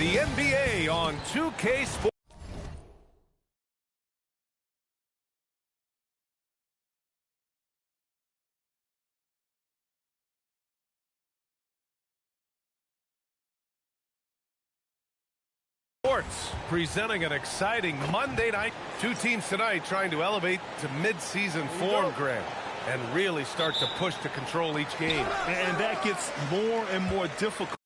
the NBA on 2K Sports. Presenting an exciting Monday night. Two teams tonight trying to elevate to mid-season form, Grant, and really start to push to control each game. And that gets more and more difficult.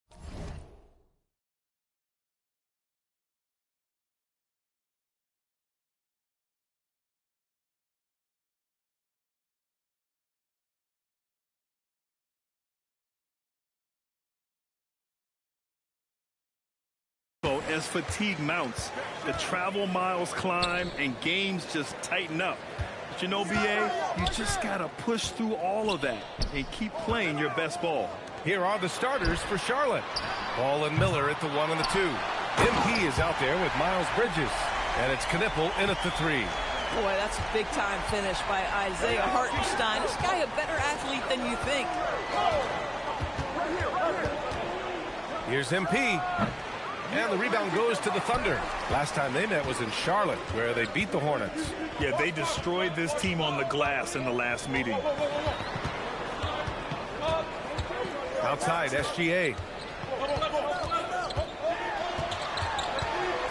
As fatigue mounts, the travel miles climb and games just tighten up. But you know, BA, you just got to push through all of that and keep playing your best ball. Here are the starters for Charlotte. Ball and Miller at the 1 and the 2. MP is out there with Miles Bridges. And it's Knipple in at the 3. Boy, that's a big-time finish by Isaiah Hartenstein. This guy a better athlete than you think. Here's MP. And the rebound goes to the Thunder. Last time they met was in Charlotte, where they beat the Hornets. Yeah, they destroyed this team on the glass in the last meeting. Outside, SGA.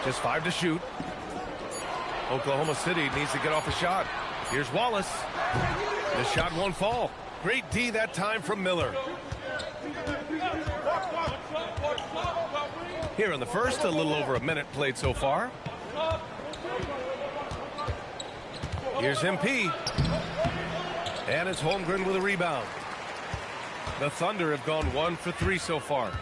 Just 5 to shoot. Oklahoma City needs to get off a shot. Here's Wallace. The shot won't fall. Great D that time from Miller. Here in the first, a little over a minute played so far. Here's MP. And it's Holmgren with a rebound. The Thunder have gone 1 for 3 so far.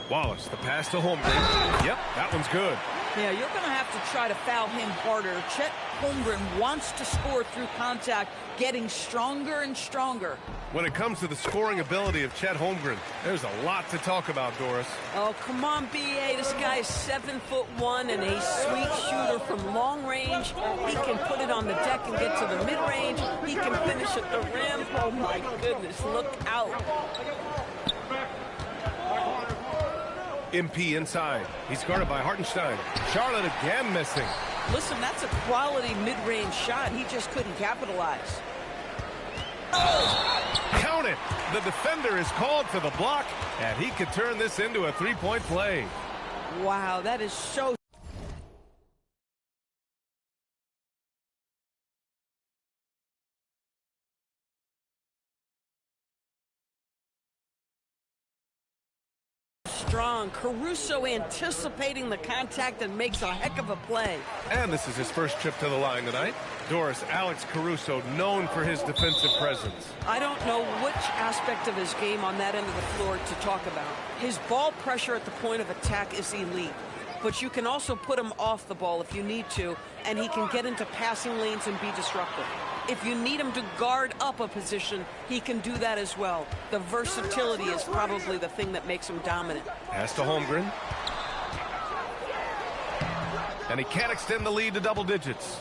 Wallace, the pass to Holmgren. Yep, that one's good. Yeah, you're going to have to try to foul him harder. Chet Holmgren wants to score through contact, getting stronger and stronger. When it comes to the scoring ability of Chet Holmgren, there's a lot to talk about, Doris. Oh, come on, BA. This guy is 7'1" and a sweet shooter from long range. He can put it on the deck and get to the mid-range. He can finish at the rim. Oh, my goodness, look out. MP inside. He's guarded by Hartenstein. Charlotte again missing. Listen, that's a quality mid-range shot. He just couldn't capitalize. Oh! Count it. The defender is called for the block, and he could turn this into a three-point play. Wow, that is so... strong. Caruso anticipating the contact and makes a heck of a play. And this is his first trip to the line tonight. Doris, Alex Caruso, known for his defensive presence. I don't know which aspect of his game on that end of the floor to talk about. His ball pressure at the point of attack is elite, but you can also put him off the ball if you need to, and he can get into passing lanes and be disruptive. If you need him to guard up a position, he can do that as well. The versatility is probably the thing that makes him dominant. Pass to Holmgren. And he can't extend the lead to double digits.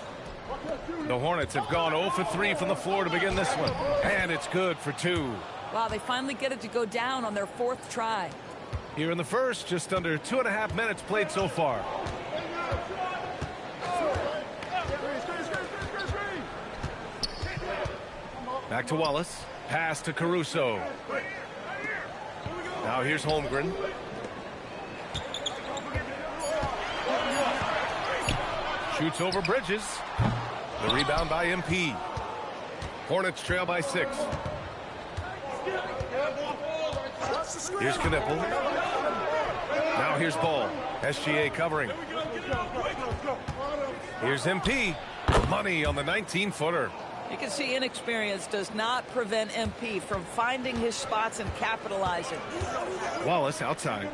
The Hornets have gone 0 for 3 from the floor to begin this one. And it's good for 2. Wow, they finally get it to go down on their 4th try. Here in the first, just under 2.5 minutes played so far. Back to Wallace. Pass to Caruso. Now here's Holmgren. Shoots over Bridges. The rebound by MP. Hornets trail by 6. Here's Knipple. Now here's Ball. SGA covering. Here's MP. Money on the 19-footer. You can see inexperience does not prevent MP from finding his spots and capitalizing. Wallace outside.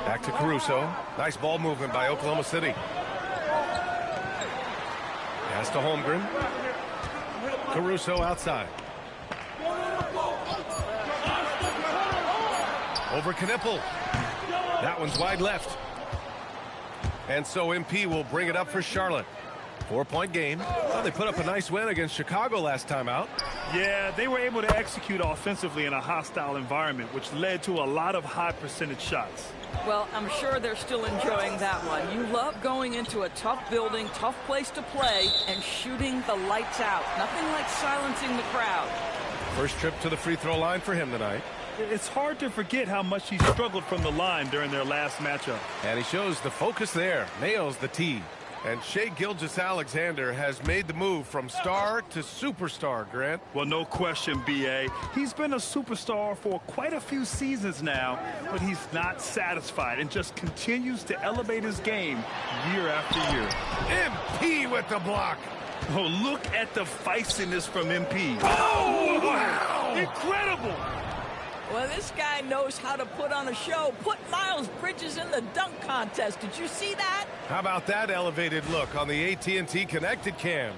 Back to Caruso. Nice ball movement by Oklahoma City. Pass to Holmgren. Caruso outside. Over Knippel. That one's wide left. And so MP will bring it up for Charlotte. 4-point game. Well, they put up a nice win against Chicago last time out. Yeah, they were able to execute offensively in a hostile environment, which led to a lot of high percentage shots. Well, I'm sure they're still enjoying that one. You love going into a tough building, tough place to play, and shooting the lights out. Nothing like silencing the crowd. First trip to the free throw line for him tonight. It's hard to forget how much he struggled from the line during their last matchup. And he shows the focus there. Nails the tee. And Shai Gilgeous-Alexander has made the move from star to superstar, Grant. Well, no question, B.A. He's been a superstar for quite a few seasons now, but he's not satisfied and just continues to elevate his game year after year. MP with the block. Oh, look at the feistiness from MP. Oh, wow! Incredible! Well, this guy knows how to put on a show. Put Miles Bridges in the dunk contest. Did you see that? How about that elevated look on the AT&T Connected Cam?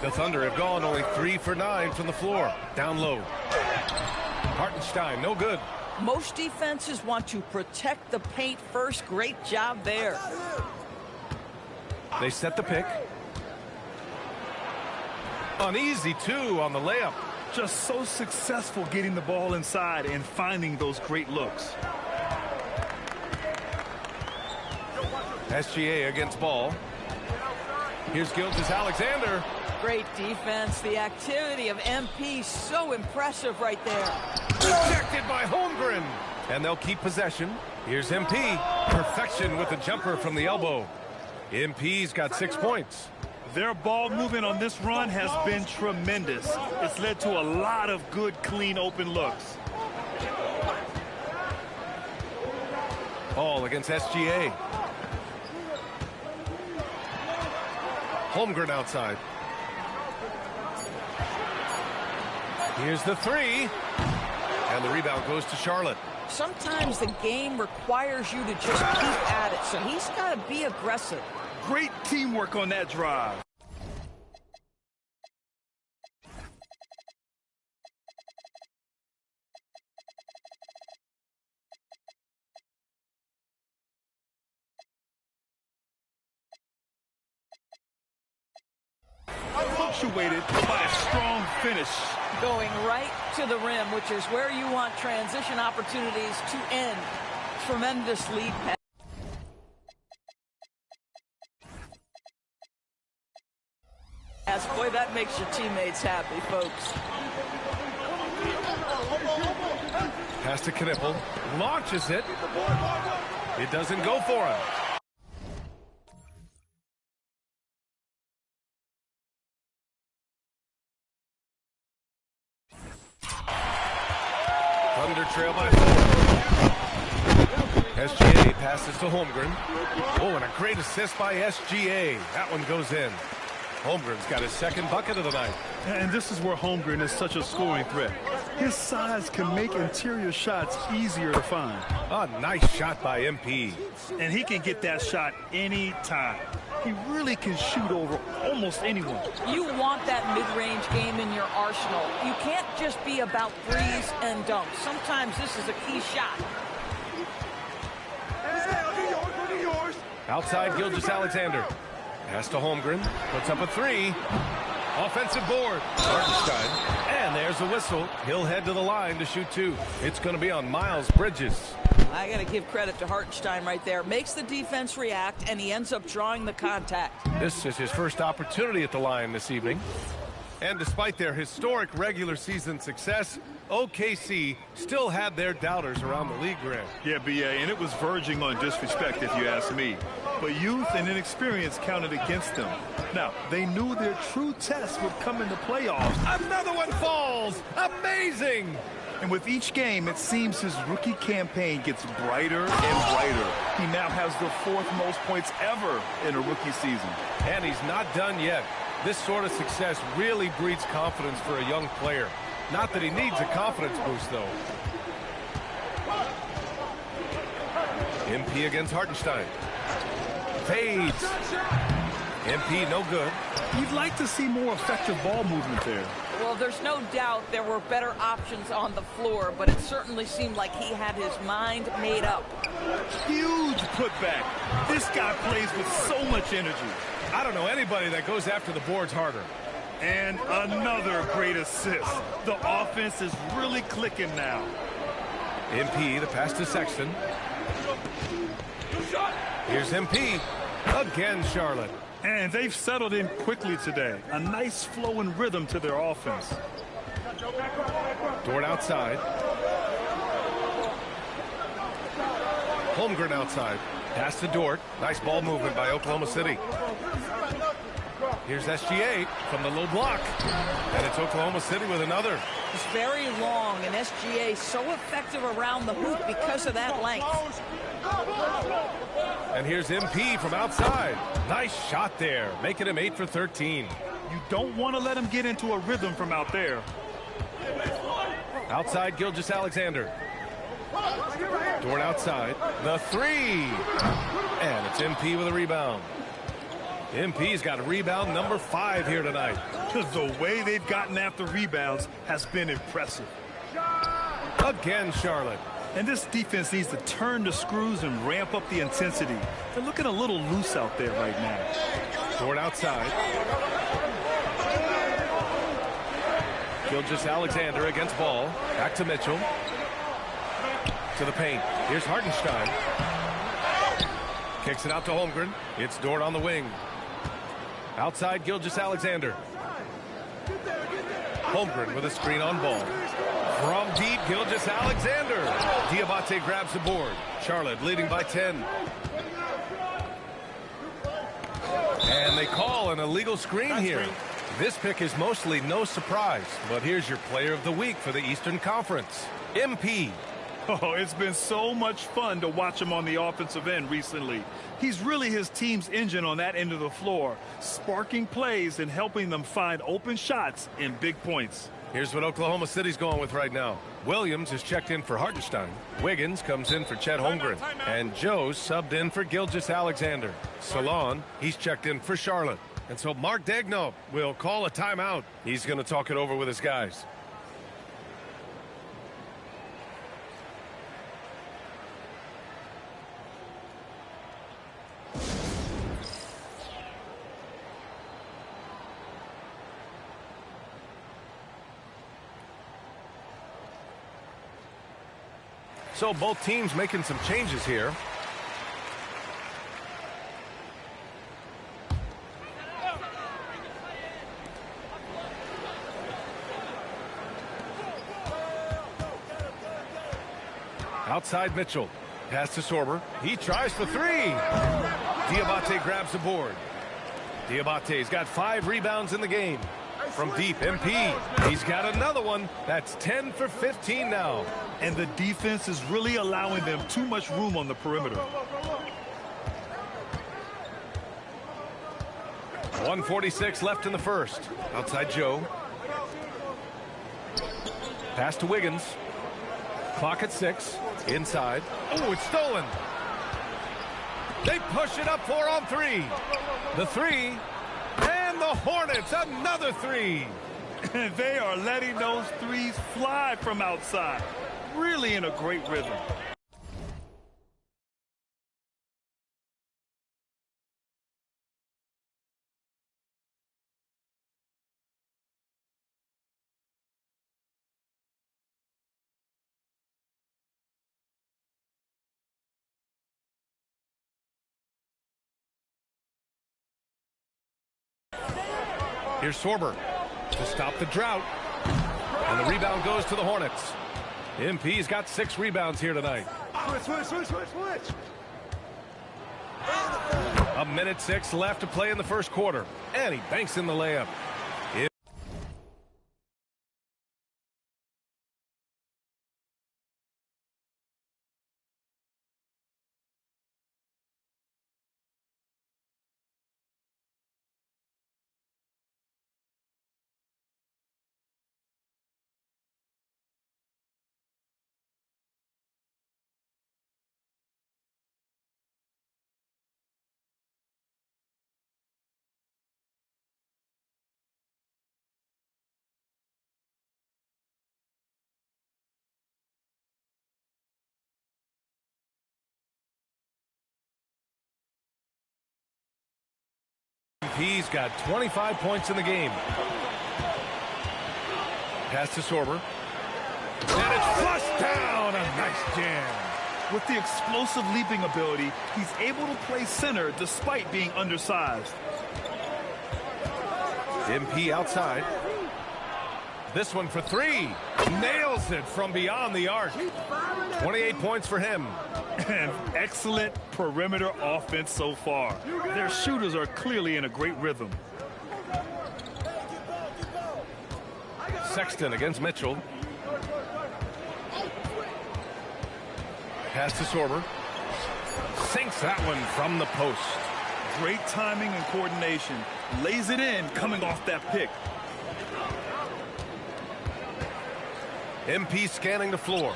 The Thunder have gone only 3 for 9 from the floor. Down low. Hartenstein, no good. Most defenses want to protect the paint first. Great job there. They set the pick. An easy 2 on the layup. Just so successful getting the ball inside and finding those great looks. SGA against ball. Here's Gilgeous-Alexander. Great defense. The activity of MP so impressive right there. Rejected by Holmgren. And they'll keep possession. Here's MP. Perfection with the jumper from the elbow. MP's got 6 points. Their ball movement on this run has been tremendous. It's led to a lot of good, clean, open looks. Ball against SGA. Holmgren outside. Here's the 3. And the rebound goes to Charlotte. Sometimes the game requires you to just keep at it, so he's got to be aggressive. Great teamwork on that drive. Punctuated by a strong finish. Going right to the rim, which is where you want transition opportunities to end. Tremendous lead pass. Boy, that makes your teammates happy, folks. Pass to Knippel. Launches it. It doesn't go for him. Thunder trail by 4. SGA passes to Holmgren. Oh, and a great assist by SGA. That one goes in. Holmgren's got his second bucket of the night. And this is where Holmgren is such a scoring threat. His size can make interior shots easier to find. A nice shot by MP. And he can get that shot anytime. He really can shoot over almost anyone. You want that mid-range game in your arsenal. You can't just be about threes and dunks. Sometimes this is a key shot. Outside Gilgeous-Alexander. Pass to Holmgren. Puts up a 3. Offensive board. Hartenstein. And there's a whistle. He'll head to the line to shoot 2. It's going to be on Miles Bridges. I got to give credit to Hartenstein right there. Makes the defense react, and he ends up drawing the contact. This is his first opportunity at the line this evening. And despite their historic regular season success, OKC still had their doubters around the league, Grant. Yeah, BA, and it was verging on disrespect if you ask me. But youth and inexperience counted against them. Now, they knew their true test would come in the playoffs. Another one falls! Amazing! And with each game, it seems his rookie campaign gets brighter and brighter. He now has the 4th most points ever in a rookie season. And he's not done yet. This sort of success really breeds confidence for a young player. Not that he needs a confidence boost, though. MP against Hartenstein. Fades. MP no good. You'd like to see more effective ball movement there. Well, there's no doubt there were better options on the floor, but it certainly seemed like he had his mind made up. Huge putback. This guy plays with so much energy. I don't know anybody that goes after the boards harder. And another great assist. The offense is really clicking now. MP, the pass to Sexton. Here's MP. Again, Charlotte. And they've settled in quickly today. A nice flow and rhythm to their offense. Dort outside. Holmgren outside. Pass to Dort. Nice ball movement by Oklahoma City. Here's SGA from the low block. And it's Oklahoma City with another. It's very long, and SGA so effective around the hoop because of that length. And here's MP from outside. Nice shot there, making him 8 for 13. You don't want to let him get into a rhythm from out there. Outside Gilgeous-Alexander. Dort outside. The 3. And it's MP with a rebound. MP's got rebound number 5 here tonight. The way they've gotten after rebounds has been impressive. Again, Charlotte. And this defense needs to turn the screws and ramp up the intensity. They're looking a little loose out there right now. Toward outside. Gilgeous-Alexander against ball. Back to Mitchell. To the paint. Here's Hartenstein. Kicks it out to Holmgren. It's Dort on the wing. Outside, Gilgeous-Alexander. Holmgren with a screen on ball. From deep, Gilgeous-Alexander. Diabate grabs the board. Charlotte leading by 10. And they call an illegal screen here. This pick is mostly no surprise, but here's your player of the week for the Eastern Conference, MP. Oh, it's been so much fun to watch him on the offensive end recently. He's really his team's engine on that end of the floor, sparking plays and helping them find open shots and big points. Here's what Oklahoma City's going with right now. Williams is checked in for Hartenstein. Wiggins comes in for Chet Holmgren. And Joe's subbed in for Gilgeous-Alexander. Salon, he's checked in for Charlotte. And so Mark Daigneault will call a timeout. He's going to talk it over with his guys. So both teams making some changes here. Outside Mitchell. Pass to Sorber. He tries for 3. Diabate grabs the board. Diabate's got 5 rebounds in the game. From deep, MP. He's got another one. That's 10 for 15 now. And the defense is really allowing them too much room on the perimeter. 1:46 left in the first. Outside Joe. Pass to Wiggins. Clock at 6. Inside. Oh, it's stolen. They push it up 4 on 3. The 3. And the Hornets, another 3. They are letting those threes fly from outside. Really in a great rhythm. Here's Sorber to stop the drought. And the rebound goes to the Hornets. MP's got 6 rebounds here tonight. Switch. A minute 6 left to play in the first quarter. And he banks in the layup. He's got 25 points in the game. Pass to Sorber. And it's flushed down. A nice jam. With the explosive leaping ability, he's able to play center despite being undersized. MP outside. This one for 3. Nails it from beyond the arc. 28 points for him. And excellent perimeter offense so far. Their shooters are clearly in a great rhythm. Sexton against Mitchell. Pass to Sorber. Sinks that one from the post. Great timing and coordination. Lays it in coming off that pick. MP scanning the floor.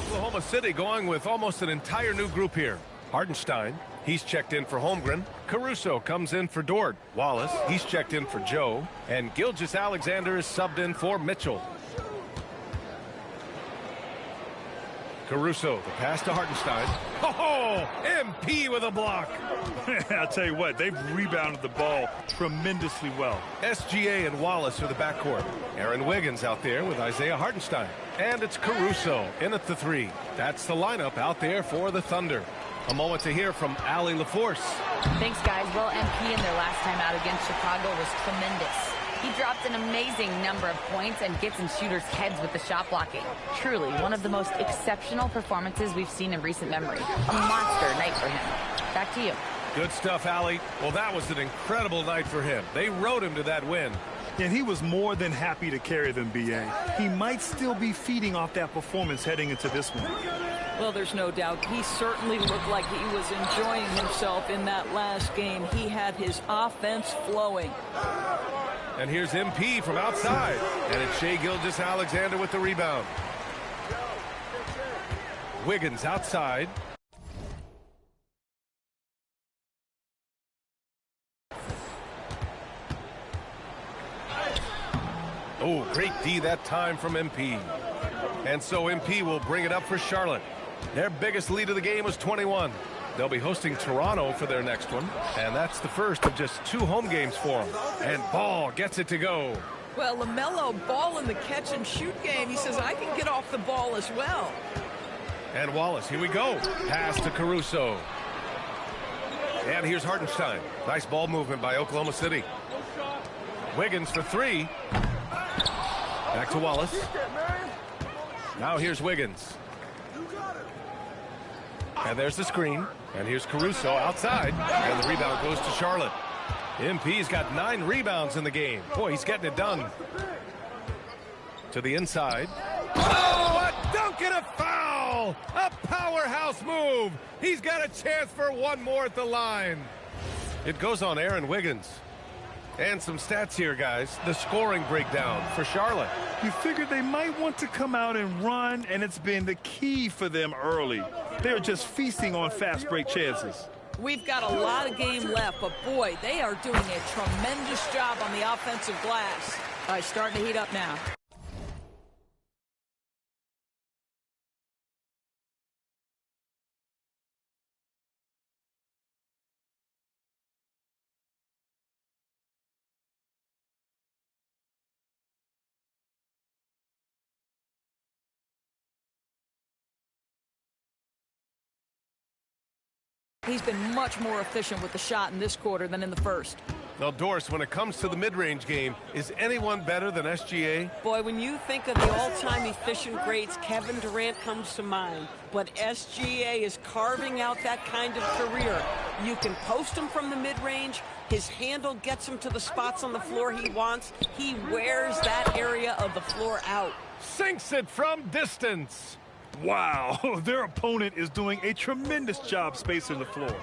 Oklahoma City going with almost an entire new group here. Hardenstein, he's checked in for Holmgren. Caruso comes in for Dort. Wallace, he's checked in for Joe. And Gilgeous-Alexander is subbed in for Mitchell. Caruso, the pass to Hardenstein. Oh, MP with a block. I'll tell you what, they've rebounded the ball tremendously well. SGA and Wallace are the backcourt. Aaron Wiggins out there with Isaiah Hardenstein. And it's Caruso in at the three. That's the lineup out there for the Thunder. A moment to hear from Allie LaForce. Thanks, guys. Well, MP in their last time out against Chicago was tremendous. He dropped an amazing number of points and gets in shooters' heads with the shot blocking. Truly, one of the most exceptional performances we've seen in recent memory. A monster night for him. Back to you. Good stuff, Allie. Well, that was an incredible night for him. They rode him to that win. And he was more than happy to carry them, B.A. He might still be feeding off that performance heading into this one. Well, there's no doubt. He certainly looked like he was enjoying himself in that last game. He had his offense flowing. And here's MP from outside. And it's Shai Gilgeous-Alexander with the rebound. Wiggins outside. Oh, great D that time from MP. And so MP will bring it up for Charlotte. Their biggest lead of the game was 21. They'll be hosting Toronto for their next one. And that's the first of just 2 home games for them. And Ball gets it to go. Well, LaMelo Ball in the catch-and-shoot game. He says, I can get off the ball as well. And Wallace, here we go. Pass to Caruso. And here's Hardenstein. Nice ball movement by Oklahoma City. Wiggins for 3. Back to Wallace. Now here's Wiggins. And there's the screen. And here's Caruso outside. And the rebound goes to Charlotte. MP's got 9 rebounds in the game. Boy, he's getting it done. To the inside. Oh, a dunk and a foul! A powerhouse move. He's got a chance for one more at the line. It goes on Aaron Wiggins. And some stats here, guys. The scoring breakdown for Charlotte. You figured they might want to come out and run, and it's been the key for them early. They're just feasting on fast break chances. We've got a lot of game left, but boy, they are doing a tremendous job on the offensive glass. All right, starting to heat up now. He's been much more efficient with the shot in this quarter than in the first. Now, Doris, when it comes to the mid-range game, is anyone better than SGA? Boy, when you think of the all-time efficient greats, Kevin Durant comes to mind. But SGA is carving out that kind of career. You can post him from the mid-range. His handle gets him to the spots on the floor he wants. He wears that area of the floor out. Sinks it from distance. Wow, their opponent is doing a tremendous job spacing the floor.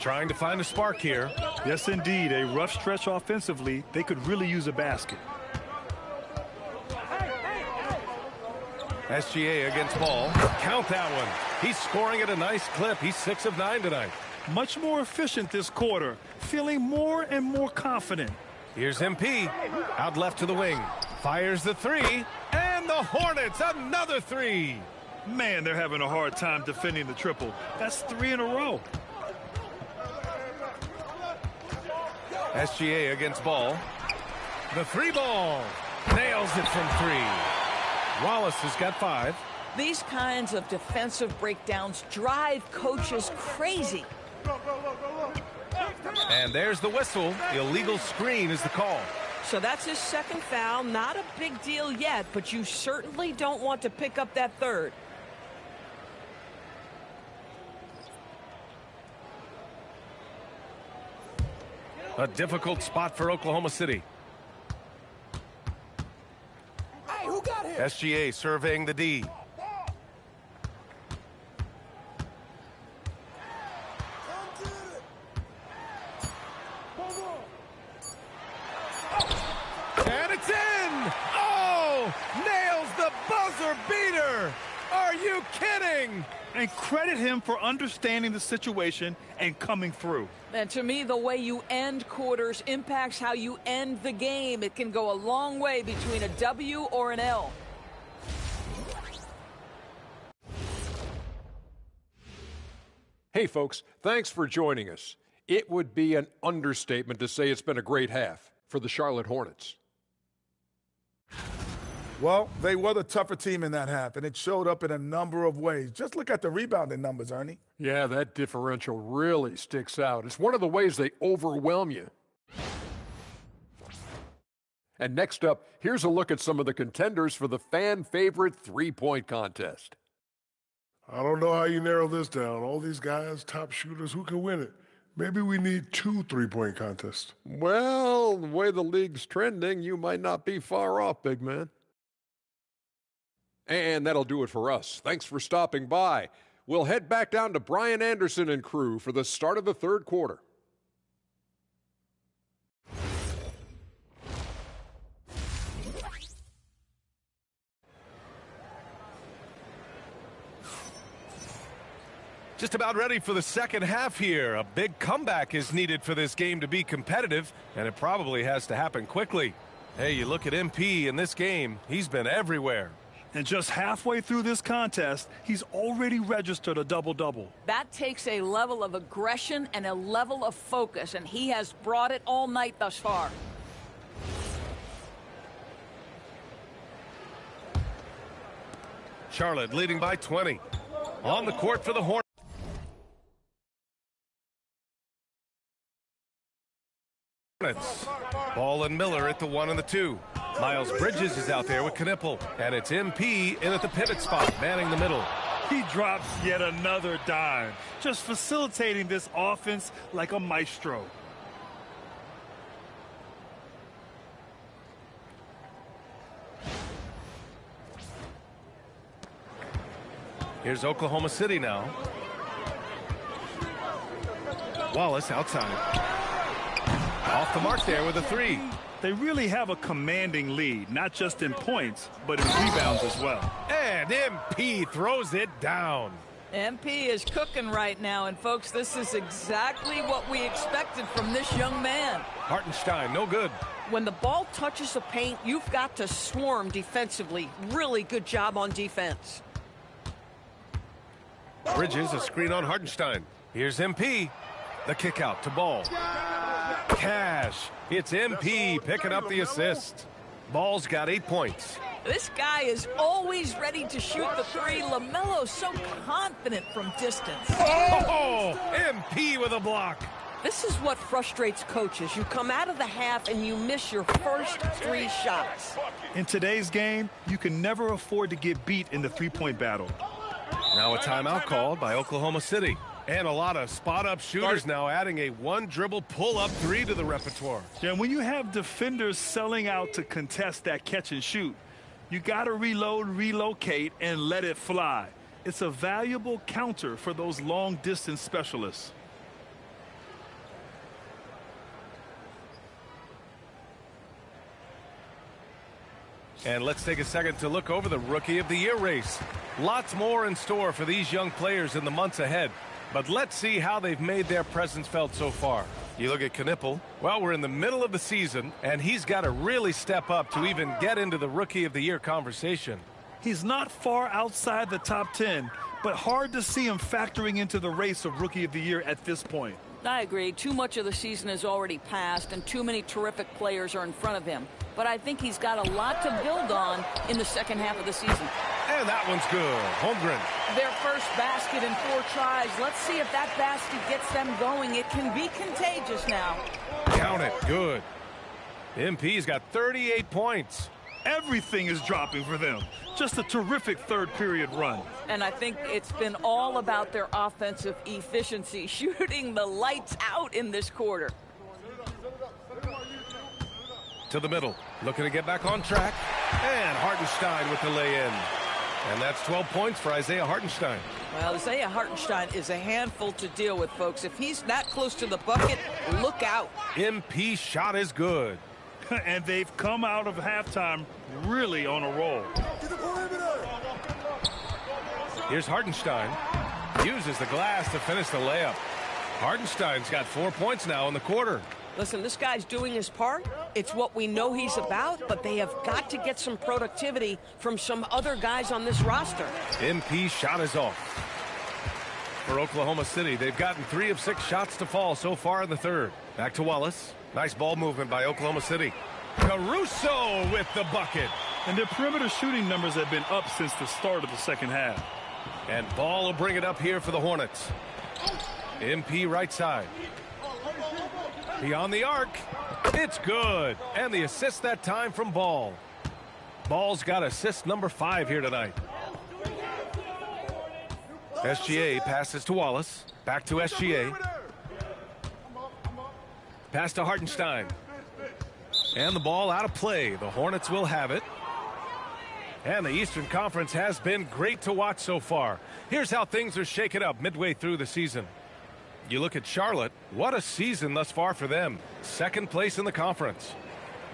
Trying to find a spark here. Yes, indeed. A rough stretch offensively. They could really use a basket. SGA against Ball. Count that one. He's scoring at a nice clip. He's 6 of 9 tonight. Much more efficient this quarter. Feeling more and more confident. Here's MP. Out left to the wing. Fires the 3. And the Hornets, another 3. Man, they're having a hard time defending the triple. That's 3 in a row. SGA against Ball. The 3 ball. Nails it from 3. Wallace has got 5. These kinds of defensive breakdowns drive coaches crazy. And there's the whistle. Illegal screen is the call. So that's his second foul. Not a big deal yet, but you certainly don't want to pick up that third. A difficult spot for Oklahoma City. Hey, who got him? SGA surveying the D. And it's in! Oh! Nails the buzzer beater! Are you kidding? And credit him for understanding the situation and coming through. And to me, the way you end quarters impacts how you end the game. It can go a long way between a W or an L. Hey, folks, thanks for joining us. It would be an understatement to say it's been a great half for the Charlotte Hornets. Well, they were the tougher team in that half, and it showed up in a number of ways. Just look at the rebounding numbers, Ernie. Yeah, that differential really sticks out. It's one of the ways they overwhelm you. And next up, here's a look at some of the contenders for the fan-favorite three-point contest. I don't know how you narrow this down. All these guys, top shooters, who can win it? Maybe we need 2 3-point contests. Well, the way the league's trending, you might not be far off, big man. And that'll do it for us. Thanks for stopping by. We'll head back down to Brian Anderson and crew for the start of the third quarter. Just about ready for the second half here. A big comeback is needed for this game to be competitive, and it probably has to happen quickly. Hey, you look at MP in this game, he's been everywhere. And just halfway through this contest, he's already registered a double-double. That takes a level of aggression and a level of focus, and he has brought it all night thus far. Charlotte leading by 20. On the court for the Hornets. Ball and Miller at the 1 and the 2. Miles Bridges is out there with Knipple, and it's MP in at the pivot spot, manning the middle. He drops yet another dime, just facilitating this offense like a maestro. Here's Oklahoma City now. Wallace outside. Off the mark there with a 3. They really have a commanding lead, not just in points, but in rebounds as well. And MP throws it down. MP is cooking right now, and folks, this is exactly what we expected from this young man. Hartenstein, no good. When the ball touches the paint, you've got to swarm defensively. Really good job on defense. Bridges, a screen on Hartenstein. Here's MP. The kick out to Ball. Cash. It's MP picking up the assist. Ball's got 8 points. This guy is always ready to shoot the 3. LaMelo's so confident from distance. Oh, MP with a block. This is what frustrates coaches. You come out of the half and you miss your first 3 shots. In today's game, you can never afford to get beat in the three-point battle. Now a timeout called by Oklahoma City. And a lot of spot-up shooters now adding a 1-dribble pull-up 3 to the repertoire. Yeah, when you have defenders selling out to contest that catch and shoot, you got to reload, relocate, and let it fly. It's a valuable counter for those long-distance specialists. And let's take a second to look over the Rookie of the Year race. Lots more in store for these young players in the months ahead. But let's see how they've made their presence felt so far. You look at Knipple. Well, we're in the middle of the season, and he's got to really step up to even get into the Rookie of the Year conversation. He's not far outside the top 10, but hard to see him factoring into the race of Rookie of the Year at this point. I agree. Too much of the season has already passed, and too many terrific players are in front of him. But I think he's got a lot to build on in the second half of the season. And that one's good. Holmgren. Their first basket in 4 tries. Let's see if that basket gets them going. It can be contagious now. Count it. Good. MP's got 38 points. Everything is dropping for them. Just a terrific third period run. And I think it's been all about their offensive efficiency, shooting the lights out in this quarter. To the middle, looking to get back on track. And Hartenstein with the lay-in. And that's 12 points for Isaiah Hartenstein. Well, Isaiah Hartenstein is a handful to deal with, folks. If he's that close to the bucket, look out. MP shot is good. And they've come out of halftime really on a roll. Here's Hartenstein. Uses the glass to finish the layup. Hartenstein's got 4 points now in the quarter. Listen, this guy's doing his part. It's what we know he's about, but they have got to get some productivity from some other guys on this roster. MP shot is off. For Oklahoma City, they've gotten 3 of 6 shots to fall so far in the third. Back to Wallace. Nice ball movement by Oklahoma City. Caruso with the bucket. And their perimeter shooting numbers have been up since the start of the second half. And Ball will bring it up here for the Hornets. MP right side. Beyond the arc. It's good. And the assist that time from Ball. Ball's got assist number 5 here tonight. SGA passes to Wallace. Back to SGA. Pass to Hartenstein. And the ball out of play. The Hornets will have it. And the Eastern Conference has been great to watch so far. Here's how things are shaken up midway through the season. You look at Charlotte. What a season thus far for them. 2nd place in the conference.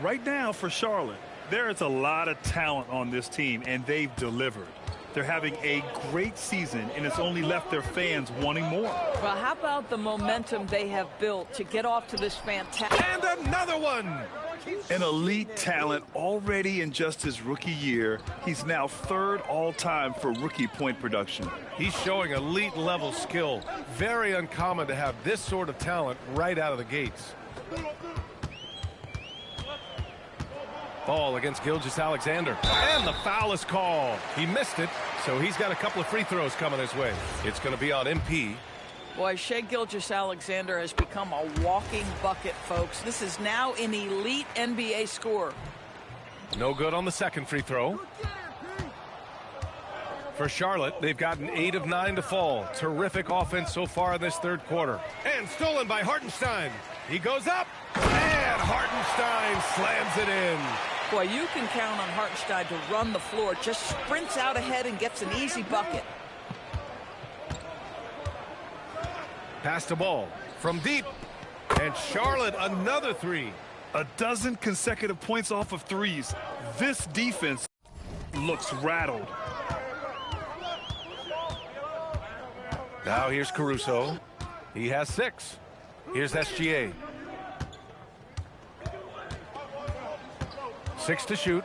Right now for Charlotte, there is a lot of talent on this team, and they've delivered. They're having a great season, and it's only left their fans wanting more. Well, how about the momentum they have built to get off to this fantastic... And another one! An elite talent already in just his rookie year. He's now 3rd all-time for rookie point production. He's showing elite level skill. Very uncommon to have this sort of talent right out of the gates. Ball against Gilgeous-Alexander. And the foul is called. He missed it, so he's got a couple of free throws coming his way. It's going to be on MP. Boy, Shai Gilgeous-Alexander has become a walking bucket, folks. This is now an elite NBA scorer. No good on the 2nd free throw. For Charlotte, they've gotten 8 of 9 to fall. Terrific offense so far in this 3rd quarter. And stolen by Hartenstein. He goes up, and Hartenstein slams it in. Boy, you can count on Hartenstein to run the floor. Just sprints out ahead and gets an easy bucket. Pass to Ball from deep. And Charlotte, another 3. A dozen consecutive points off of threes. This defense looks rattled. Now here's Caruso. He has 6. Here's SGA. 6 to shoot.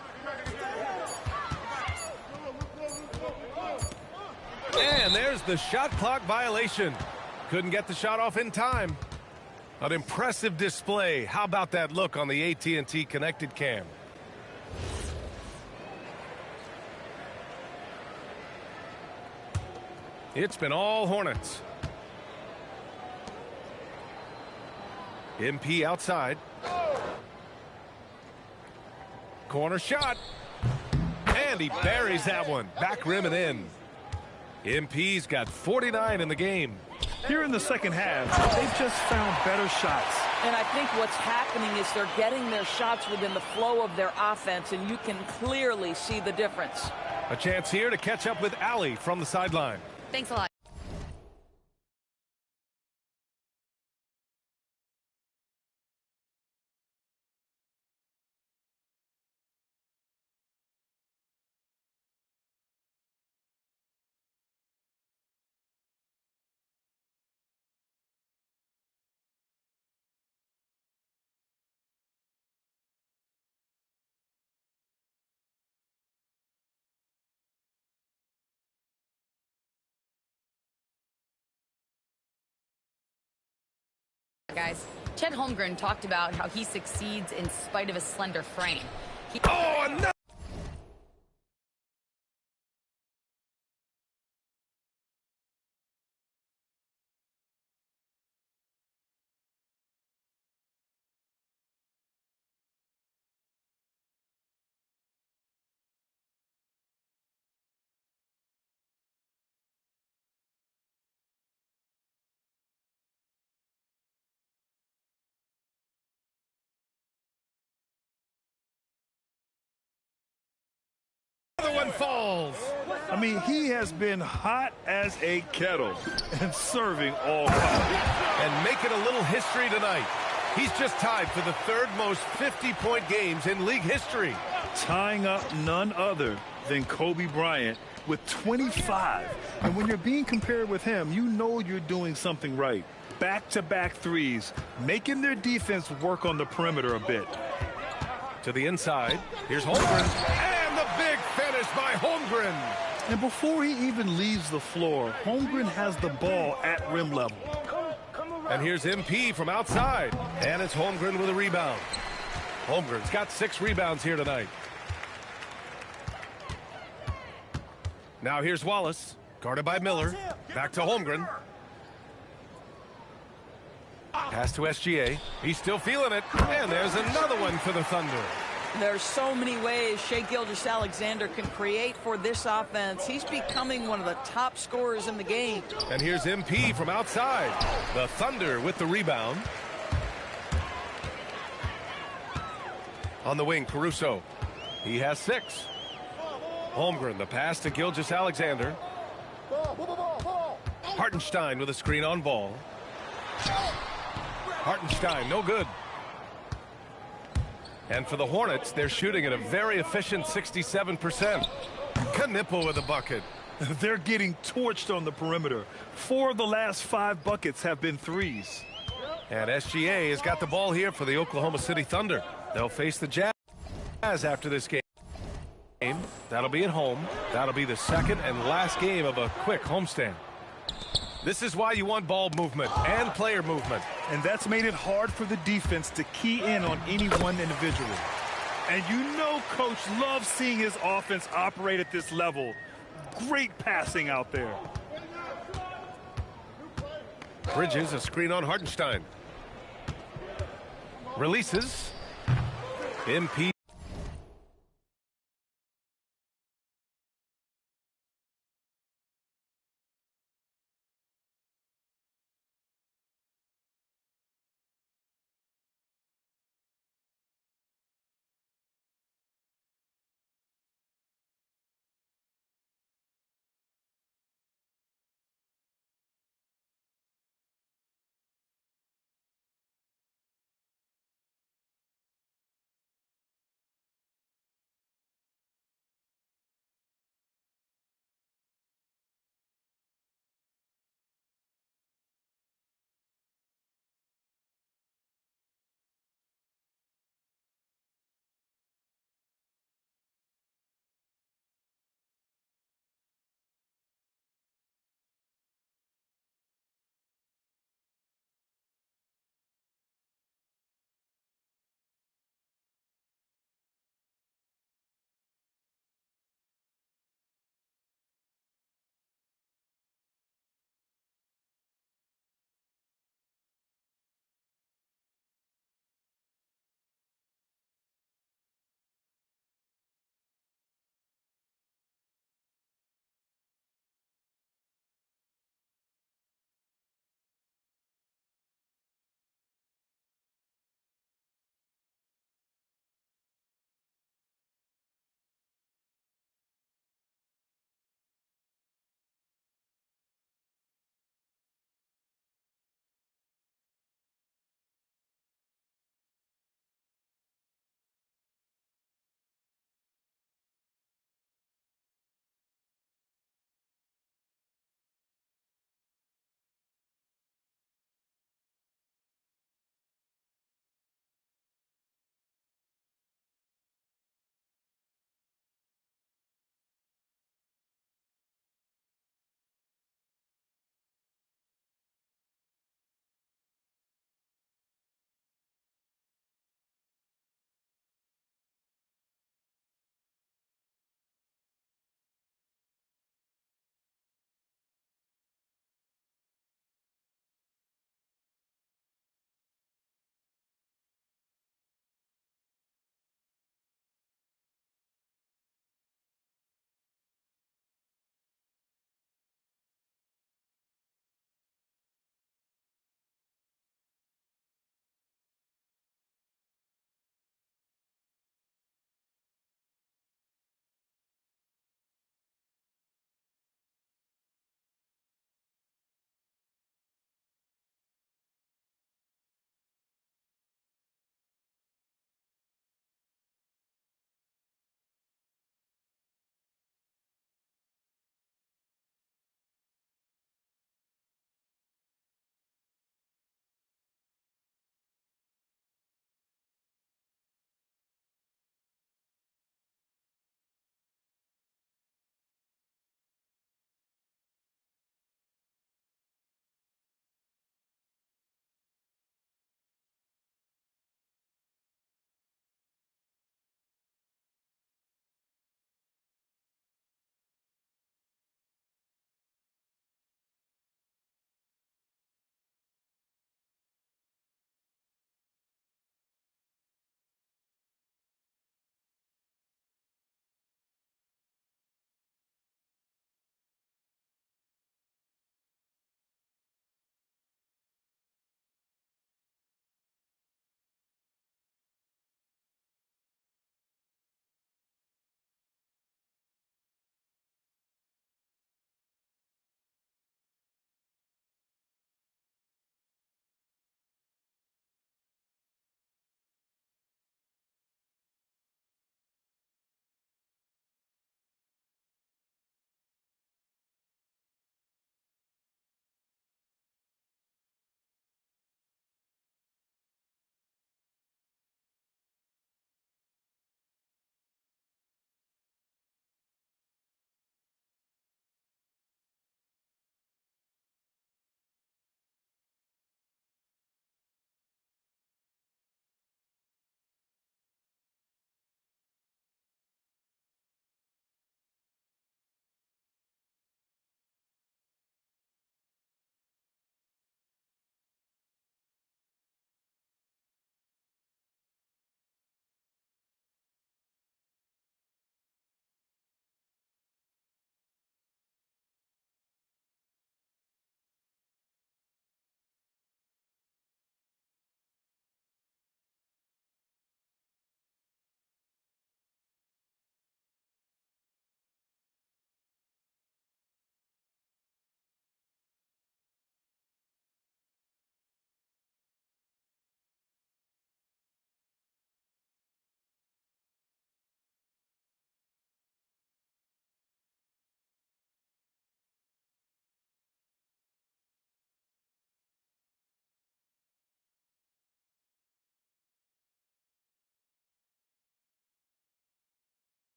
And there's the shot clock violation. Couldn't get the shot off in time. An impressive display. How about that look on the AT&T connected cam? It's been all Hornets. MP outside. Corner shot. And he buries that one. Back rim and in. MP's got 49 in the game. Here in the second half, they've just found better shots. And I think what's happening is they're getting their shots within the flow of their offense, and you can clearly see the difference. A chance here to catch up with Allie from the sideline. Thanks a lot. Guys, Chet Holmgren talked about how he succeeds in spite of a slender frame. Oh, no! Another one falls. I mean, he has been hot as a kettle and serving all kinds. And making a little history tonight. He's just tied for the 3rd most 50-point games in league history. tying up none other than Kobe Bryant with 25. And when you're being compared with him, you know you're doing something right. Back-to-back threes, making their defense work on the perimeter a bit. To the inside. Here's Holmgren. And the big finish by Holmgren. And before he even leaves the floor, Holmgren has the ball at rim level. And here's MP from outside. And it's Holmgren with a rebound. Holmgren's got 6 rebounds here tonight. Now here's Wallace. Guarded by Miller. Back to Holmgren. Pass to SGA. He's still feeling it. And there's another one for the Thunder. There's so many ways Shai Gilgeous-Alexander can create for this offense. He's becoming one of the top scorers in the game. And here's MP from outside. The Thunder with the rebound. On the wing, Caruso. He has 6. Holmgren, the pass to Gilgeous-Alexander. Hartenstein with a screen on ball. Hartenstein, no good. And for the Hornets, they're shooting at a very efficient 67%. Knipple with a bucket. They're getting torched on the perimeter. 4 of the last 5 buckets have been threes. And SGA has got the ball here for the Oklahoma City Thunder. They'll face the Jazz after this game. That'll be at home. That'll be the second and last game of a quick homestand. This is why you want ball movement and player movement. And that's made it hard for the defense to key in on any one individual. And you know Coach loves seeing his offense operate at this level. Great passing out there. Bridges, a screen on Hartenstein. Releases. MP.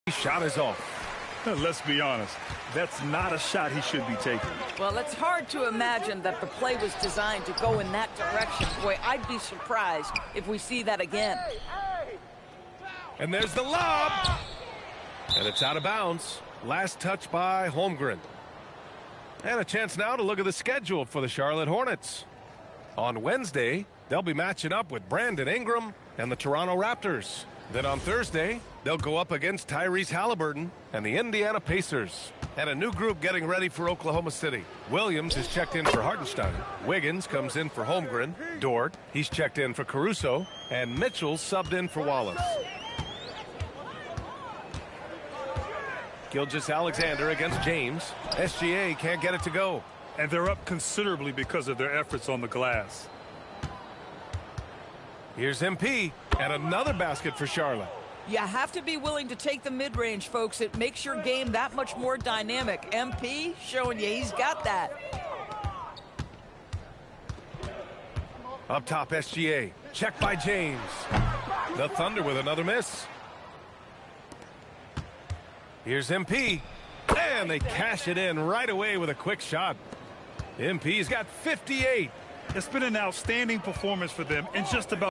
Shot is off. Let's be honest. That's not a shot he should be taking. Well, it's hard to imagine that the play was designed to go in that direction. Boy, I'd be surprised if we see that again. And there's the lob. And it's out of bounds. Last touch by Holmgren. And a chance now to look at the schedule for the Charlotte Hornets. On Wednesday, they'll be matching up with Brandon Ingram and the Toronto Raptors. Then on Thursday, they'll go up against Tyrese Halliburton and the Indiana Pacers. And a new group getting ready for Oklahoma City. Williams is checked in for Hartenstein. Wiggins comes in for Holmgren. Dort, he's checked in for Caruso. And Mitchell subbed in for Wallace. Gilgeous-Alexander against James. SGA can't get it to go. And they're up considerably because of their efforts on the glass. Here's MP, and another basket for Charlotte. You have to be willing to take the mid-range, folks. It makes your game that much more dynamic. MP showing you he's got that. Up top, SGA. Check by James. The Thunder with another miss. Here's MP. And they cash it in right away with a quick shot. MP's got 58. It's been an outstanding performance for them in just about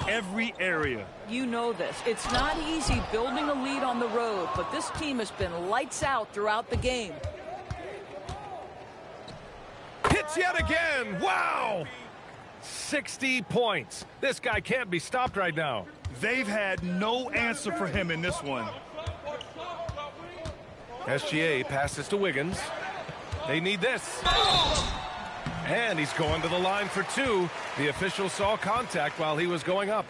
every area. You know this. It's not easy building a lead on the road, but this team has been lights out throughout the game. Hits yet again. Wow. 60 points. This guy can't be stopped right now. They've had no answer for him in this one. SGA passes to Wiggins. They need this. And he's going to the line for two. The official saw contact while he was going up.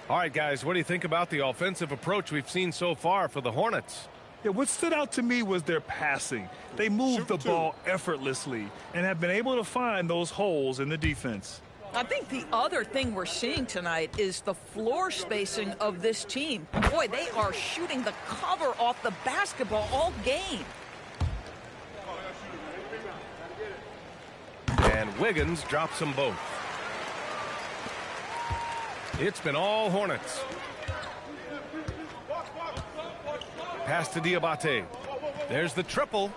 All right, guys, what do you think about the offensive approach we've seen so far for the Hornets? Yeah, what stood out to me was their passing. They moved the ball effortlessly and have been able to find those holes in the defense. I think the other thing we're seeing tonight is the floor spacing of this team. Boy, they are shooting the cover off the basketball all game. And Wiggins drops them both. It's been all Hornets. Pass to Diabate. There's the triple.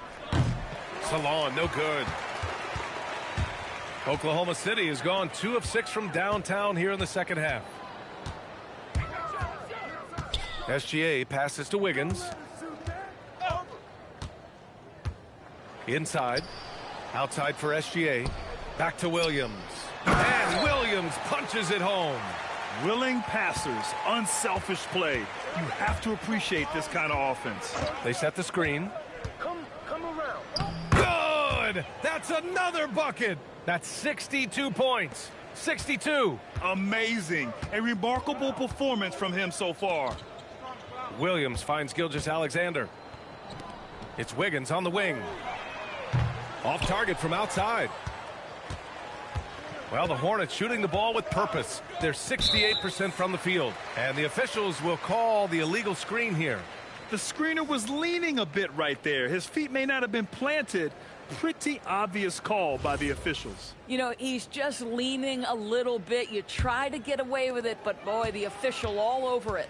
Salon, no good. Oklahoma City has gone 2 of 6 from downtown here in the second half. SGA passes to Wiggins. Inside. Outside for SGA. Back to Williams. And Williams punches it home. Willing passers, unselfish play. You have to appreciate this kind of offense. They set the screen. Come around. Good! That's another bucket. That's 62 points. 62. Amazing. A remarkable performance from him so far. Williams finds Gilgeous-Alexander. It's Wiggins on the wing. Off target from outside. Well, the Hornets shooting the ball with purpose. They're 68% from the field. And the officials will call the illegal screen here. The screener was leaning a bit right there. His feet may not have been planted. Pretty obvious call by the officials. You know, he's just leaning a little bit. You try to get away with it, but boy, the official all over it.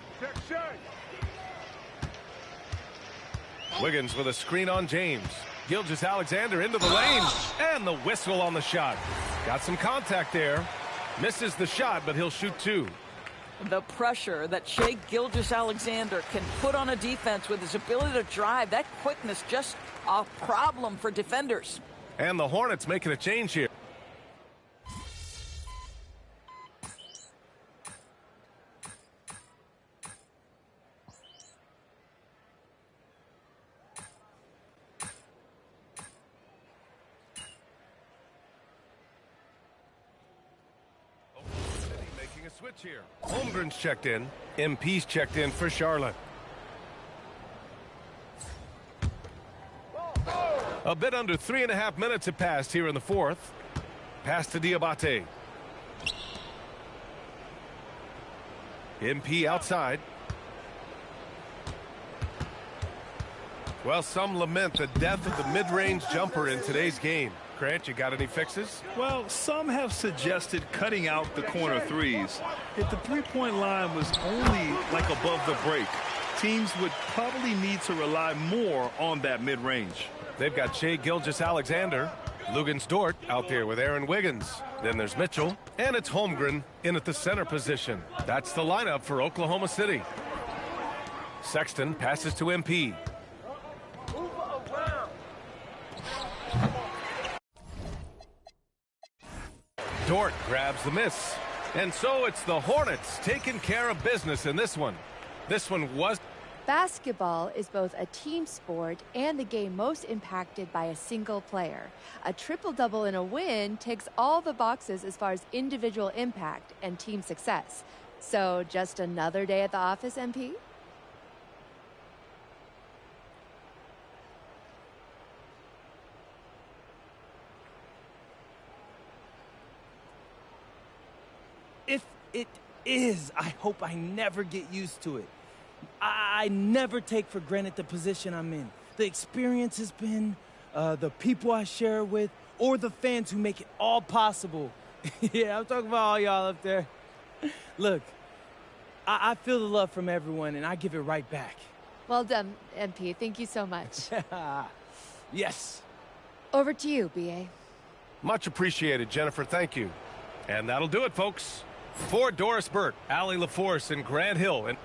Wiggins with a screen on James. Gilgeous-Alexander into the lane. And the whistle on the shot. Got some contact there. Misses the shot, but he'll shoot 2. The pressure that Shai Gilgeous-Alexander can put on a defense with his ability to drive, that quickness, just a problem for defenders. And the Hornets making a change here. Making a switch here. Holmgren's checked in. MP's checked in for Charlotte. A bit under 3.5 minutes have passed here in the fourth. Pass to Diabate. MP outside. Well, some lament the death of the mid-range jumper in today's game. Grant, you got any fixes? Well, some have suggested cutting out the corner threes. If the three-point line was only like above the break, teams would probably need to rely more on that mid-range. They've got Shea Gilgeous-Alexander, Lugans Dort out there with Aaron Wiggins. Then there's Mitchell, and it's Holmgren in at the center position. That's the lineup for Oklahoma City. Sexton passes to MP. Dort grabs the miss. And so it's the Hornets taking care of business in this one. This one was... Basketball is both a team sport and the game most impacted by a single player. A triple-double in a win ticks all the boxes as far as individual impact and team success. So just another day at the office, MP? If it is, I hope I never get used to it. I never take for granted the position I'm in. The experience has been, the people I share with, or the fans who make it all possible. Yeah, I'm talking about all y'all up there. Look, I feel the love from everyone, and I give it right back. Well done, MP. Thank you so much. Yes. Over to you, BA. Much appreciated, Jennifer. Thank you. And that'll do it, folks. For Doris Burt, Allie LaForce, and Grant Hill. And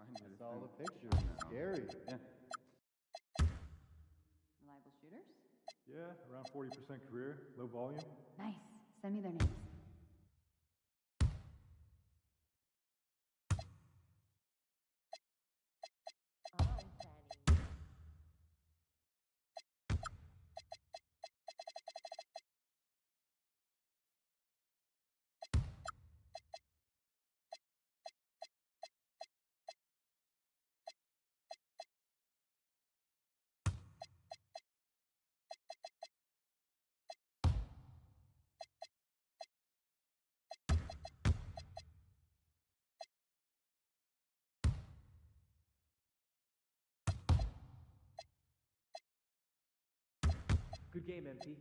I saw the pictures. It's scary. Yeah. Reliable shooters? Yeah, around 40% career, low volume. Nice. Send me their names. Good game, MP.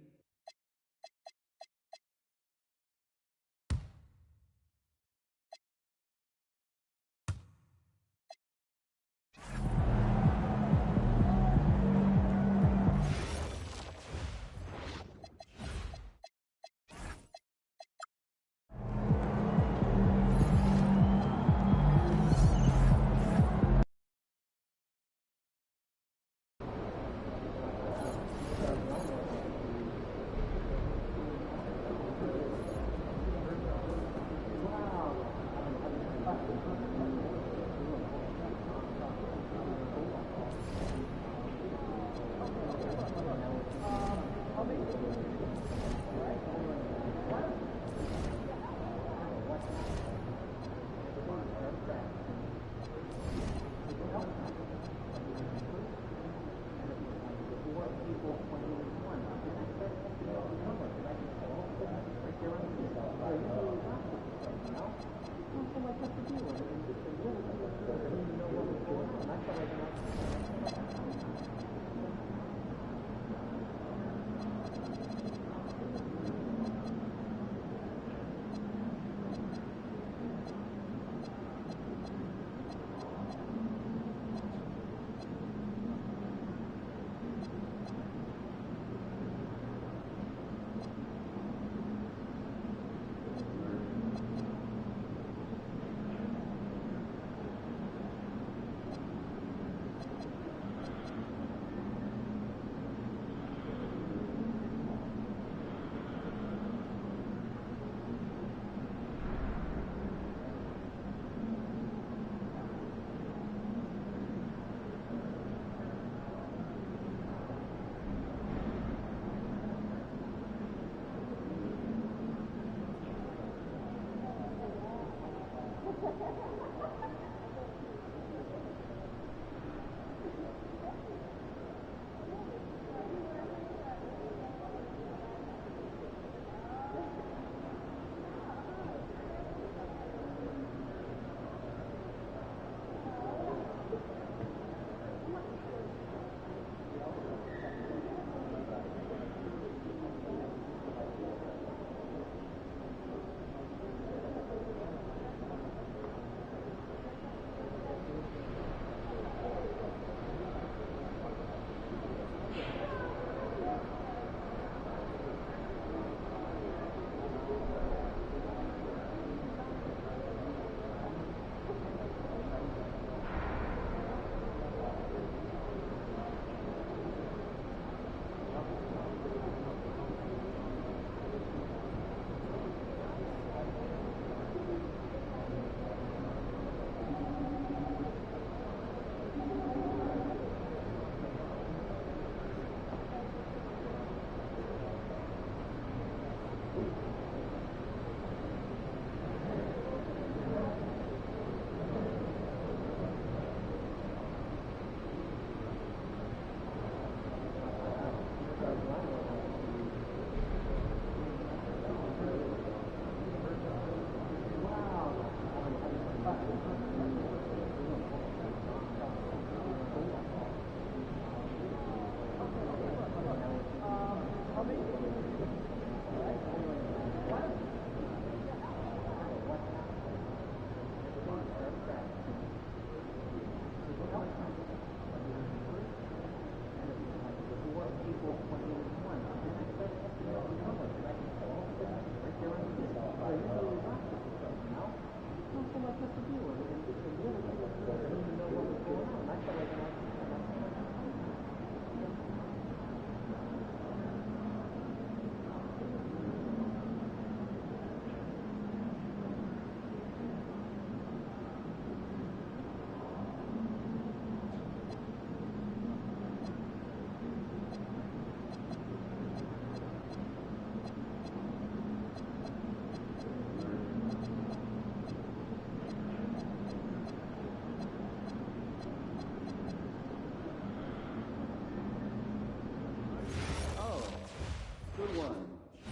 Good one.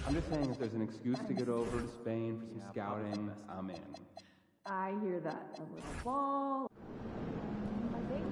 I'm just saying if there's an excuse to get over to Spain for some scouting, I'm in. I hear that. A little ball. I think.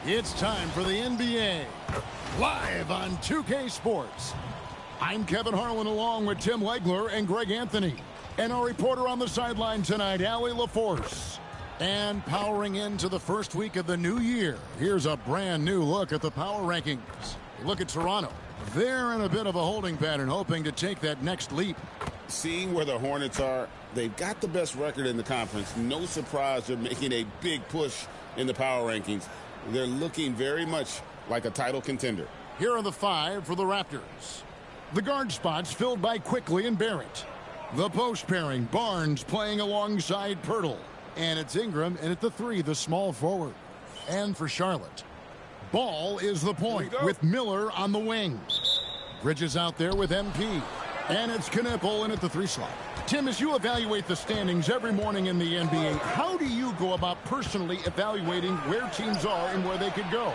It's time for the NBA, live on 2K Sports. I'm Kevin Harlan along with Tim Legler and Greg Anthony. And our reporter on the sideline tonight, Allie LaForce. And powering into the first week of the new year, here's a brand new look at the power rankings. Look at Toronto. They're in a bit of a holding pattern, hoping to take that next leap. Seeing where the Hornets are, they've got the best record in the conference. No surprise they're making a big push in the power rankings. They're looking very much like a title contender. Here are the 5 for the Raptors. The guard spots filled by Quickly and Barrett. The post pairing, Barnes playing alongside Pirtle. And it's Ingram, and at the 3, the small forward. And for Charlotte, Ball is the point with Miller on the wing. Bridges out there with MP. And it's Knipple in at the 3 slot. Tim, as you evaluate the standings every morning in the NBA, how do you go about personally evaluating where teams are and where they could go?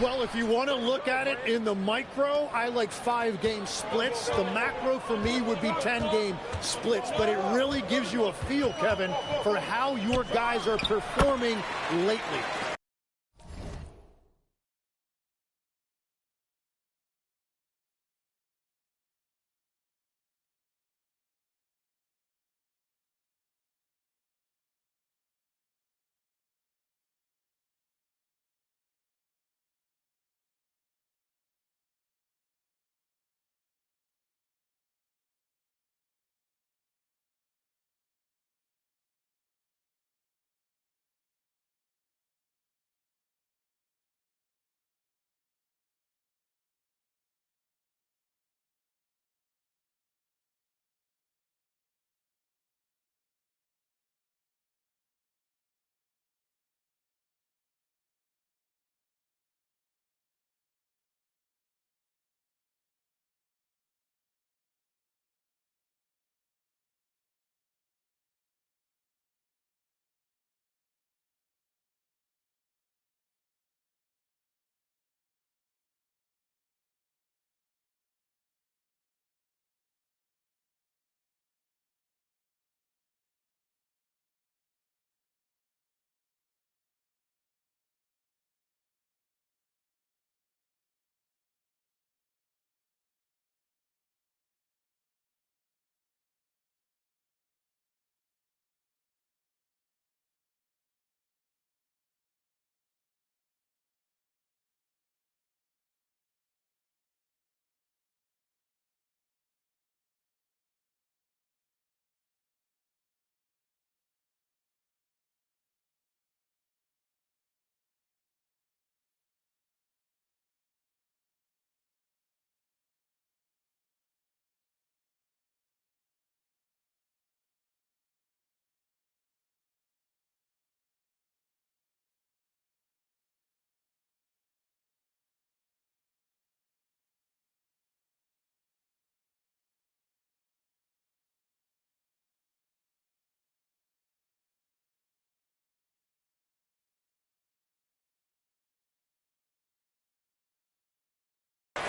Well, if you want to look at it in the micro, I like 5-game splits. The macro for me would be 10-game splits. But it really gives you a feel, Kevin, for how your guys are performing lately.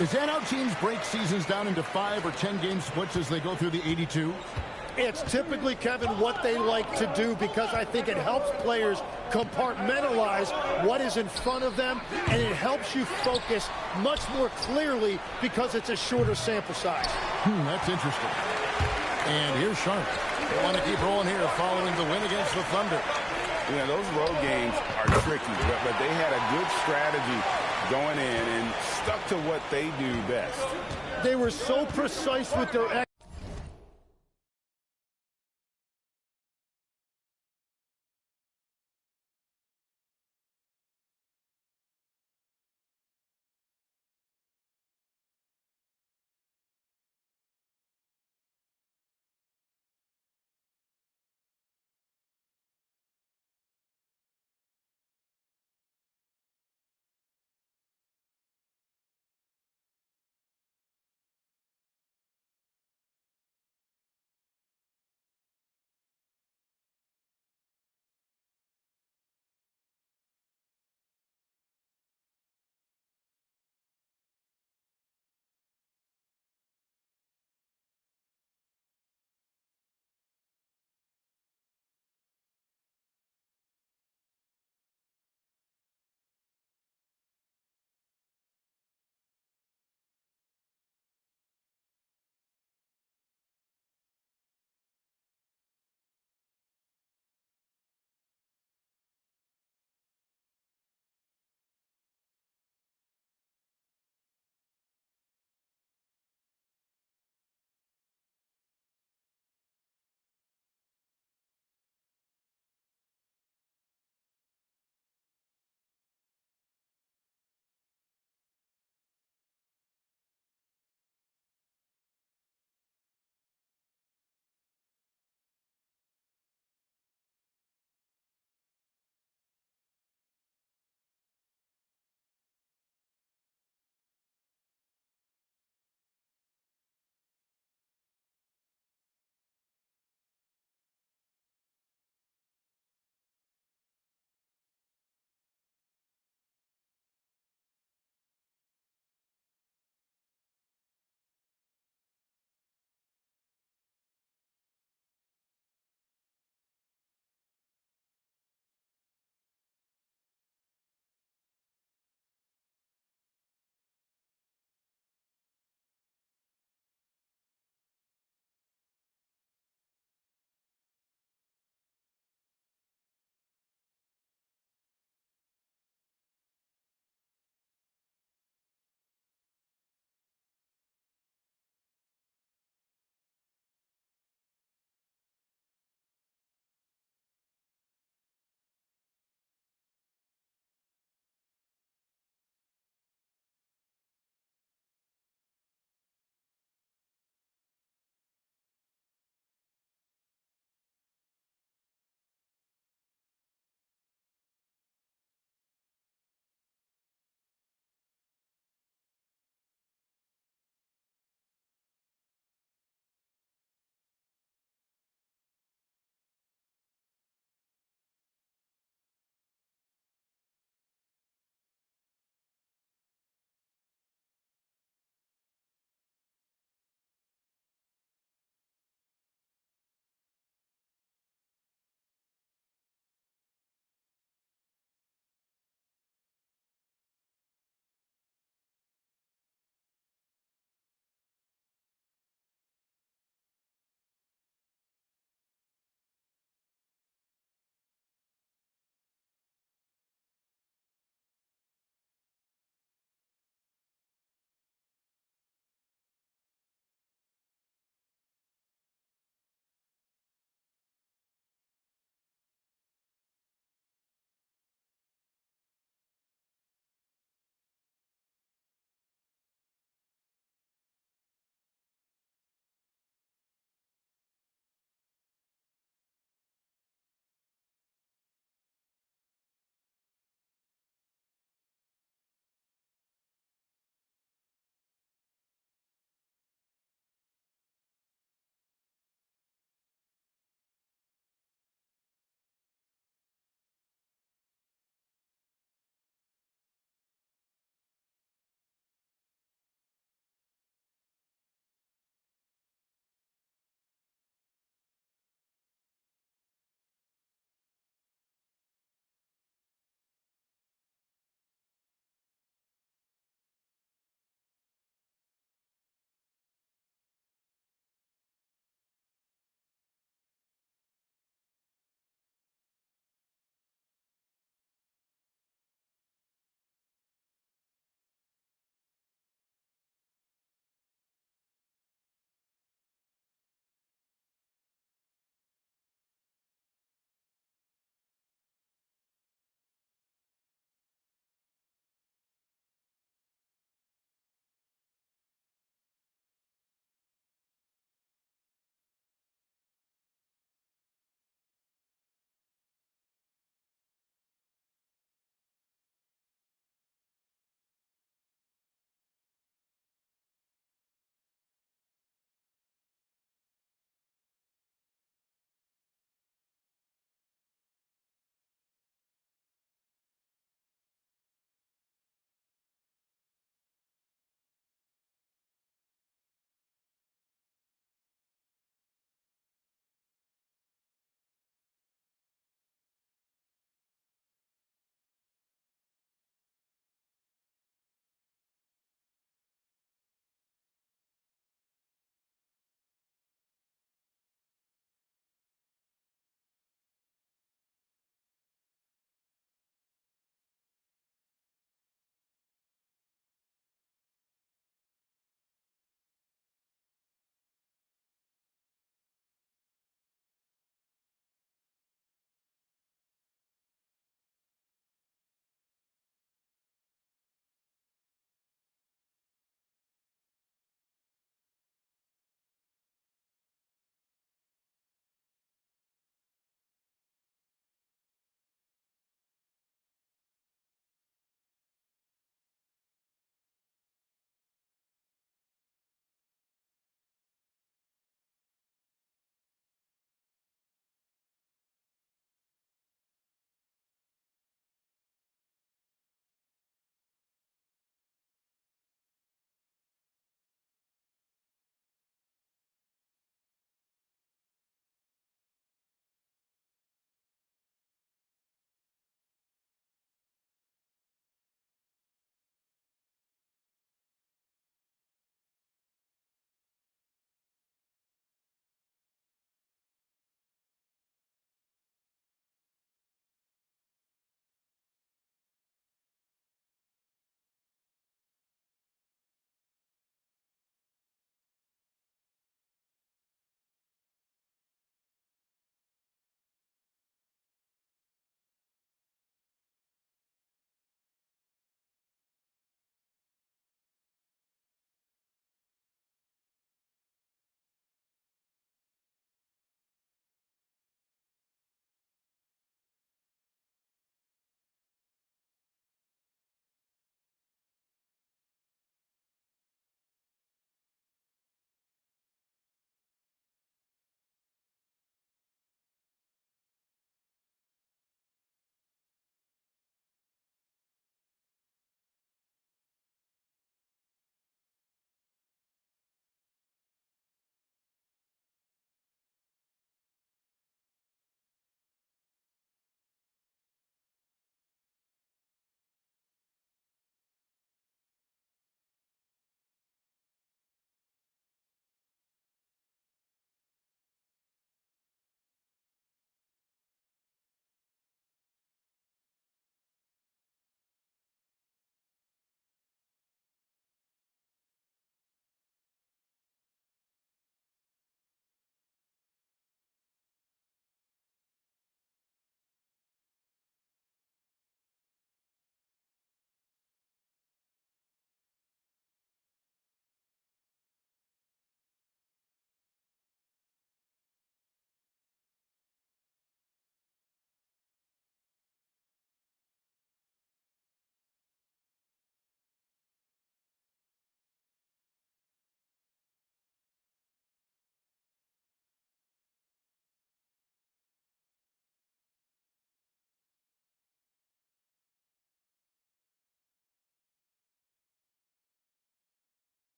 Is that how teams break seasons down into 5 or 10 game splits as they go through the 82? It's typically, Kevin, what they like to do because I think it helps players compartmentalize what is in front of them, and it helps you focus much more clearly because it's a shorter sample size. That's interesting. And here's Sharp. They want to keep rolling here following the win against the Thunder. Yeah, those road games are tricky, but they had a good strategy going in and stuck to what they do best. They were so precise with their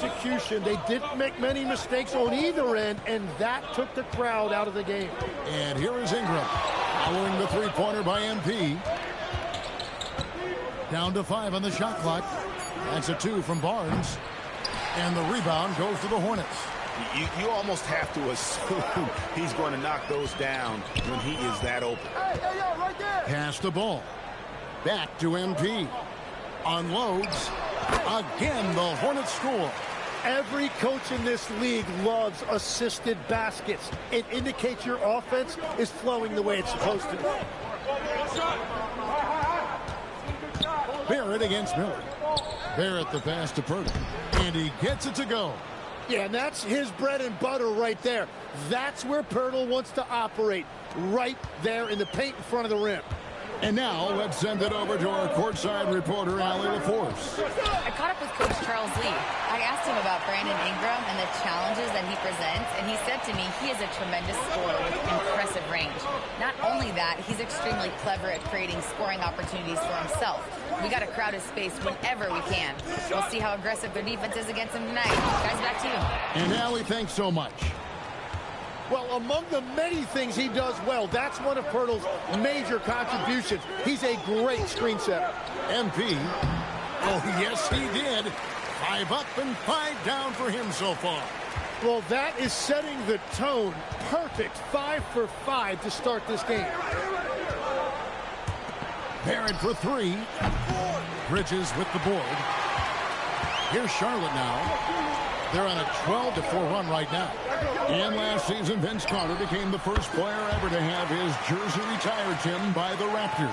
execution. They didn't make many mistakes on either end, and that took the crowd out of the game. And here is Ingram following the three-pointer by MP. Down to 5 on the shot clock. That's a 2 from Barnes. And the rebound goes to the Hornets. You almost have to assume he's going to knock those down when he is that open. Right there. Pass the ball. Back to MP. Unloads. Again, the Hornets score. Every coach in this league loves assisted baskets. It indicates your offense is flowing the way it's supposed to. Barrett against Miller. Barrett the pass to Purdy. And he gets it to go. Yeah, and that's his bread and butter right there. That's where Pirtle wants to operate, right there in the paint in front of the rim. And now let's send it over to our courtside reporter, Allie LaForce. I caught up with Coach Charles Lee. I asked him about Brandon Ingram and the challenges that he presents, and he said to me he is a tremendous scorer with impressive range. Not only that, he's extremely clever at creating scoring opportunities for himself. We got to crowd his space whenever we can. We'll see how aggressive their defense is against him tonight. Guys, back to you. And Allie, thanks so much. Well, among the many things he does well, that's one of Pirtle's major contributions. He's a great screen setter. MP. Oh, yes, he did. 5 up and 5 down for him so far. Well, that is setting the tone. Perfect 5 for 5 to start this game. Barrett for 3. Bridges with the board. Here's Charlotte now. They're on a 12-4 run right now. And last season, Vince Carter became the first player ever to have his jersey retired, Tim, by the Raptors.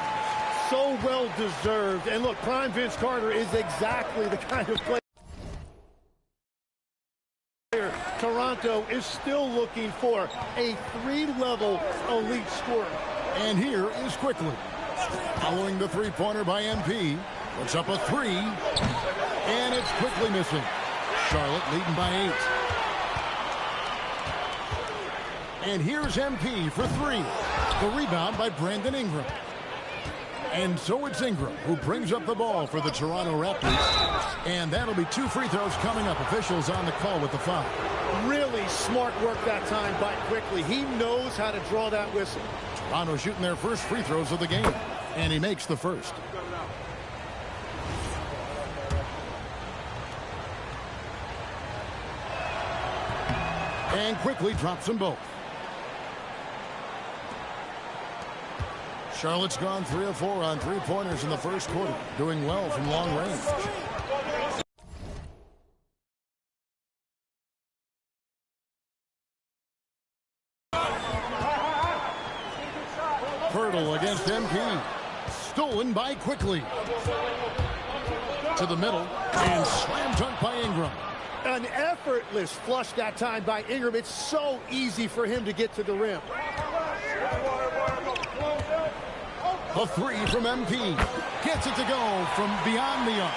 So well deserved. And look, prime Vince Carter is exactly the kind of player Toronto is still looking for, a 3-level elite scorer. And here is Quickly. Following the three-pointer by MP. Puts up a 3. And it's Quickly missing. Charlotte leading by 8. And here's MP for 3. The rebound by Brandon Ingram. And so it's Ingram who brings up the ball for the Toronto Raptors. And that'll be 2 free throws coming up. Officials on the call with the foul. Really smart work that time by Quickly. He knows how to draw that whistle. Toronto shooting their first free throws of the game. And he makes the first. And Quickly drops them both. Charlotte's gone 3 of 4 on 3-pointers in the first quarter. Doing well from long range. Pirtle against MP. Stolen by Quickly. To the middle. And slam dunk by Ingram. An effortless flush that time by Ingram. It's so easy for him to get to the rim. A 3 from MP. Gets it to go from beyond the arc.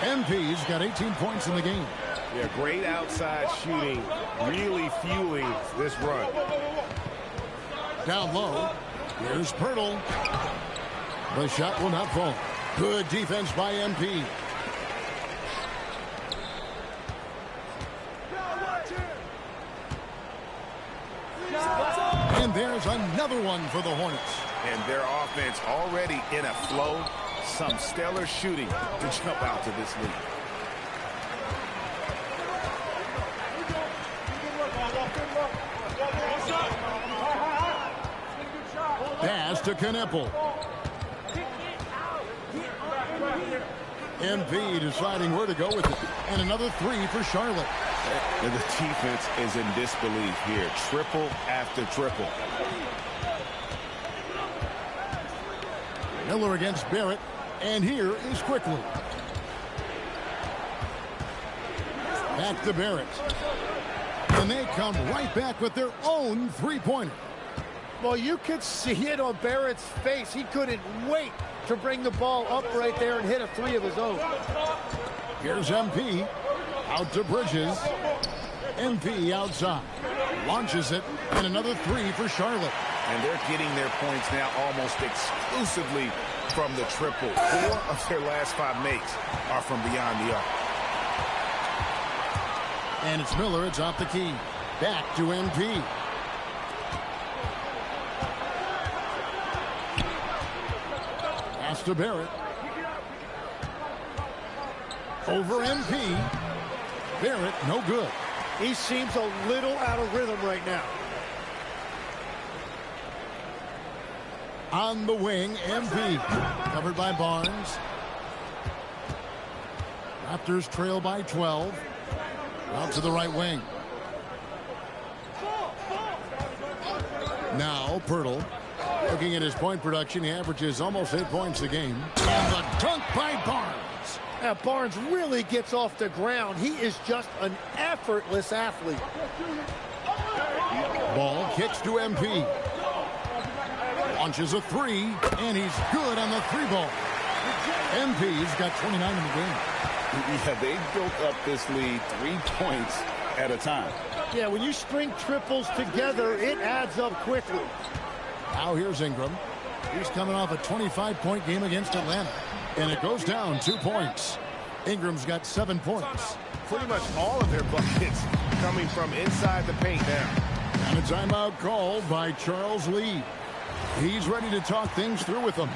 MP's got 18 points in the game. Yeah, great outside shooting. Really fueling this run. Down low. Here's Pirtle. The shot will not fall. Good defense by MP. And there's another one for the Hornets. And their offense already in a flow. Some stellar shooting to jump out to this lead. Pass to Kneppel. MP deciding where to go with it. And another 3 for Charlotte. And the defense is in disbelief here. Triple after triple. Miller against Barrett. And here is Quickly. Back to Barrett. And they come right back with their own 3-pointer. Well, you could see it on Barrett's face. He couldn't wait to bring the ball up right there and hit a 3 of his own. Here's MP. Out to Bridges. MP outside. Launches it. And another 3 for Charlotte. And they're getting their points now almost exclusively from the triple. 4 of their last 5 makes are from beyond the arc. And it's Miller. It's off the key. Back to MP. Pass to Barrett. Over MP. Barrett, no good. He seems a little out of rhythm right now. On the wing, MP. Covered by Barnes. Raptors trail by 12. Out to the right wing. Now, Pirtle. Looking at his point production, he averages almost 8 points a game. And the dunk by Barnes. Now, Barnes really gets off the ground. He is just an effortless athlete. Ball kicks to MP. Launches a three, and he's good on the three ball. MP's got 29 in the game. Yeah, they built up this lead 3 points at a time. Yeah, when you string triples together, it adds up quickly. Now here's Ingram. He's coming off a 25-point game against Atlanta. And it goes down 2 points. Ingram's got 7 points. Pretty much all of their buckets coming from inside the paint now. And a timeout called by Charles Lee. He's ready to talk things through with them.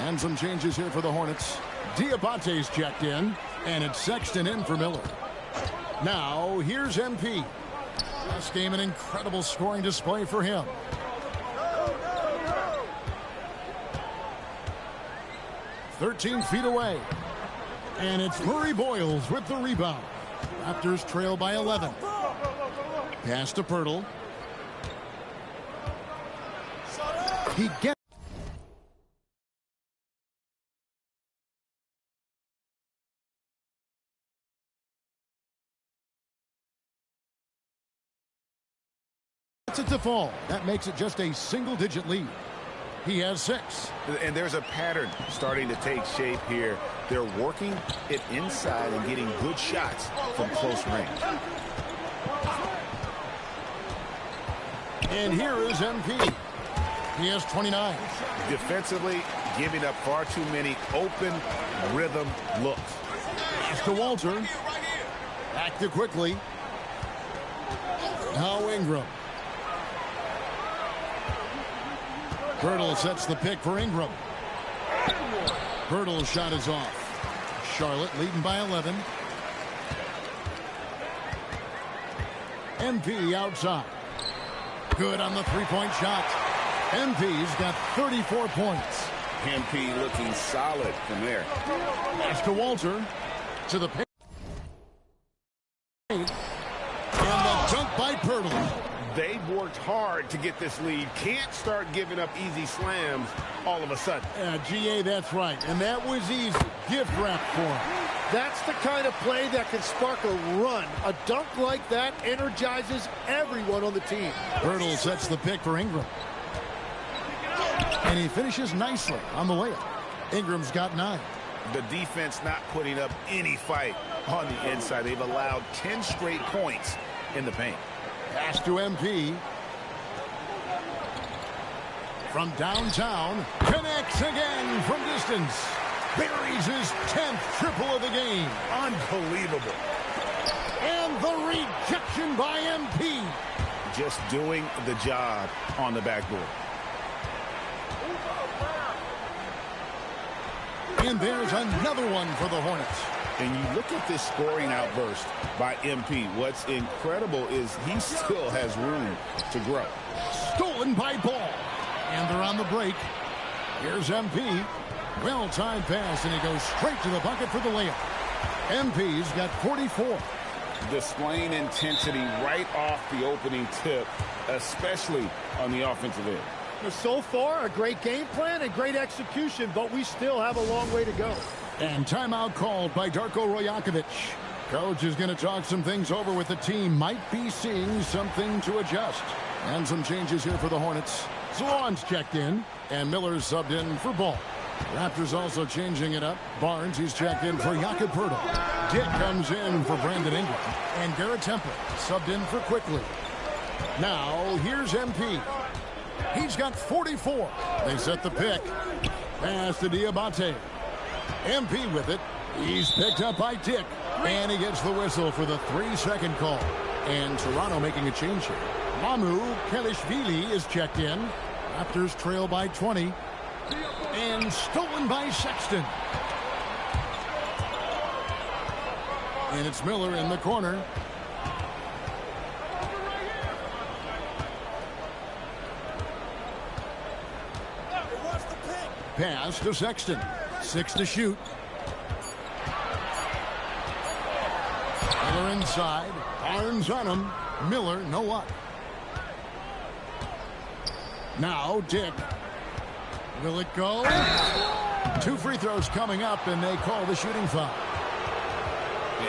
And some changes here for the Hornets. Diabate's checked in, and it's Sexton in for Miller. Now, here's MP. Last game, an incredible scoring display for him. "13 feet away. And it's Murray Boyles with the rebound. Raptors trail by 11. Pass to Pirtle. He gets it to fall. That makes it just a single-digit lead. He has 6. And there's a pattern starting to take shape here. They're working it inside and getting good shots from close range. And here is MP. He has 29. Defensively, giving up far too many open rhythm looks. Pass to Walter. Back to Quickly. Now Ingram. Pirtle sets the pick for Ingram. Pirtle's shot is off. Charlotte leading by 11. MP outside. Good on the three-point shot. MP's got 34 points. MP looking solid from there. Pass to Walter. To the paint. And the dunk by Pirtle. They've worked hard to get this lead. Can't start giving up easy slams all of a sudden. GA, that's right. And that was easy. Gift wrap for him. That's the kind of play that can spark a run. A dunk like that energizes everyone on the team. Pirtle sets the pick for Ingram. And he finishes nicely on the layup. Ingram's got 9. The defense not putting up any fight on the inside. They've allowed 10 straight points in the paint. Pass to MP. From downtown, connects again from distance. Buries his 10th triple of the game. Unbelievable. And the rejection by MP. Just doing the job on the backboard. And there's another one for the Hornets. And you look at this scoring outburst by MP. What's incredible is he still has room to grow. Stolen by Ball. And they're on the break. Here's MP. Well-timed pass, and he goes straight to the bucket for the layup. MP's got 44. Displaying intensity right off the opening tip, especially on the offensive end. So far, a great game plan and great execution, but we still have a long way to go. And timeout called by Darko Rajakovic. Coach is going to talk some things over with the team. Might be seeing something to adjust. And some changes here for the Hornets. Swan's checked in, and Miller's subbed in for Ball. Raptors also changing it up. Barnes, he's checked in for Jakob Poeltl. Dick comes in for Brandon Ingram. And Garrett Temple subbed in for Quickly. Now, here's MP. He's got 44. They set the pick. Pass to Diabate. MP with it. He's picked up by Dick. And he gets the whistle for the 3-second call. And Toronto making a change here. Mamu Kelishvili is checked in. Raptors trail by 20. And stolen by Sexton. And it's Miller in the corner. Pass to Sexton. 6 to shoot. Miller inside. Barnes on him. Miller, no luck. Now Dick. Will it go? 2 free throws coming up, and they call the shooting foul.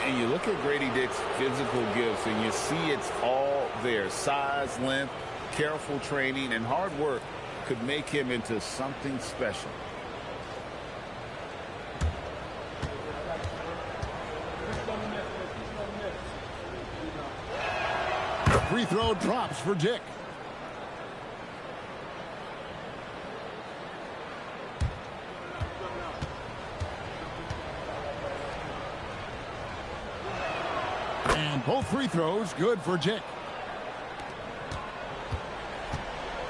And you look at Grady Dick's physical gifts, and you see it's all there. Size, length, careful training, and hard work could make him into something special. Free throw drops for Dick. And both free throws good for Dick.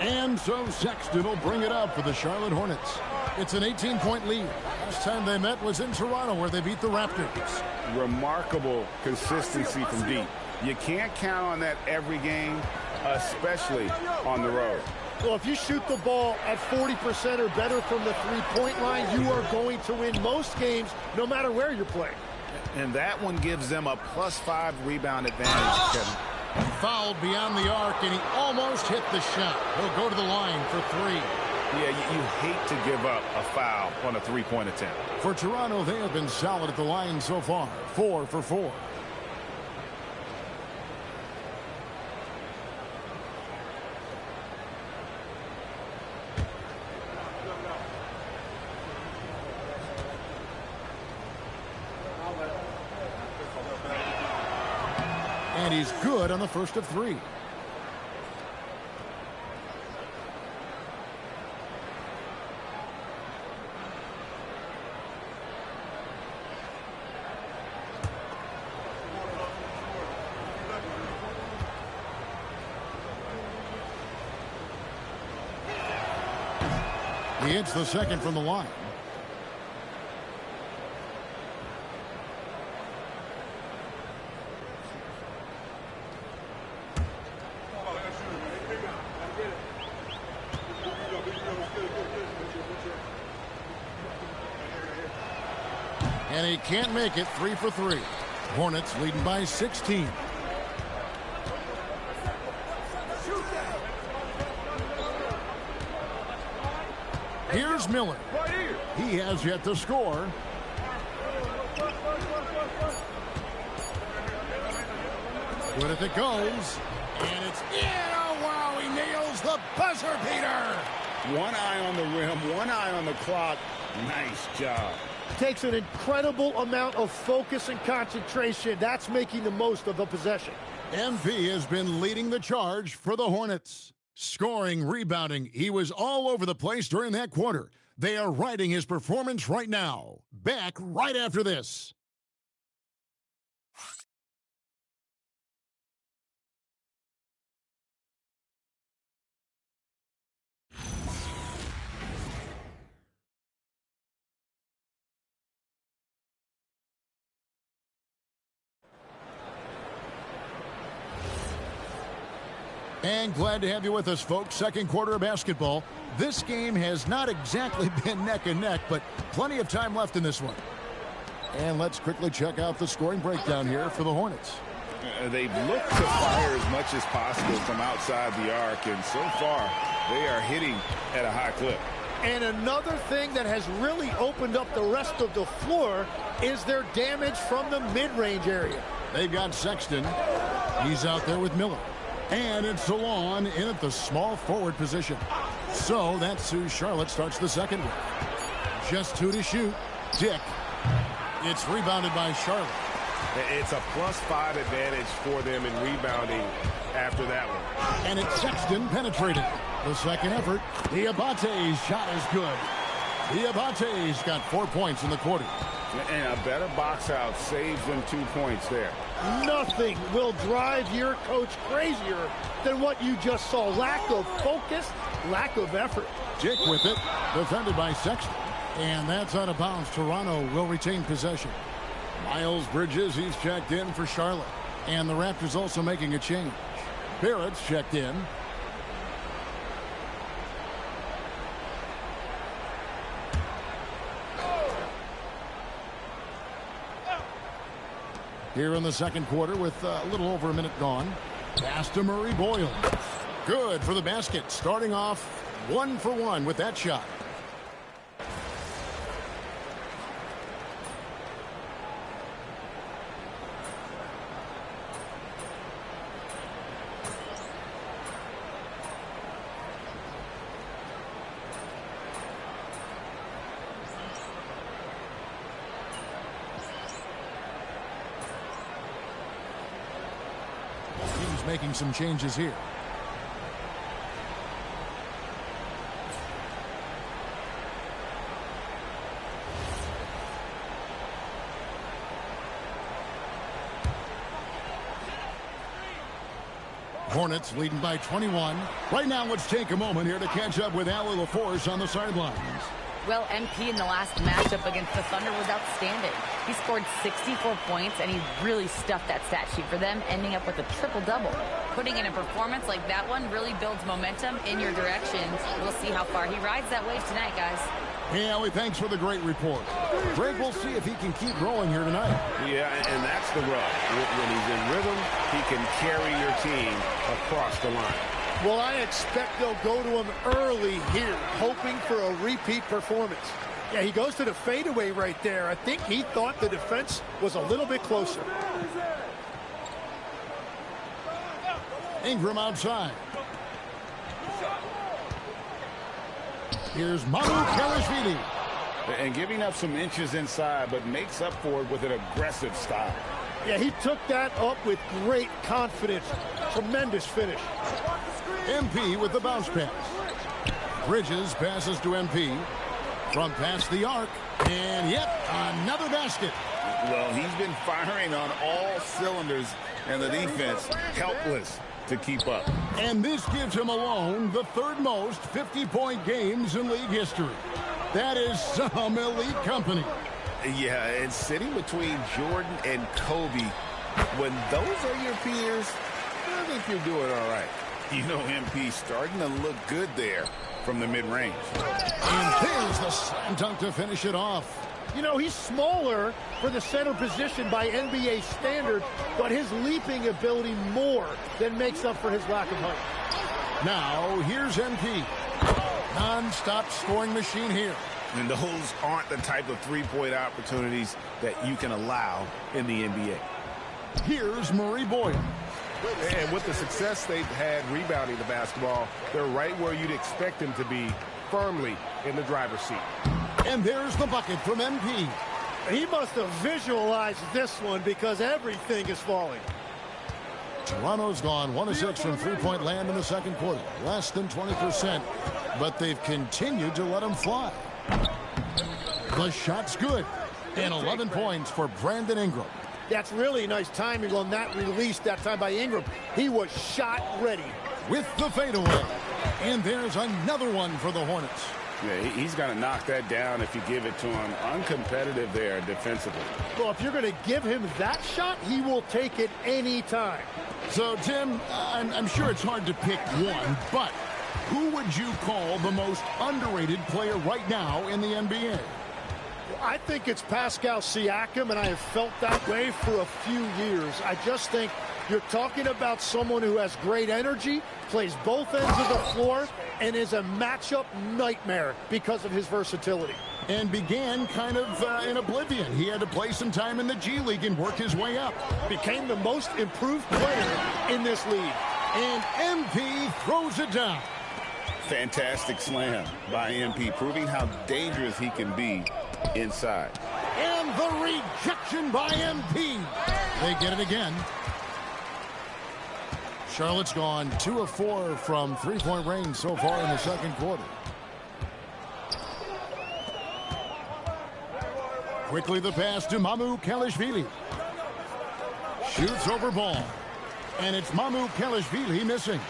And so Sexton will bring it up for the Charlotte Hornets. It's an 18-point lead. Last time they met was in Toronto, where they beat the Raptors. Remarkable consistency from deep. You can't count on that every game, especially on the road. Well, if you shoot the ball at 40% or better from the three-point line, you are going to win most games, no matter where you're playing. And that one gives them a +5 rebound advantage, Kevin. Fouled beyond the arc, and he almost hit the shot. He'll go to the line for 3. Yeah, you hate to give up a foul on a three-point attempt. For Toronto, they have been solid at the line so far. 4 for 4. And he's good on the first of 3. He hits the second from the line. And he can't make it. 3 for 3. Hornets leading by 16. Here's Miller. He has yet to score. Good if it goes. And it's in. Oh, wow. He nails the buzzer beater. One eye on the rim, one eye on the clock. Nice job. Takes an incredible amount of focus and concentration. That's making the most of the possession. MP has been leading the charge for the Hornets. Scoring, rebounding, he was all over the place during that quarter. They are riding his performance right now. Back right after this. And glad to have you with us, folks. Second quarter of basketball. This game has not exactly been neck and neck, but plenty of time left in this one. And let's quickly check out the scoring breakdown here for the Hornets. They've looked to fire as much as possible from outside the arc, and so far they are hitting at a high clip. And another thing that has really opened up the rest of the floor is their damage from the mid-range area. They've got Sexton. He's out there with Miller. And it's Salon in at the small forward position. So that's who Charlotte starts the second with. Just 2 to shoot. Dick. It's rebounded by Charlotte. It's a +5 advantage for them in rebounding after that one. And it's Sexton penetrating. The second effort. Diabate's shot is good. Diabate's got 4 points in the quarter. And a better box out saves them 2 points there. Nothing will drive your coach crazier than what you just saw. Lack of focus, lack of effort. Dick with it, defended by Sexton. And that's out of bounds. Toronto will retain possession. Miles Bridges, he's checked in for Charlotte. And the Raptors also making a change. Barrett's checked in. Here in the second quarter with a little over a minute gone. Pass to Murray Boyle. Good for the basket. Starting off 1 for 1 with that shot. Making some changes here. Hornets leading by 21. Right now, let's take a moment here to catch up with Allie LaForce on the sidelines. Well, MP in the last matchup against the Thunder was outstanding. He scored 64 points, and he really stuffed that stat sheet for them, ending up with a triple-double. Putting in a performance like that one really builds momentum in your direction. We'll see how far he rides that wave tonight, guys. Hey, Allie, thanks for the great report. Greg, we'll see if he can keep growing here tonight. Yeah, and that's the rub. When he's in rhythm, he can carry your team across the line. Well, I expect they'll go to him early here, hoping for a repeat performance. Yeah, he goes to the fadeaway right there. I think he thought the defense was a little bit closer. Ingram outside. Here's Manu Kalashvili. And giving up some inches inside, but makes up for it with an aggressive style. Yeah, he took that up with great confidence. Tremendous finish. MP with the bounce pass. Bridges passes to MP. From past the arc. And yet another basket. Well, he's been firing on all cylinders, and the defense helpless to keep up. And this gives him alone the third most 50-point games in league history. That is some elite company. Yeah, and sitting between Jordan and Kobe, when those are your peers, I think you're doing all right. You know, MP starting to look good there from the mid-range. And there's the slam dunk to finish it off. You know, he's smaller for the center position by NBA standards, but his leaping ability more than makes up for his lack of height. Now, here's MP. Non-stop scoring machine here. And those aren't the type of three-point opportunities that you can allow in the NBA. Here's Murray Boyle. And with the success they've had rebounding the basketball, they're right where you'd expect them to be, firmly in the driver's seat. And there's the bucket from MP. He must have visualized this one because everything is falling. Toronto's gone 1 of 6 from three-point land in the second quarter. Less than 20%, but they've continued to let them fly. The shot's good. And 11 points for Brandon Ingram. That's really nice timing on that release that time by Ingram. He was shot ready. With the fadeaway. And there's another one for the Hornets. Yeah, he's going to knock that down if you give it to him. Uncompetitive there defensively. Well, if you're going to give him that shot, he will take it any time. So, Tim, I'm sure it's hard to pick one, but who would you call the most underrated player right now in the NBA? I think it's Pascal Siakam, and I have felt that way for a few years. I just think you're talking about someone who has great energy, plays both ends of the floor, and is a matchup nightmare because of his versatility. And began kind of in oblivion. He had to play some time in the G League and work his way up. Became the most improved player in this league. And MP throws it down. Fantastic slam by MP, proving how dangerous he can be inside. And the rejection by MP. They get it again. Charlotte's gone 2 of 4 from three-point range so far in the second quarter. Quickly the pass to Mamu Kalashvili. Shoots over ball. And it's Mamu Kalashvili missing.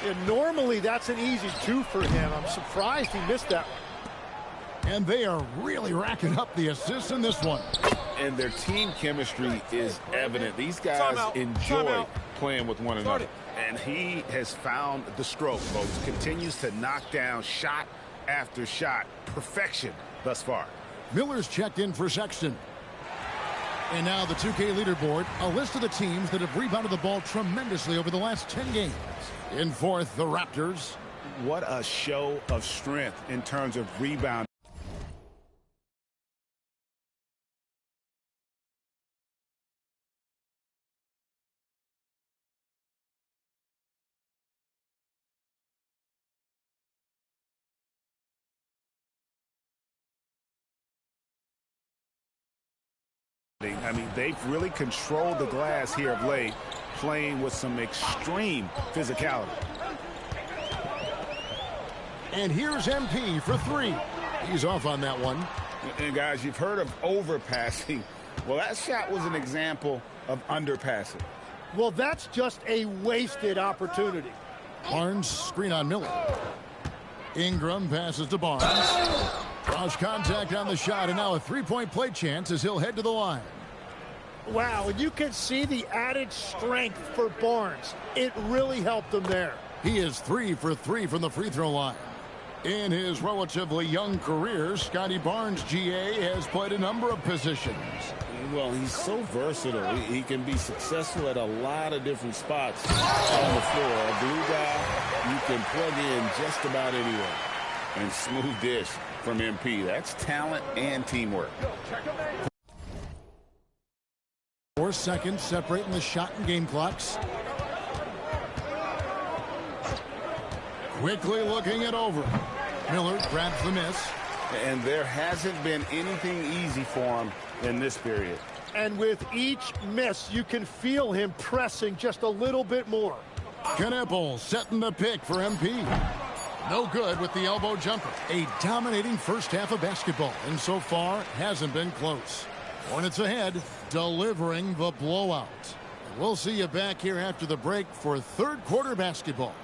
And normally that's an easy 2 for him. I'm surprised he missed that one. And they are really racking up the assists in this one. And their team chemistry is evident. These guys enjoy playing with one another. And he has found the stroke, folks. Continues to knock down shot after shot. Perfection thus far. Miller's checked in for Sexton. And now the 2K leaderboard, a list of the teams that have rebounded the ball tremendously over the last 10 games. In fourth, the Raptors. What a show of strength in terms of rebound. I mean, they've really controlled the glass here of late, playing with some extreme physicality. And here's MP for 3. He's off on that one. And guys, you've heard of overpassing. Well, that shot was an example of underpassing. Well, that's just a wasted opportunity. Barnes screen on Miller. Ingram passes to Barnes. Cross contact on the shot, and now a 3-point play chance as he'll head to the line. Wow, and you can see the added strength for Barnes. It really helped him there. He is 3 for 3 from the free throw line. In his relatively young career, Scotty Barnes, GA, has played a number of positions. Well, he's so versatile. He can be successful at a lot of different spots on the floor. A glue guy you can plug in just about anywhere. And smooth dish from MP. That's talent and teamwork. 4 seconds separating the shot and game clocks. Quickly looking it over. Miller grabs the miss. And there hasn't been anything easy for him in this period. And with each miss, you can feel him pressing just a little bit more. Knipple setting the pick for MP. No good with the elbow jumper. A dominating first half of basketball, and so far hasn't been close. Hornets ahead, delivering the blowout. We'll see you back here after the break for third quarter basketball.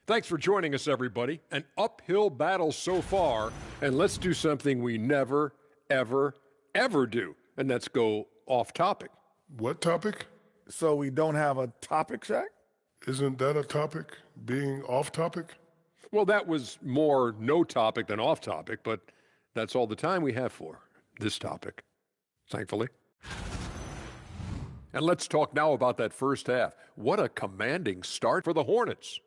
Thanks for joining us, everybody. An uphill battle so far, and let's do something we never, ever, ever do, and that's go off topic. What topic? So we don't have a topic, Shaq? Isn't that a topic, being off topic? Well, that was more no topic than off topic, but that's all the time we have for this topic, thankfully. And let's talk now about that first half. What a commanding start for the Hornets.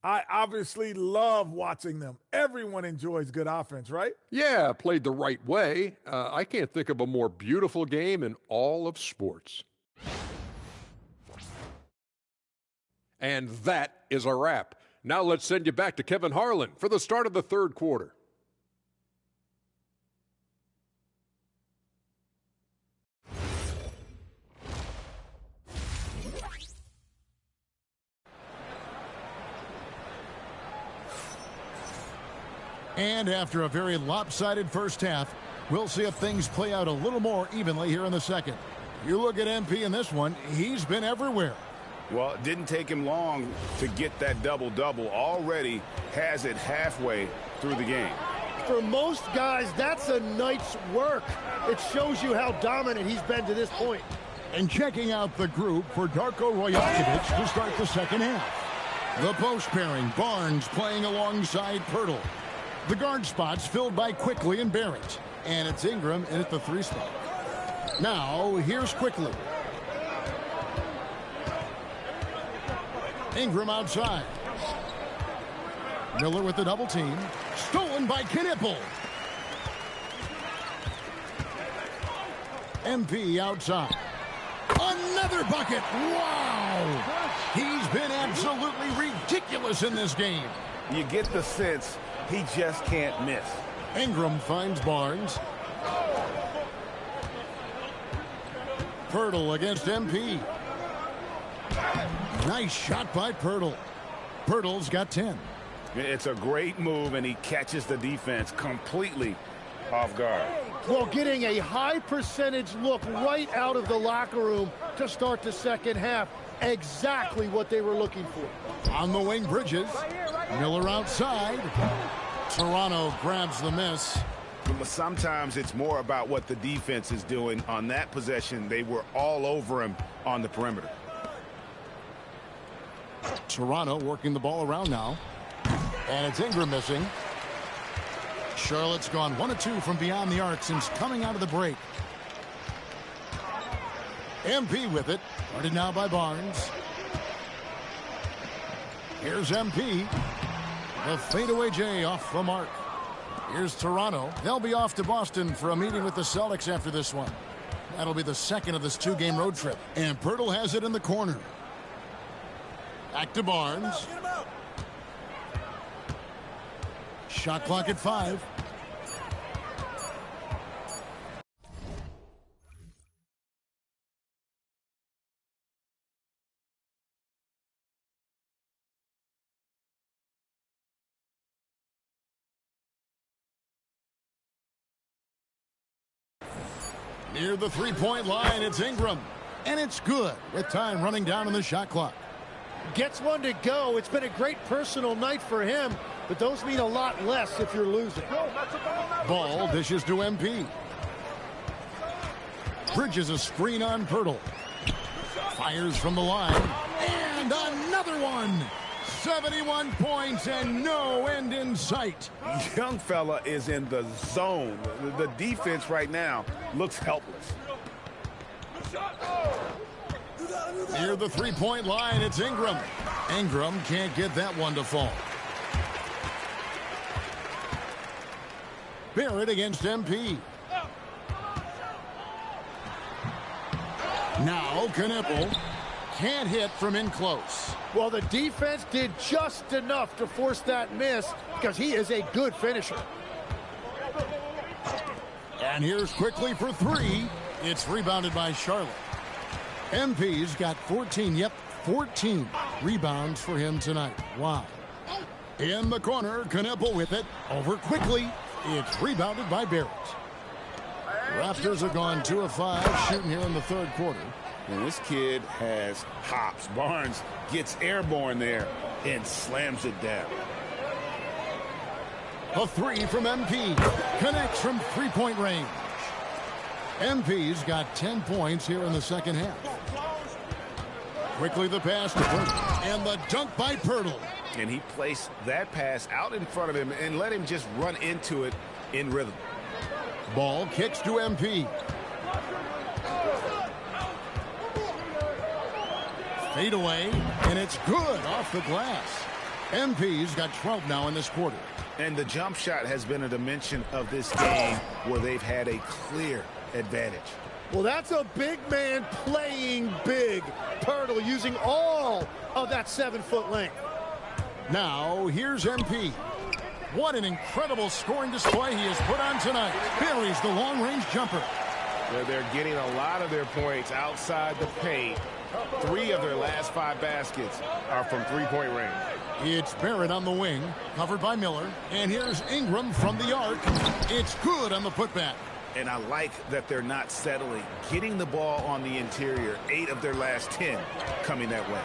I obviously love watching them. Everyone enjoys good offense, right? Yeah, played the right way. I can't think of a more beautiful game in all of sports. And that is a wrap. Now let's send you back to Kevin Harlan for the start of the third quarter. And after a very lopsided first half, we'll see if things play out a little more evenly here in the second. You look at MP in this one, he's been everywhere. Well, it didn't take him long to get that double-double. Already has it halfway through the game. For most guys, that's a night's work. It shows you how dominant he's been to this point. And checking out the group for Darko Rajakovic to start the second half. The post pairing, Barnes playing alongside Pirtle. The guard spots filled by Quickly and Barrett. And it's Ingram in at the 3 spot. Now, here's Quickly. Ingram outside. Miller with the double team. Stolen by Knipple. MP outside. Another bucket. Wow. He's been absolutely ridiculous in this game. You get the sense he just can't miss. Ingram finds Barnes. Pirtle against MP. Nice shot by Pirtle. Pirtle's got 10. It's a great move, and he catches the defense completely off guard. Well, getting a high percentage look right out of the locker room to start the second half. Exactly what they were looking for. On the wing, Bridges. Miller outside. Toronto grabs the miss. But sometimes it's more about what the defense is doing. On that possession, they were all over him on the perimeter. Toronto working the ball around now. And it's Ingram missing. Charlotte's gone 1 of 2 from beyond the arc since coming out of the break. MP with it. Guarded now by Barnes. Here's MP. The fadeaway J off the mark. Here's Toronto. They'll be off to Boston for a meeting with the Celtics after this one. That'll be the second of this 2-game road trip. And Pirtle has it in the corner. Back to Barnes. Shot clock at 5. Near the three-point line, it's Ingram. And it's good with time running down on the shot clock. Gets one to go. It's been a great personal night for him, but those mean a lot less if you're losing. Ball dishes to MP. Bridges a screen on Pirtle. Fires from the line. And another one. 71 points and no end in sight. Young fella is in the zone. The defense right now looks helpless. Near the three-point line, it's Ingram. Ingram can't get that one to fall. Barrett against MP. Now Knipple can't hit from in close. Well, the defense did just enough to force that miss because he is a good finisher. And here's quickly for 3. It's rebounded by Charlotte. MP's got 14. Yep, 14 rebounds for him tonight. Wow. In the corner, Knipple with it. Over quickly. It's rebounded by Barrett. Raptors have gone 2 of 5 shooting here in the third quarter. And this kid has hops. Barnes gets airborne there and slams it down. A 3 from MP. Connects from three-point range. MP's got 10 points here in the second half. Quickly the pass to Pirtle. And the dunk by Pirtle. And he placed that pass out in front of him and let him just run into it in rhythm. Ball kicks to MP. Fade away, and it's good off the glass. MP's got 12 now in this quarter. And the jump shot has been a dimension of this game where they've had a clear advantage. Well, that's a big man playing big. Pirtle using all of that 7-foot length. Now, here's MP. What an incredible scoring display he has put on tonight. Buries the long-range jumper. They're getting a lot of their points outside the paint. 3 of their last 5 baskets are from three-point range. It's Barrett on the wing, covered by Miller. And here's Ingram from the arc. It's good on the putback. And I like that they're not settling. Getting the ball on the interior, 8 of their last 10 coming that way.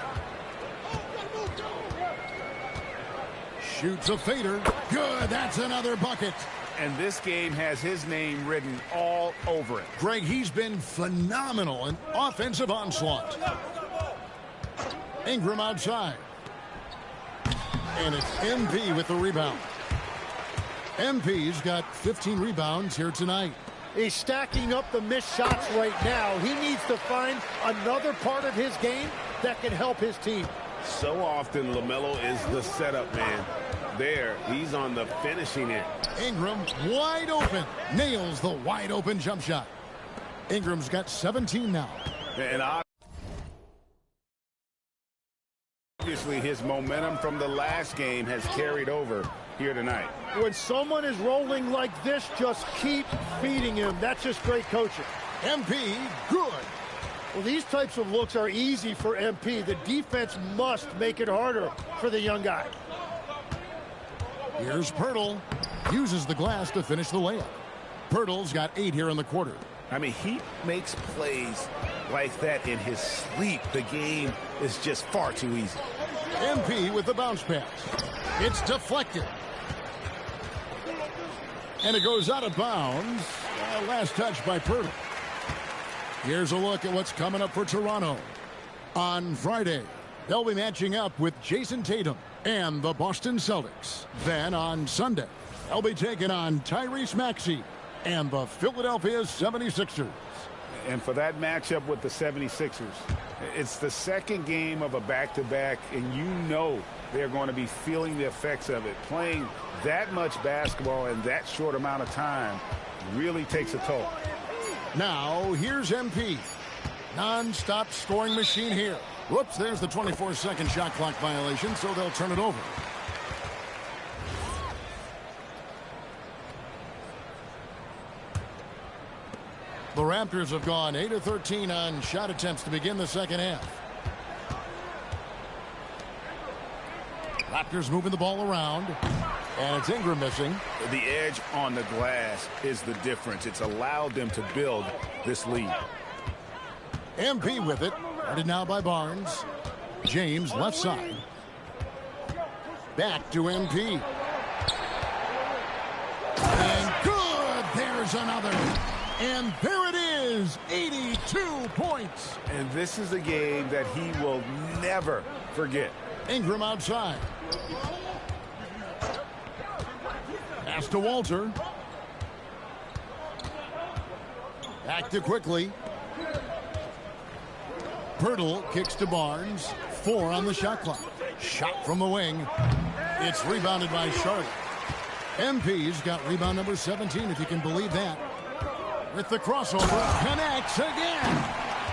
Shoots a fader. Good, that's another bucket. And this game has his name written all over it. Greg, he's been phenomenal in offensive onslaught. Ingram outside. And it's MP with the rebound. MP's got 15 rebounds here tonight. He's stacking up the missed shots right now. He needs to find another part of his game that can help his team. So often LaMelo is the setup man. There, he's on the finishing end. Ingram wide open. Nails the wide open jump shot. Ingram's got 17 now. And obviously his momentum from the last game has carried over here tonight. When someone is rolling like this, just keep feeding him. That's just great coaching. MP, good. Well, these types of looks are easy for MP. The defense must make it harder for the young guy. Here's Pirtle. Uses the glass to finish the layup. Pirtle's got 8 here in the quarter. I mean, he makes plays like that in his sleep. The game is just far too easy. MP with the bounce pass. It's deflected. And it goes out of bounds. Last touch by Pirtle. Here's a look at what's coming up for Toronto. On Friday, they'll be matching up with Jason Tatum and the Boston Celtics. Then on Sunday, they'll be taking on Tyrese Maxey and the Philadelphia 76ers. And for that matchup with the 76ers, it's the second game of a back-to-back, and you know they're going to be feeling the effects of it. Playing that much basketball in that short amount of time really takes a toll. Now, here's MP. Non-stop scoring machine here. Whoops, there's the 24-second shot clock violation, so they'll turn it over. The Raptors have gone 8 of 13 on shot attempts to begin the second half. Raptors moving the ball around, and it's Ingram missing. The edge on the glass is the difference. It's allowed them to build this lead. MP with it. Guarded now by Barnes. James left side. Back to MP. And good! There's another. And there it is, 82 points. And this is a game that he will never forget. Ingram outside. Pass to Walter. Back to Quickly. Pirtle kicks to Barnes. 4 on the shot clock. Shot from the wing. It's rebounded by Charlotte. MP's got rebound number 17, if you can believe that. With the crossover, connects again.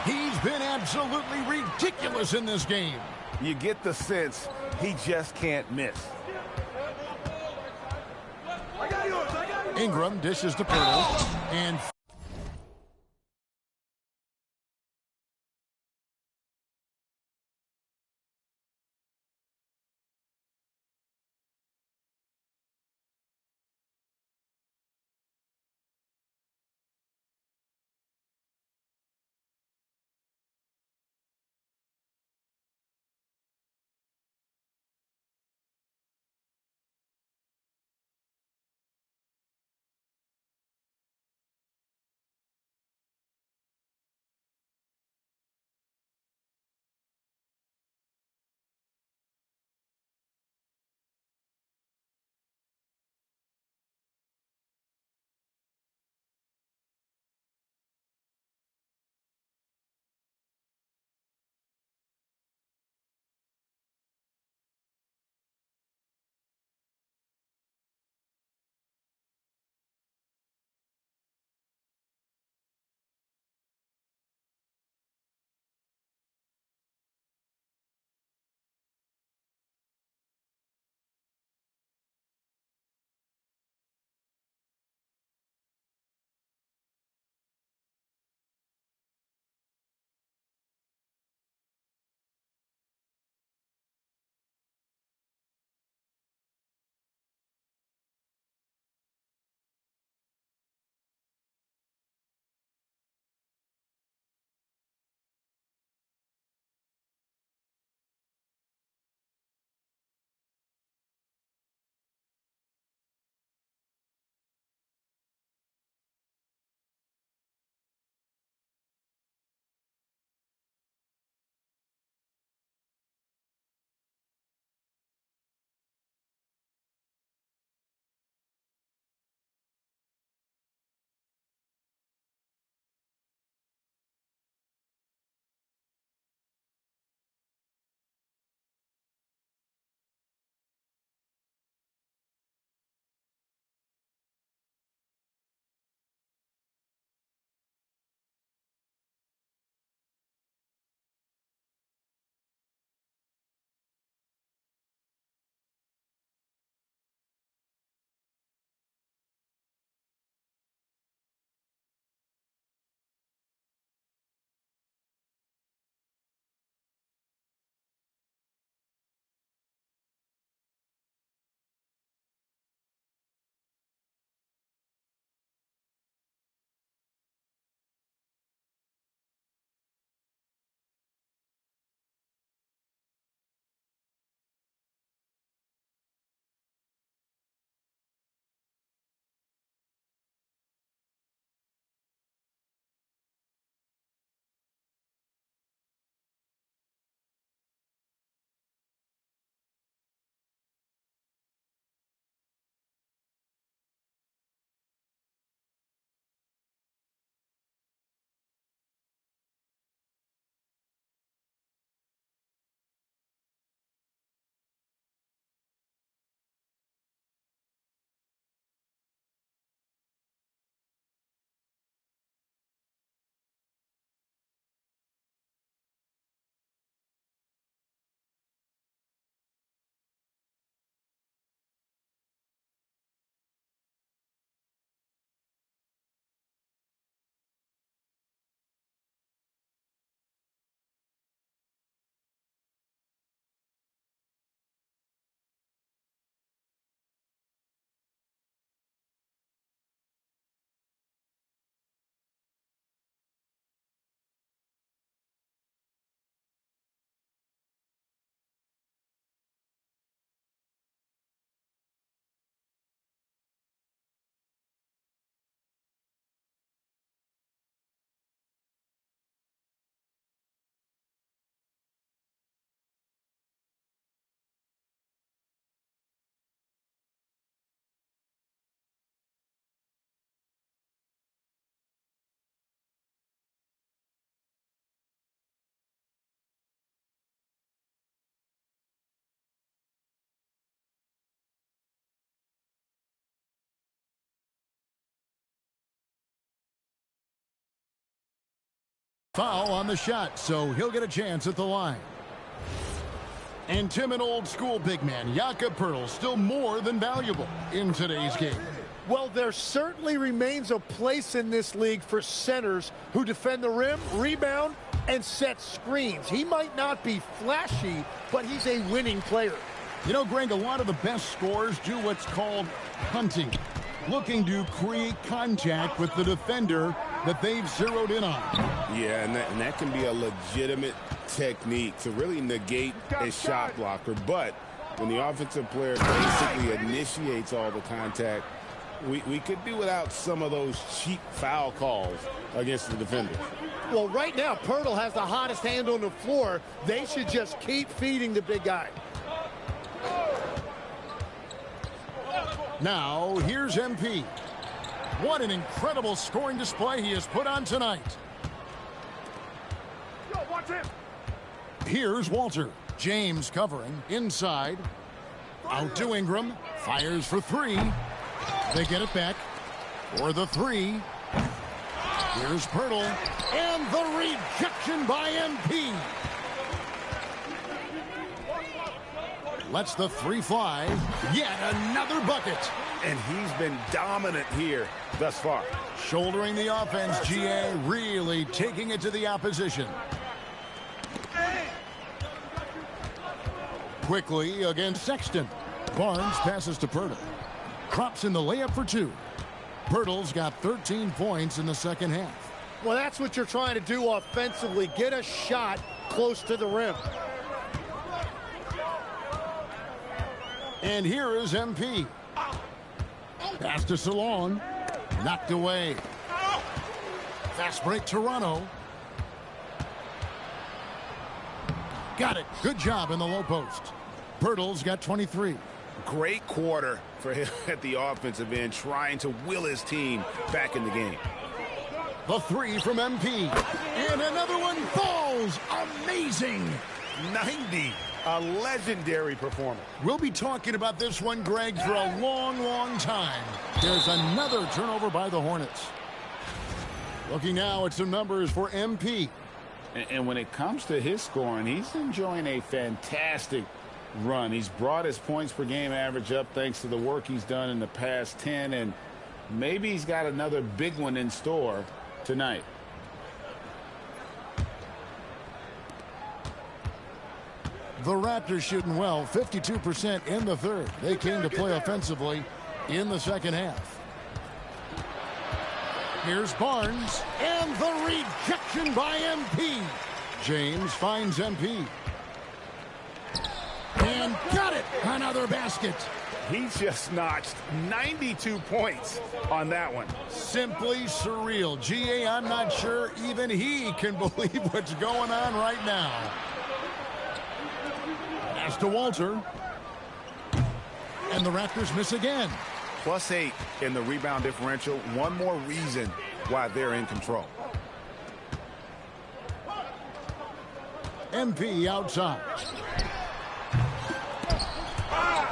He's been absolutely ridiculous in this game. You get the sense he just can't miss. Ingram dishes to Pirtle, and foul on the shot, so he'll get a chance at the line. And timid old-school big man Jakob Poeltl still more than valuable in today's game. Well, there certainly remains a place in this league for centers who defend the rim, rebound, and set screens. He might not be flashy, but he's a winning player. You know, Greg, a lot of the best scorers do what's called hunting, looking to create contact with the defender that they've zeroed in on. Yeah, and that can be a legitimate technique to really negate a shot blocker. But when the offensive player basically initiates all the contact, we could do without some of those cheap foul calls against the defenders. Well, right now, Poeltl has the hottest hand on the floor. They should just keep feeding the big guy. Now, here's MP. What an incredible scoring display he has put on tonight. Here's Walter. James covering inside. Out to Ingram. Fires for three. They get it back for the three. Here's Poeltl. And the rejection by MP. Lets the three fly. Yet another bucket. And he's been dominant here thus far. Shouldering the offense, GA, really taking it to the opposition. Quickly against Sexton. Barnes passes to Poeltl. Drops in the layup for two. Poeltl's got 13 points in the second half. Well, that's what you're trying to do offensively. Get a shot close to the rim. And here is MP. Pass to Salon. Knocked away. Fast break Toronto. Got it. Good job in the low post. Poeltl's got 23. Great quarter for him at the offensive end, trying to will his team back in the game. The three from MP. And another one falls. Amazing. 90. A legendary performance. We'll be talking about this one, Greg, for a long, long time. There's another turnover by the Hornets. Looking now at some numbers for MP. And when it comes to his scoring, he's enjoying a fantastic run. He's brought his points per game average up thanks to the work he's done in the past 10, and maybe he's got another big one in store tonight. The Raptors shooting well, 52% in the third. They came to play offensively in the second half. Here's Barnes, and the rejection by MP. James finds MP. And got it! Another basket. He just notched 92 points on that one. Simply surreal. GA, I'm not sure even he can believe what's going on right now. Pass to Walter. And the Raptors miss again. +8 in the rebound differential. One more reason why they're in control. MP outside.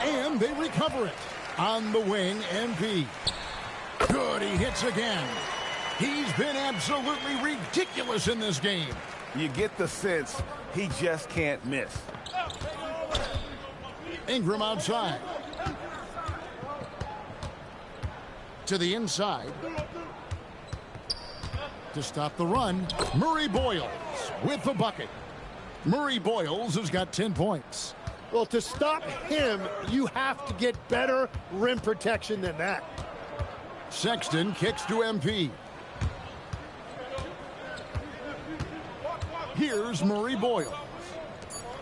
And they recover it. On the wing, MP. Good, he hits again. He's been absolutely ridiculous in this game. You get the sense he just can't miss. Ingram outside. To the inside. To stop the run, Murray Boyles with the bucket. Murray Boyles has got 10 points. Well, to stop him, you have to get better rim protection than that. Sexton kicks to MP. Here's Murray Boyles.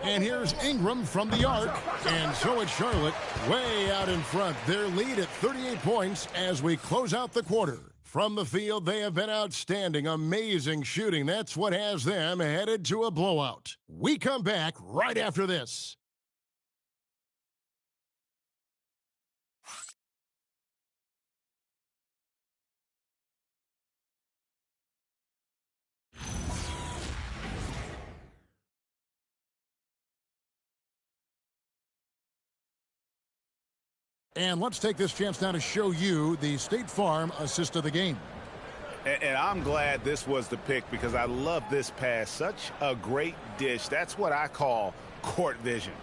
And here's Ingram from the arc. And so it's Charlotte way out in front. Their lead at 38 points as we close out the quarter. From the field, they have been outstanding. Amazing shooting. That's what has them headed to a blowout. We come back right after this. And let's take this chance now to show you the State Farm assist of the game. And I'm glad this was the pick because I love this pass. Such a great dish. That's what I call court vision.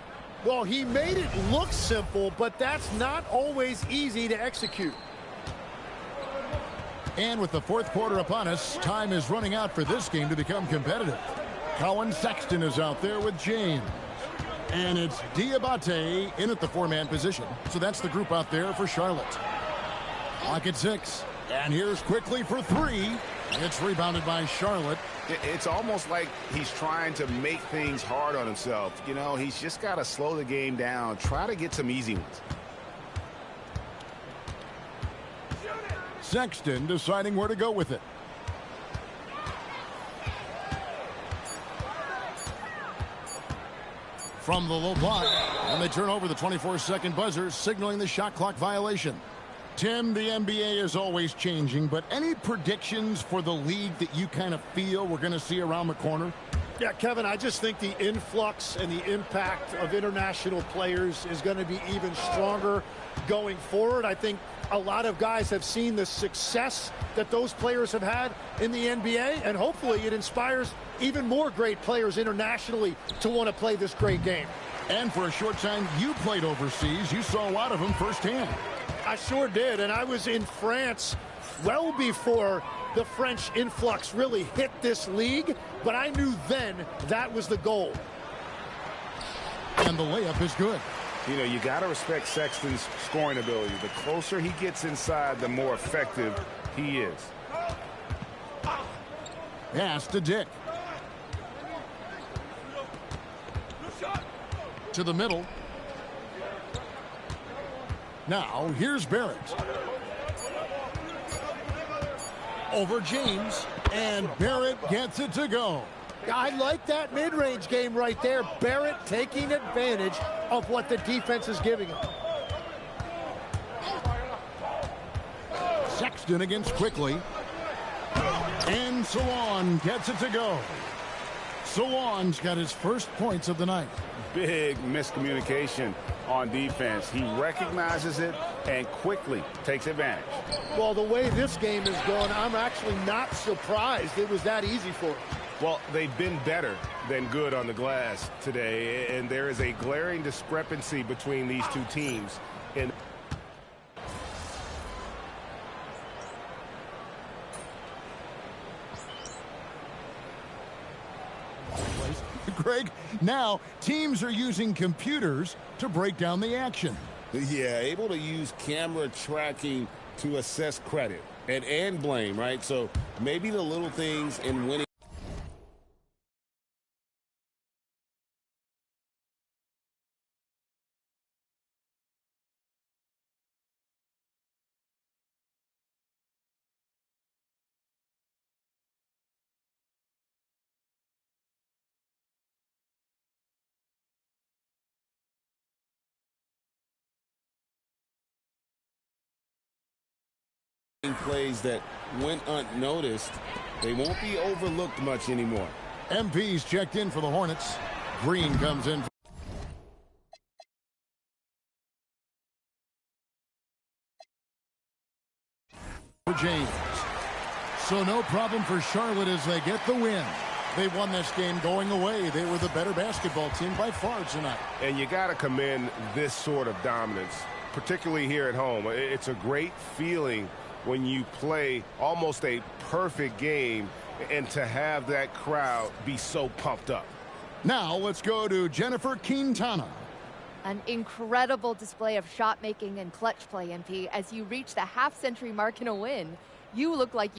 Well, he made it look simple, but that's not always easy to execute. And with the fourth quarter upon us, time is running out for this game to become competitive. Colin Sexton is out there with James. And it's Diabate in at the four-man position. So that's the group out there for Charlotte. Clock at 6. And here's quickly for 3. It's rebounded by Charlotte. It's almost like he's trying to make things hard on himself. You know, he's just got to slow the game down. Try to get some easy ones. Sexton deciding where to go with it. From the low block, and they turn over the 24-second buzzer, signaling the shot clock violation. Tim, the NBA is always changing, but any predictions for the league that you kind of feel we're going to see around the corner? Yeah, Kevin, I just think the influx and the impact of international players is going to be even stronger going forward. I think a lot of guys have seen the success that those players have had in the NBA, and hopefully it inspires even more great players internationally to want to play this great game. And for a short time, you played overseas. You saw a lot of them firsthand. I sure did, and I was in France well before the French influx really hit this league, but I knew then that was the goal. And the layup is good. You know, you got to respect Sexton's scoring ability. The closer he gets inside, the more effective he is. Pass to Dick. To the middle. Now, here's Barrett. Over James, and Barrett gets it to go. I like that mid-range game right there. Barrett taking advantage of what the defense is giving him. Sexton against Quickly. And Salon gets it to go. Salon's got his first points of the night. Big miscommunication on defense. He recognizes it and quickly takes advantage. Well, the way this game is going, I'm actually not surprised it was that easy for him. Well, they've been better than good on the glass today, and there is a glaring discrepancy between these two teams. And Greg, now teams are using computers to break down the action. Yeah, able to use camera tracking to assess credit and blame, right? So maybe the little things in winning. Plays that went unnoticed, they won't be overlooked much anymore. MP's checked in for the Hornets. Green comes in for James. So no problem for Charlotte as they get the win. They won this game going away. They were the better basketball team by far tonight. And you got to commend this sort of dominance, particularly here at home. It's a great feeling when you play almost a perfect game and to have that crowd be so pumped up. Now let's go to Jennifer Quintana. An incredible display of shot making and clutch play, MP. As you reach the half-century mark in a win, you look like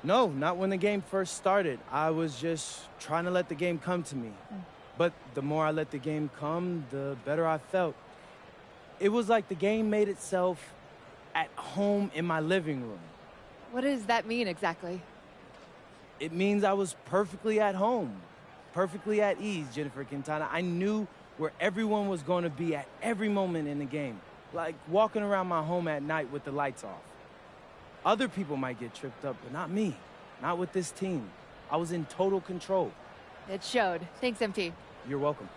No, not when the game first started. I was just trying to let the game come to me. But the more I let the game come, the better I felt. It was like the game made itself at home in my living room. What does that mean exactly? It means I was perfectly at home, perfectly at ease, Jennifer Quintana. I knew where everyone was going to be at every moment in the game, like walking around my home at night with the lights off. Other people might get tripped up, but not me. Not with this team. I was in total control. It showed. Thanks, MP. You're welcome.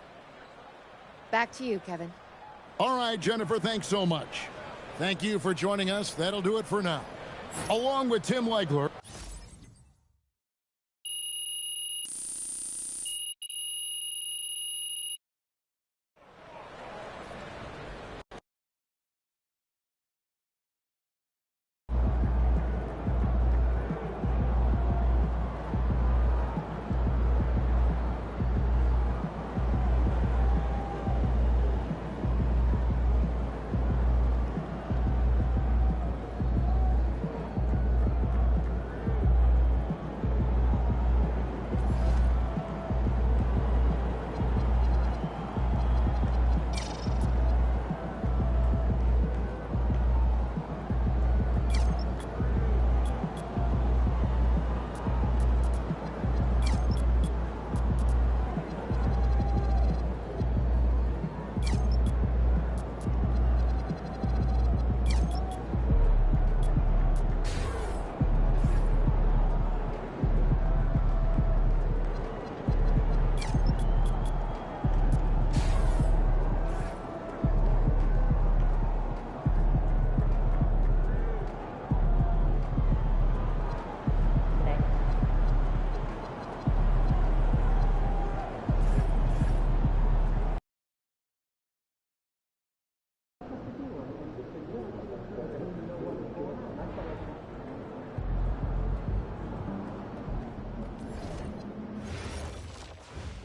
Back to you, Kevin. All right, Jennifer, thanks so much. Thank you for joining us. That'll do it for now. Along with Tim Legler.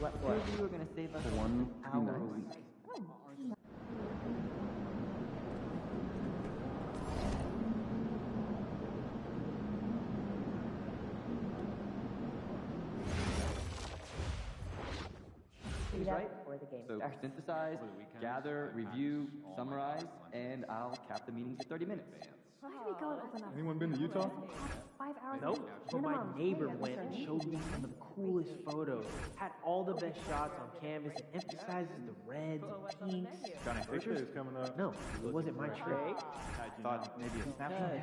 What? You were going to save us 1 hour a week. He's right. So synthesize, gather, review, summarize, and I'll cap the meetings at 30 minutes. Anyone been to Utah? 5 hours. Nope. But my neighbor went and showed me some of the coolest photos. Had all the best shots on canvas and emphasizes the reds and pinks. Got any pictures coming up? No, it wasn't my trip. I thought maybe a snapshot.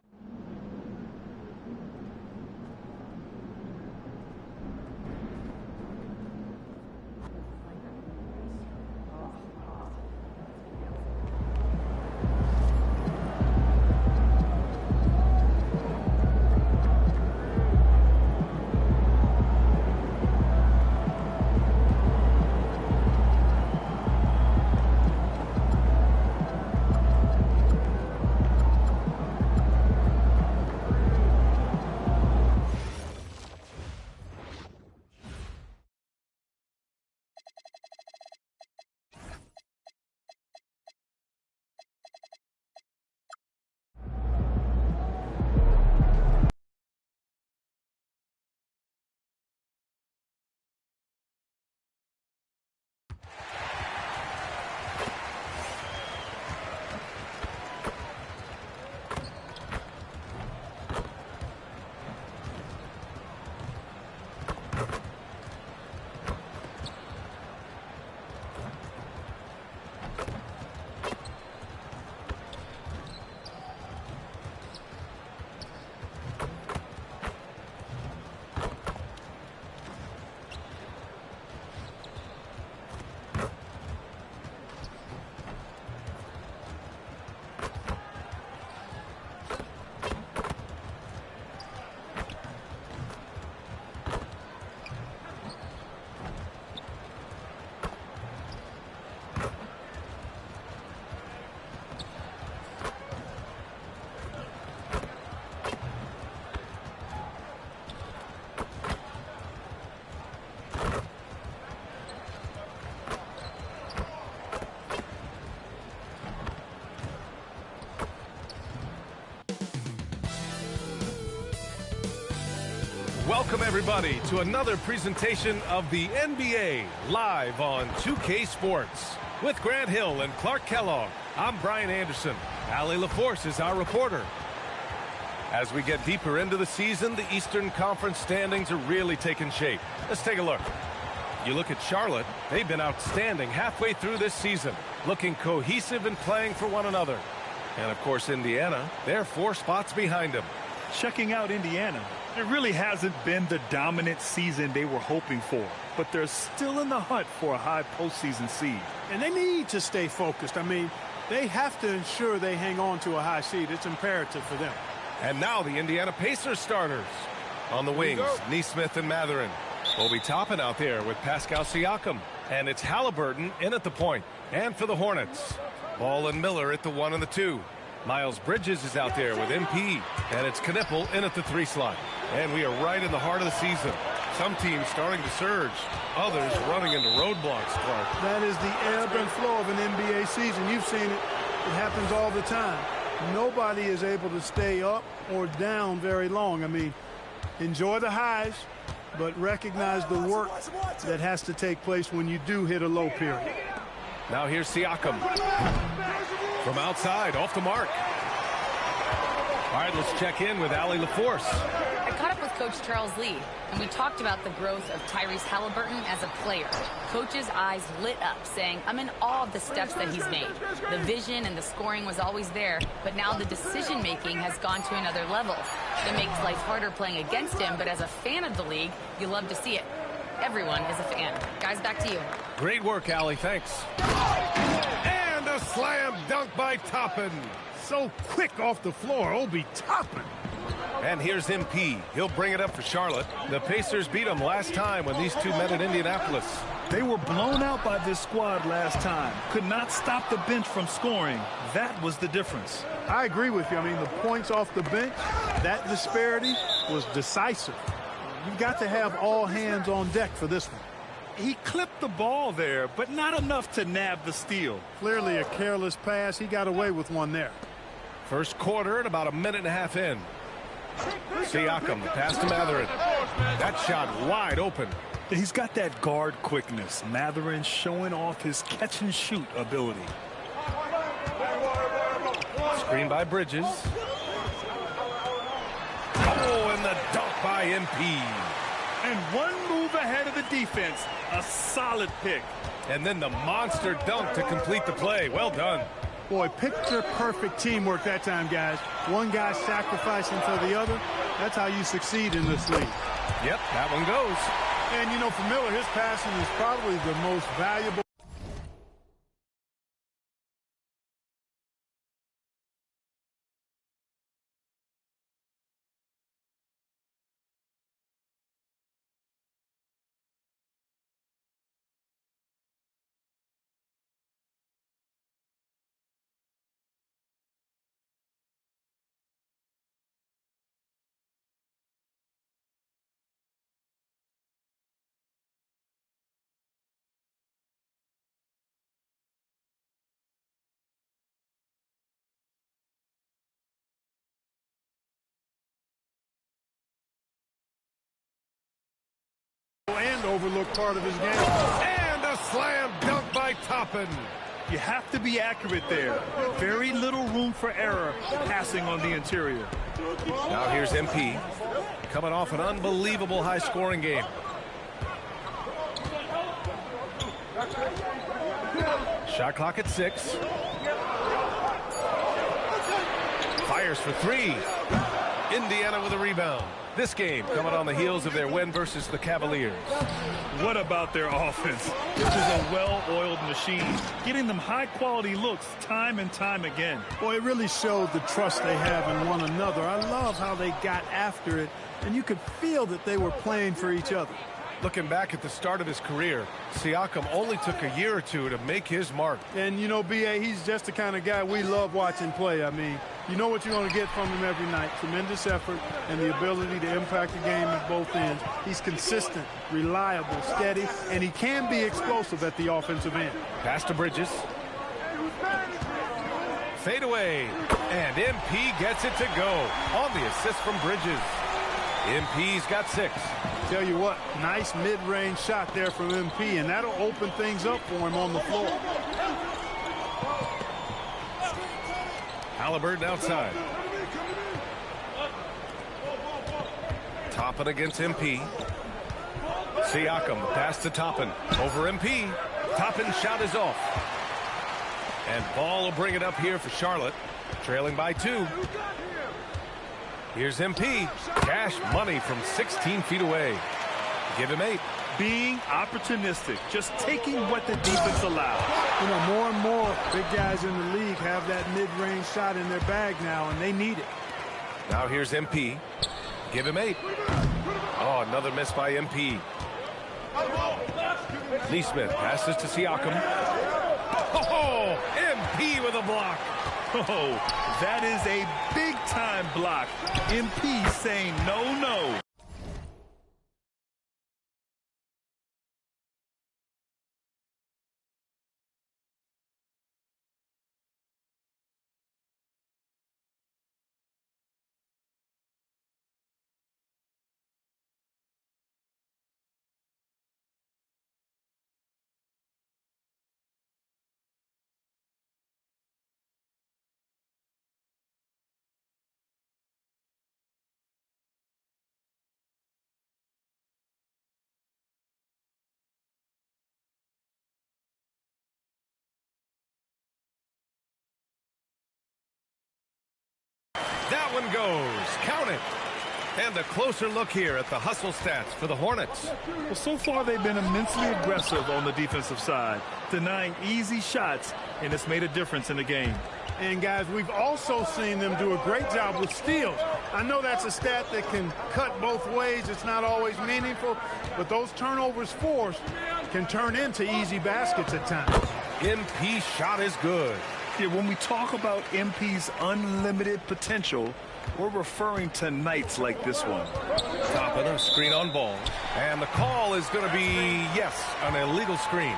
Welcome, everybody, to another presentation of the NBA live on 2K Sports. With Grant Hill and Clark Kellogg, I'm Brian Anderson. Allie LaForce is our reporter. As we get deeper into the season, the Eastern Conference standings are really taking shape. Let's take a look. You look at Charlotte, they've been outstanding halfway through this season, looking cohesive and playing for one another. And, of course, Indiana, they're 4 spots behind them. Checking out Indiana, It really hasn't been the dominant season they were hoping for, but they're still in the hunt for a high postseason seed. And they need to stay focused. I mean, they have to ensure they hang on to a high seed. It's imperative for them. And now the Indiana Pacers starters. On the wings, Neesmith and Matherin. Obi Toppin out there with Pascal Siakam. And it's Halliburton in at the point. And for the Hornets, Ball and Miller at the 1 and the 2. Miles Bridges is out there with MP. And it's Knippel in at the 3 slot. And we are right in the heart of the season. Some teams starting to surge. Others running into roadblocks, Clark. That is the ebb and flow of an NBA season. You've seen it. It happens all the time. Nobody is able to stay up or down very long. I mean, enjoy the highs, but recognize the work that has to take place when you do hit a low period. Now here's Siakam. From outside, off the mark. All right, let's check in with Allie LaForce. I caught up with Coach Charles Lee, and we talked about the growth of Tyrese Halliburton as a player. Coach's eyes lit up, saying, I'm in awe of the steps that he's made. The vision and the scoring was always there, but now the decision-making has gone to another level. It makes life harder playing against him, but as a fan of the league, you love to see it. Everyone is a fan. Guys, back to you. Great work, Allie. Thanks. And a slam dunk by Toppin. So quick off the floor, Obi Toppin. And here's MP. He'll bring it up for Charlotte. The Pacers beat them last time when these two met at Indianapolis. They were blown out by this squad last time. Could not stop the bench from scoring. That was the difference. I agree with you. I mean, the points off the bench, that disparity was decisive. You've got to have all hands on deck for this one. He clipped the ball there, but not enough to nab the steal. Clearly a careless pass. He got away with one there. First quarter at about a minute and a half in. Siakam, the pass to Matherin. That shot wide open. He's got that guard quickness. Matherin showing off his catch-and-shoot ability. Screen by Bridges. Oh, and the dunk by MP. And one move ahead of the defense. A solid pick. And then the monster dunk to complete the play. Well done. Boy, picture-perfect teamwork that time, guys. One guy sacrificing for the other. That's how you succeed in this league. Yep, that one goes. And, you know, for Miller, his passing is probably the most valuable. And overlooked part of his game. And a slam dunk by Toppin. You have to be accurate there. Very little room for error passing on the interior. Now here's MP. Coming off an unbelievable high-scoring game. Shot clock at 6. Fires for 3. Indiana with a rebound. This game coming on the heels of their win versus the Cavaliers. What about their offense? This is a well-oiled machine, getting them high-quality looks time and time again. Boy, it really showed the trust they have in one another. I love how they got after it, and you could feel that they were playing for each other. Looking back at the start of his career, Siakam only took a year or two to make his mark. And, you know, B.A., he's just the kind of guy we love watching play. I mean, you know what you're going to get from him every night. Tremendous effort and the ability to impact the game at both ends. He's consistent, reliable, steady, and he can be explosive at the offensive end. Pass to Bridges. Fade away. And MP gets it to go on the assist from Bridges. MP's got 6. Tell you what, nice mid-range shot there from MP, and that'll open things up for him on the floor. Halliburton outside. Toppin against MP. Siakam, the pass to Toppin. Over MP. Toppin's shot is off. And Ball will bring it up here for Charlotte. Trailing by 2. Here's MP. Cash money from 16 feet away. Give him 8. Being opportunistic, just taking what the defense allows. You know, more and more big guys in the league have that mid-range shot in their bag now, and they need it. Now here's MP. Give him 8. Oh, another miss by MP. Neesmith passes to Siakam. Oh, MP with a block. Oh, that is a big-time block. MP saying no, no. That one goes. Count it. And a closer look here at the hustle stats for the Hornets. Well, so far they've been immensely aggressive on the defensive side, denying easy shots, and it's made a difference in the game. And, guys, we've also seen them do a great job with steals. I know that's a stat that can cut both ways. It's not always meaningful, but those turnovers forced can turn into easy baskets at times. MP's shot is good. Yeah, when we talk about MP's unlimited potential, we're referring to nights like this one. Top of the screen on ball. And the call is going to be, yes, an illegal screen.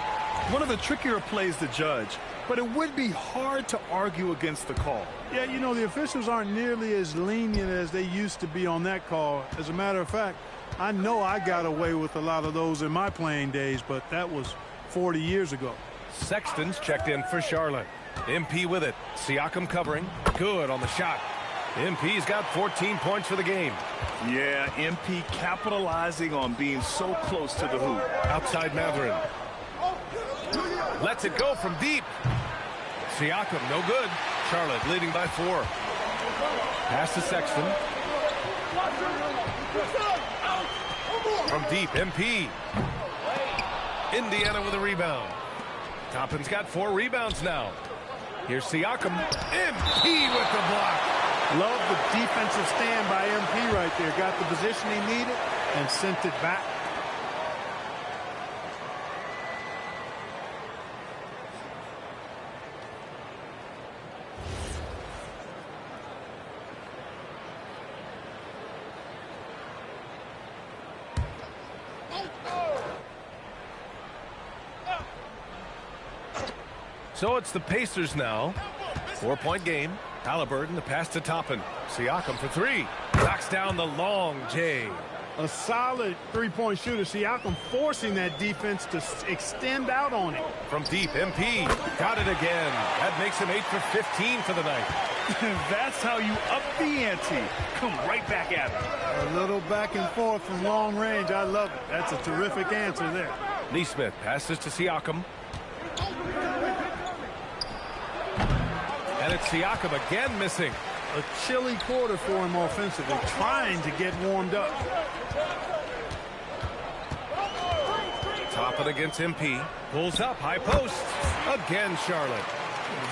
One of the trickier plays to judge, but it would be hard to argue against the call. Yeah, you know, the officials aren't nearly as lenient as they used to be on that call. As a matter of fact, I know I got away with a lot of those in my playing days, but that was 40 years ago. Sexton's checked in for Charlotte. MP with it. Siakam covering. Good on the shot. MP's got 14 points for the game. Yeah, MP capitalizing on being so close to the hoop. Outside Matherin. Lets it go from deep. Siakam, no good. Charlotte leading by 4. Pass to Sexton. From deep, MP. Indiana with a rebound. Toppin's got 4 rebounds now. Here's Siakam. MP with the block. Love the defensive stand by MP right there. Got the position he needed and sent it back. So it's the Pacers now. 4-point game. Halliburton, the pass to Toppin. Siakam for 3. Knocks down the long J. A solid three-point shooter. Siakam forcing that defense to extend out on him. From deep, MP. Got it again. That makes him 8 for 15 for the night. That's how you up the ante. Come right back at him. A little back and forth from long range. I love it. That's a terrific answer there. Neesmith passes to Siakam. And it's Siakam again missing. A chilly quarter for him offensively, trying to get warmed up. Toppin against MP. Pulls up, high post. Again, Charlotte.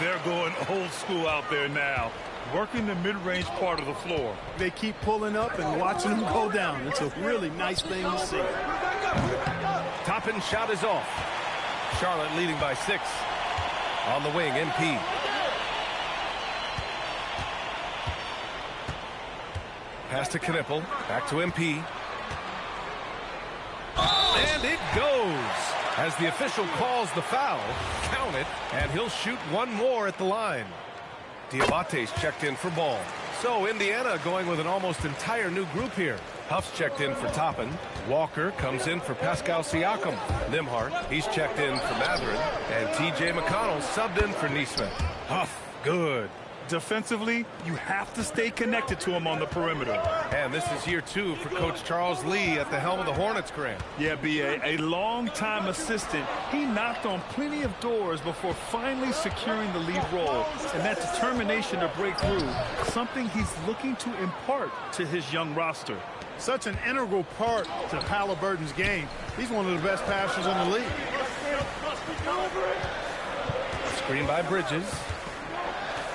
They're going old school out there now. Working the mid-range part of the floor. They keep pulling up and watching them go down. It's a really nice thing to see. Toppin's shot is off. Charlotte leading by 6. On the wing, MP. Pass to Knipple. Back to MP. And it goes. As the official calls the foul, count it, and he'll shoot one more at the line. Diabate's checked in for ball. So Indiana going with an almost entire new group here. Huff's checked in for Toppin. Walker comes in for Pascal Siakam. Nimhart, he's checked in for Matherin. And T.J. McConnell subbed in for Neesmith. Huff, good. Defensively, you have to stay connected to him on the perimeter. And this is year 2 for Coach Charles Lee at the helm of the Hornets, Grant. Yeah, B.A., a long-time assistant. He knocked on plenty of doors before finally securing the lead role. And that determination to break through, something he's looking to impart to his young roster. Such an integral part to Halliburton's game. He's one of the best passers in the league. Screen by Bridges.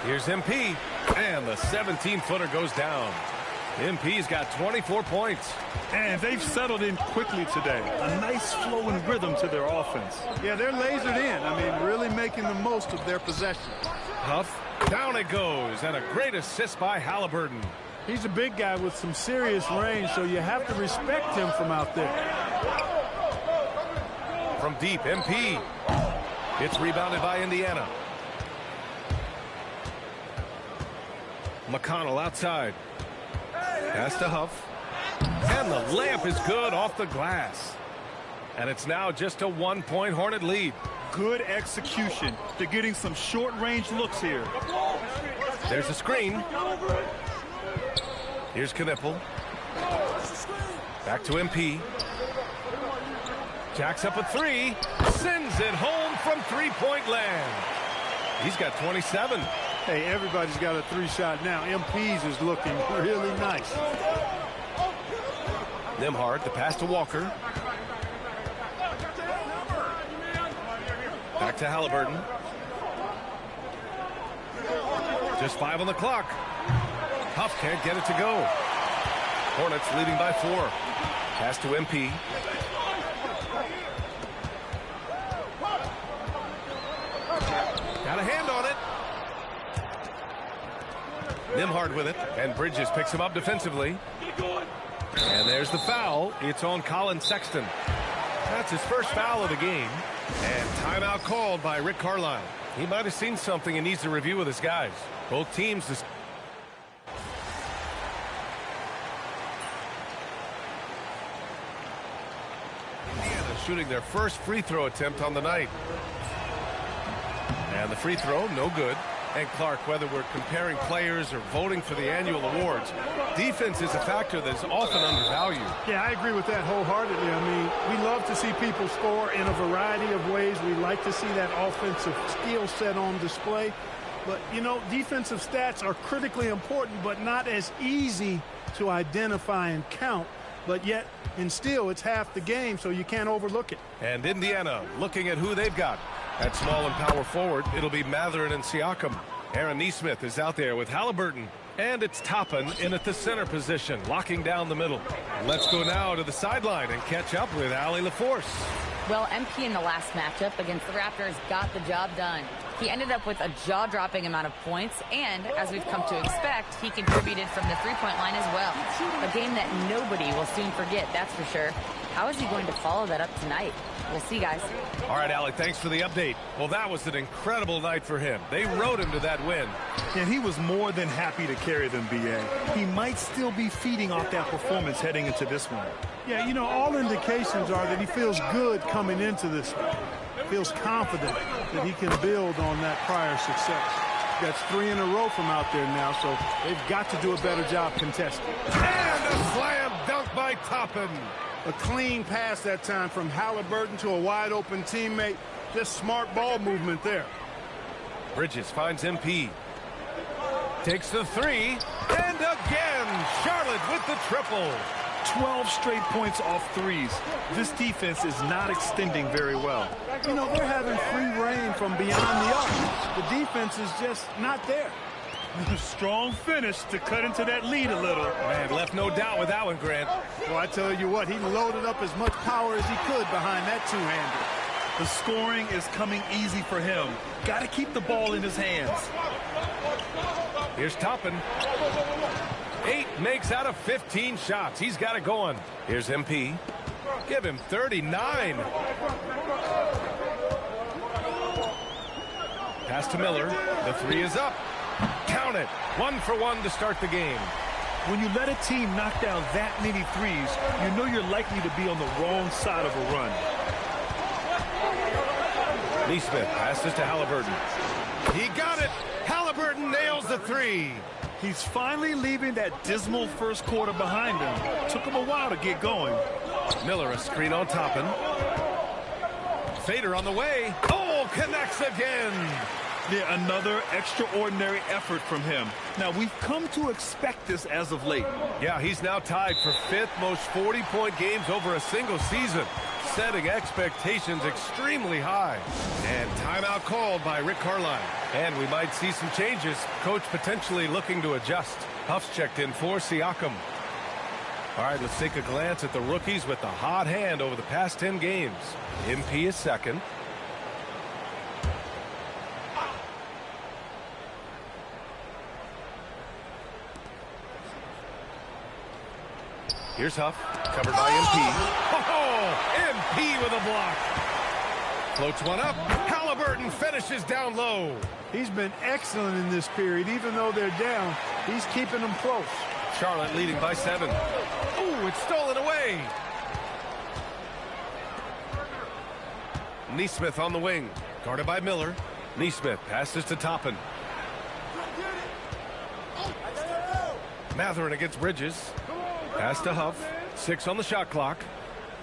Here's MP, and the 17-footer goes down. MP's got 24 points. And they've settled in quickly today. A nice flow and rhythm to their offense. Yeah, they're lasered in. I mean, really making the most of their possession. Huff, down it goes, and a great assist by Halliburton. He's a big guy with some serious range, so you have to respect him from out there. From deep, MP. It's rebounded by Indiana. McConnell outside. Pass to Huff. And the layup is good off the glass. And it's now just a 1-point Hornet lead. Good execution. They're getting some short-range looks here. There's a screen. Here's Knipple. Back to MP. Jacks up a 3. Sends it home from three-point land. He's got 27. Hey, everybody's got a 3-shot now. MP's is looking really nice. Nembhard, the pass to Walker. Back to Halliburton. Just 5 on the clock. Huff can't get it to go. Hornets leading by 4. Pass to MP. Got a hand on it. Nembhard with it, and Bridges picks him up defensively. And there's the foul. It's on Colin Sexton. That's his first foul of the game. And timeout called by Rick Carlisle. He might have seen something and needs to review with his guys. Both teams. Indiana shooting their first free throw attempt on the night. And the free throw, no good. And Clark, whether we're comparing players or voting for the annual awards, defense is a factor that is often undervalued. Yeah, I agree with that wholeheartedly. I mean, we love to see people score in a variety of ways. We like to see that offensive skill set on display. But, you know, defensive stats are critically important, but not as easy to identify and count. But yet, and still, it's half the game, so you can't overlook it. And Indiana looking at who they've got. At small and power forward, it'll be Matherin and Siakam. Aaron Nesmith is out there with Halliburton. And it's Toppin in at the center position, locking down the middle. Let's go now to the sideline and catch up with Allie LaForce. Well, MP in the last matchup against the Raptors got the job done. He ended up with a jaw-dropping amount of points, and as we've come to expect, he contributed from the three-point line as well. A game that nobody will soon forget, that's for sure. How is he going to follow that up tonight? We'll see, guys. All right, Allie, thanks for the update. Well, that was an incredible night for him. They rode him to that win. And he was more than happy to carry them, B.A. He might still be feeding off that performance heading into this one. Yeah, you know, all indications are that he feels good coming into this one. Feels confident that he can build on that prior success. That's 3 in a row from out there now, so they've got to do a better job contesting. And a slam dunk by Toppin. A clean pass that time from Halliburton to a wide-open teammate. Just smart ball movement there. Bridges finds MP. Takes the 3. And again, Charlotte with the triple. 12 straight points off threes. This defense is not extending very well. You know, they're having free reign from beyond the arc. The defense is just not there. Strong finish to cut into that lead a little. Man, left no doubt with that one, Grant. Well, I tell you what, he loaded up as much power as he could behind that two-hander. The scoring is coming easy for him. Got to keep the ball in his hands. Here's Toppin. 8 makes out of 15 shots. He's got it going. Here's MP. Give him 39. Pass to Miller. The 3 is up. Count it. 1 for 1 to start the game. When you let a team knock down that many threes, you know you're likely to be on the wrong side of a run. Nesmith passes to Halliburton. He got it. Halliburton nails the a three. He's finally leaving that dismal first quarter behind him. Took him a while to get going. Miller, a screen on Toppin. Fader on the way. Oh, connects again. Yeah, another extraordinary effort from him. Now, we've come to expect this as of late. Yeah, he's now tied for 5th most 40-point games over a single season, setting expectations extremely high. And timeout called by Rick Carlisle. And we might see some changes. Coach potentially looking to adjust. Huff's checked in for Siakam. All right, let's take a glance at the rookies with the hot hand over the past 10 games. MP is second. Here's Huff, covered by MP. Oh, MP with a block. Floats one up. Halliburton finishes down low. He's been excellent in this period. Even though they're down, he's keeping them close. Charlotte leading by 7. Ooh, it's stolen away. Neesmith on the wing, guarded by Miller. Neesmith passes to Toppin. Matherin against Bridges. Pass to Huff. 6 on the shot clock.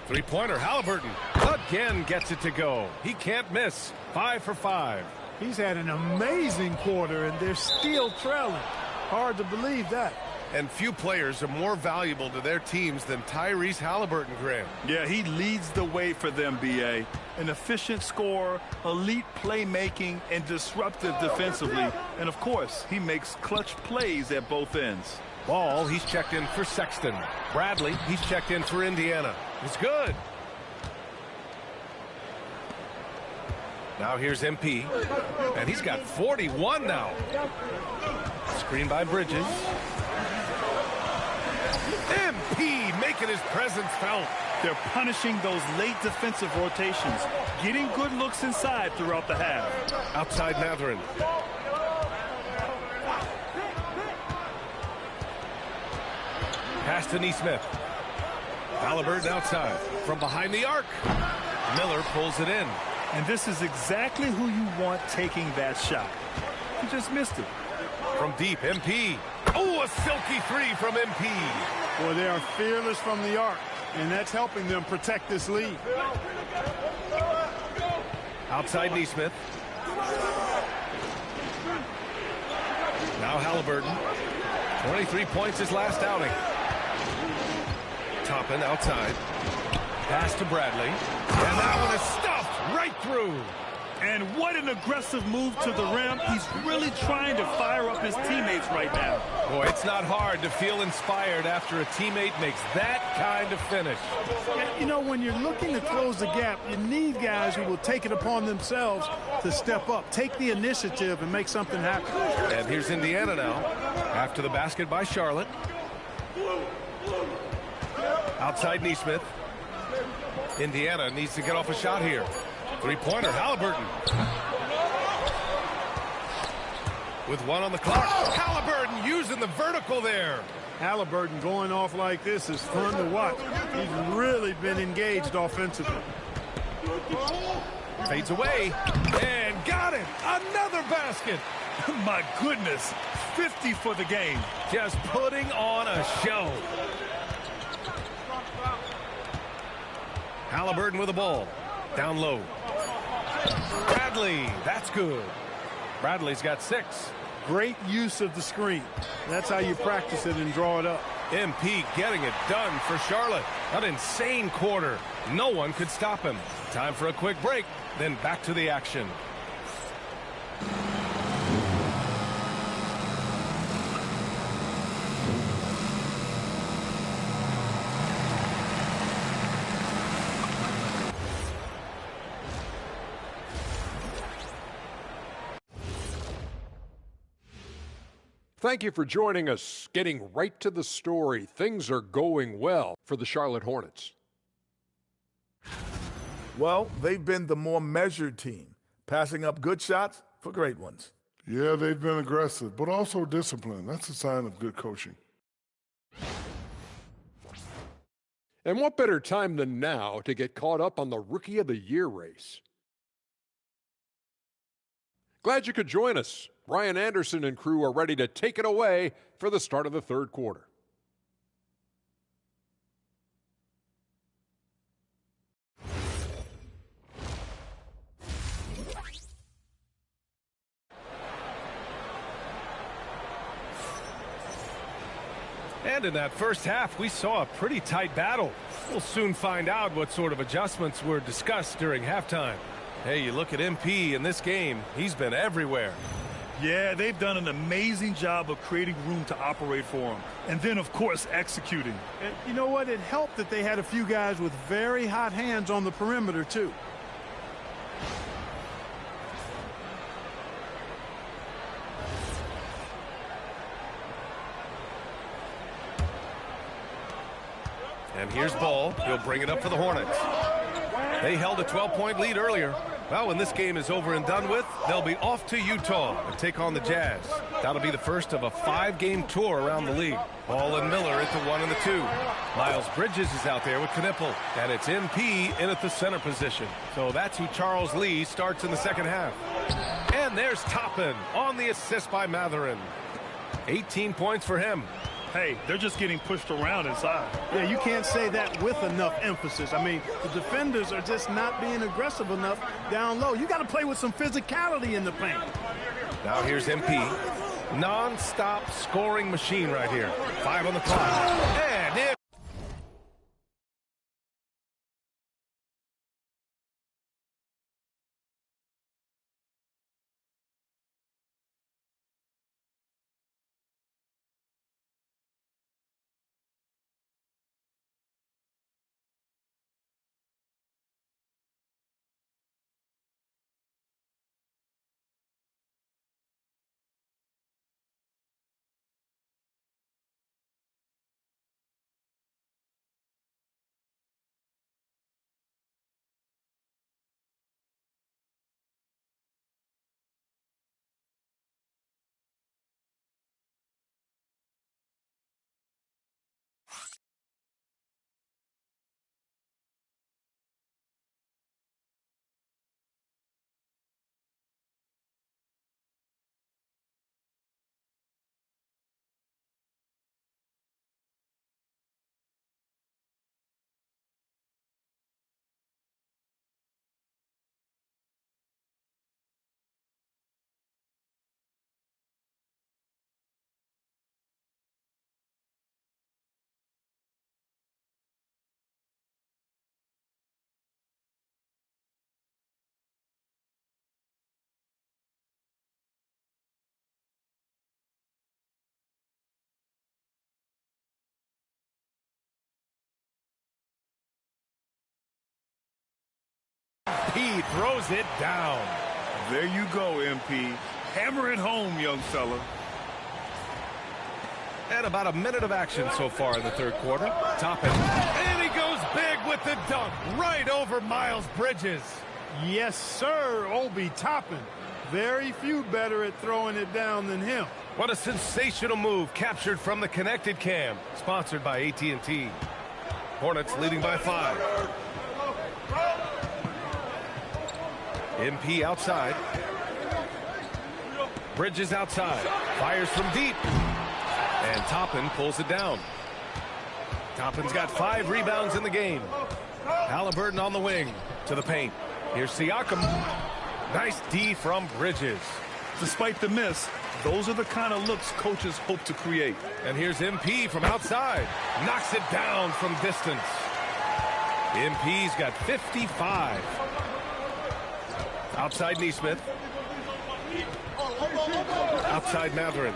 Three-pointer, Halliburton again gets it to go. He can't miss. 5 for 5. He's had an amazing quarter, and they're still trailing. Hard to believe that. And few players are more valuable to their teams than Tyrese Halliburton, Graham. Yeah, he leads the way for them, B.A. An efficient scorer, elite playmaking, and disruptive defensively. And, of course, he makes clutch plays at both ends. Ball, he's checked in for Sexton. Bradley, he's checked in for Indiana. It's good. Now here's MP. And he's got 41 now. Screen by Bridges. MP making his presence felt. They're punishing those late defensive rotations, getting good looks inside throughout the half. Outside Matherin. Pass to Neesmith. Halliburton outside. From behind the arc. Miller pulls it in. And this is exactly who you want taking that shot. He just missed it. From deep, MP. Oh, a silky three from MP. Boy, they are fearless from the arc, and that's helping them protect this lead. Outside Neesmith. Now Halliburton. 23 points his last outing. Toppin outside. Pass to Bradley. And that one is stuffed right through. And what an aggressive move to the rim. He's really trying to fire up his teammates right now. Boy, it's not hard to feel inspired after a teammate makes that kind of finish. You know, when you're looking to close the gap, you need guys who will take it upon themselves to step up, take the initiative, and make something happen. And here's Indiana now. After the basket by Charlotte. Outside Neesmith. Indiana needs to get off a shot here. Three-pointer, Halliburton. With 1 on the clock. Halliburton using the vertical there. Halliburton going off like this is fun to watch. He's really been engaged offensively. Fades away. And got it. Another basket. My goodness. 50 for the game. Just putting on a show. Halliburton with the ball. Down low. Bradley. That's good. Bradley's got 6. Great use of the screen. That's how you practice it and draw it up. MP getting it done for Charlotte. An insane quarter. No one could stop him. Time for a quick break, then back to the action. Thank you for joining us. Getting right to the story, things are going well for the Charlotte Hornets. Well, they've been the more measured team, passing up good shots for great ones. Yeah, they've been aggressive, but also disciplined. That's a sign of good coaching. And what better time than now to get caught up on the Rookie of the Year race? Glad you could join us. Ryan Anderson and crew are ready to take it away for the start of the third quarter. And in that first half, we saw a pretty tight battle. We'll soon find out what sort of adjustments were discussed during halftime. Hey, you look at MP in this game, he's been everywhere. Yeah, they've done an amazing job of creating room to operate for him. And then, of course, executing. And you know what? It helped that they had a few guys with very hot hands on the perimeter, too. And here's Ball. He'll bring it up for the Hornets. They held a 12-point lead earlier. Well, when this game is over and done with, they'll be off to Utah and take on the Jazz. That'll be the first of a 5-game tour around the league. Ball and Miller at the 1 and the 2. Miles Bridges is out there with Knipple, and it's MP in at the center position. So that's who Charles Lee starts in the second half. And there's Toppin on the assist by Matherin. 18 points for him. Hey, they're just getting pushed around inside. Yeah, you can't say that with enough emphasis. I mean, the defenders are just not being aggressive enough down low. You got to play with some physicality in the paint. Now here's MP. Non-stop scoring machine right here. 5 on the clock. And it. He throws it down. There you go, MP. Hammer it home, young fella. And about a minute of action so far in the third quarter. Toppin. And he goes big with the dunk right over Miles Bridges. Yes, sir, Obi Toppin. Very few better at throwing it down than him. What a sensational move captured from the connected cam. Sponsored by AT&T. Hornets leading by 5. MP outside. Bridges outside. Fires from deep. And Toppin pulls it down. Toppin's got 5 rebounds in the game. Halliburton on the wing to the paint. Here's Siakam. Nice D from Bridges. Despite the miss, those are the kind of looks coaches hope to create. And here's MP from outside. Knocks it down from distance. MP's got 55. Outside Neesmith. Outside Matherin.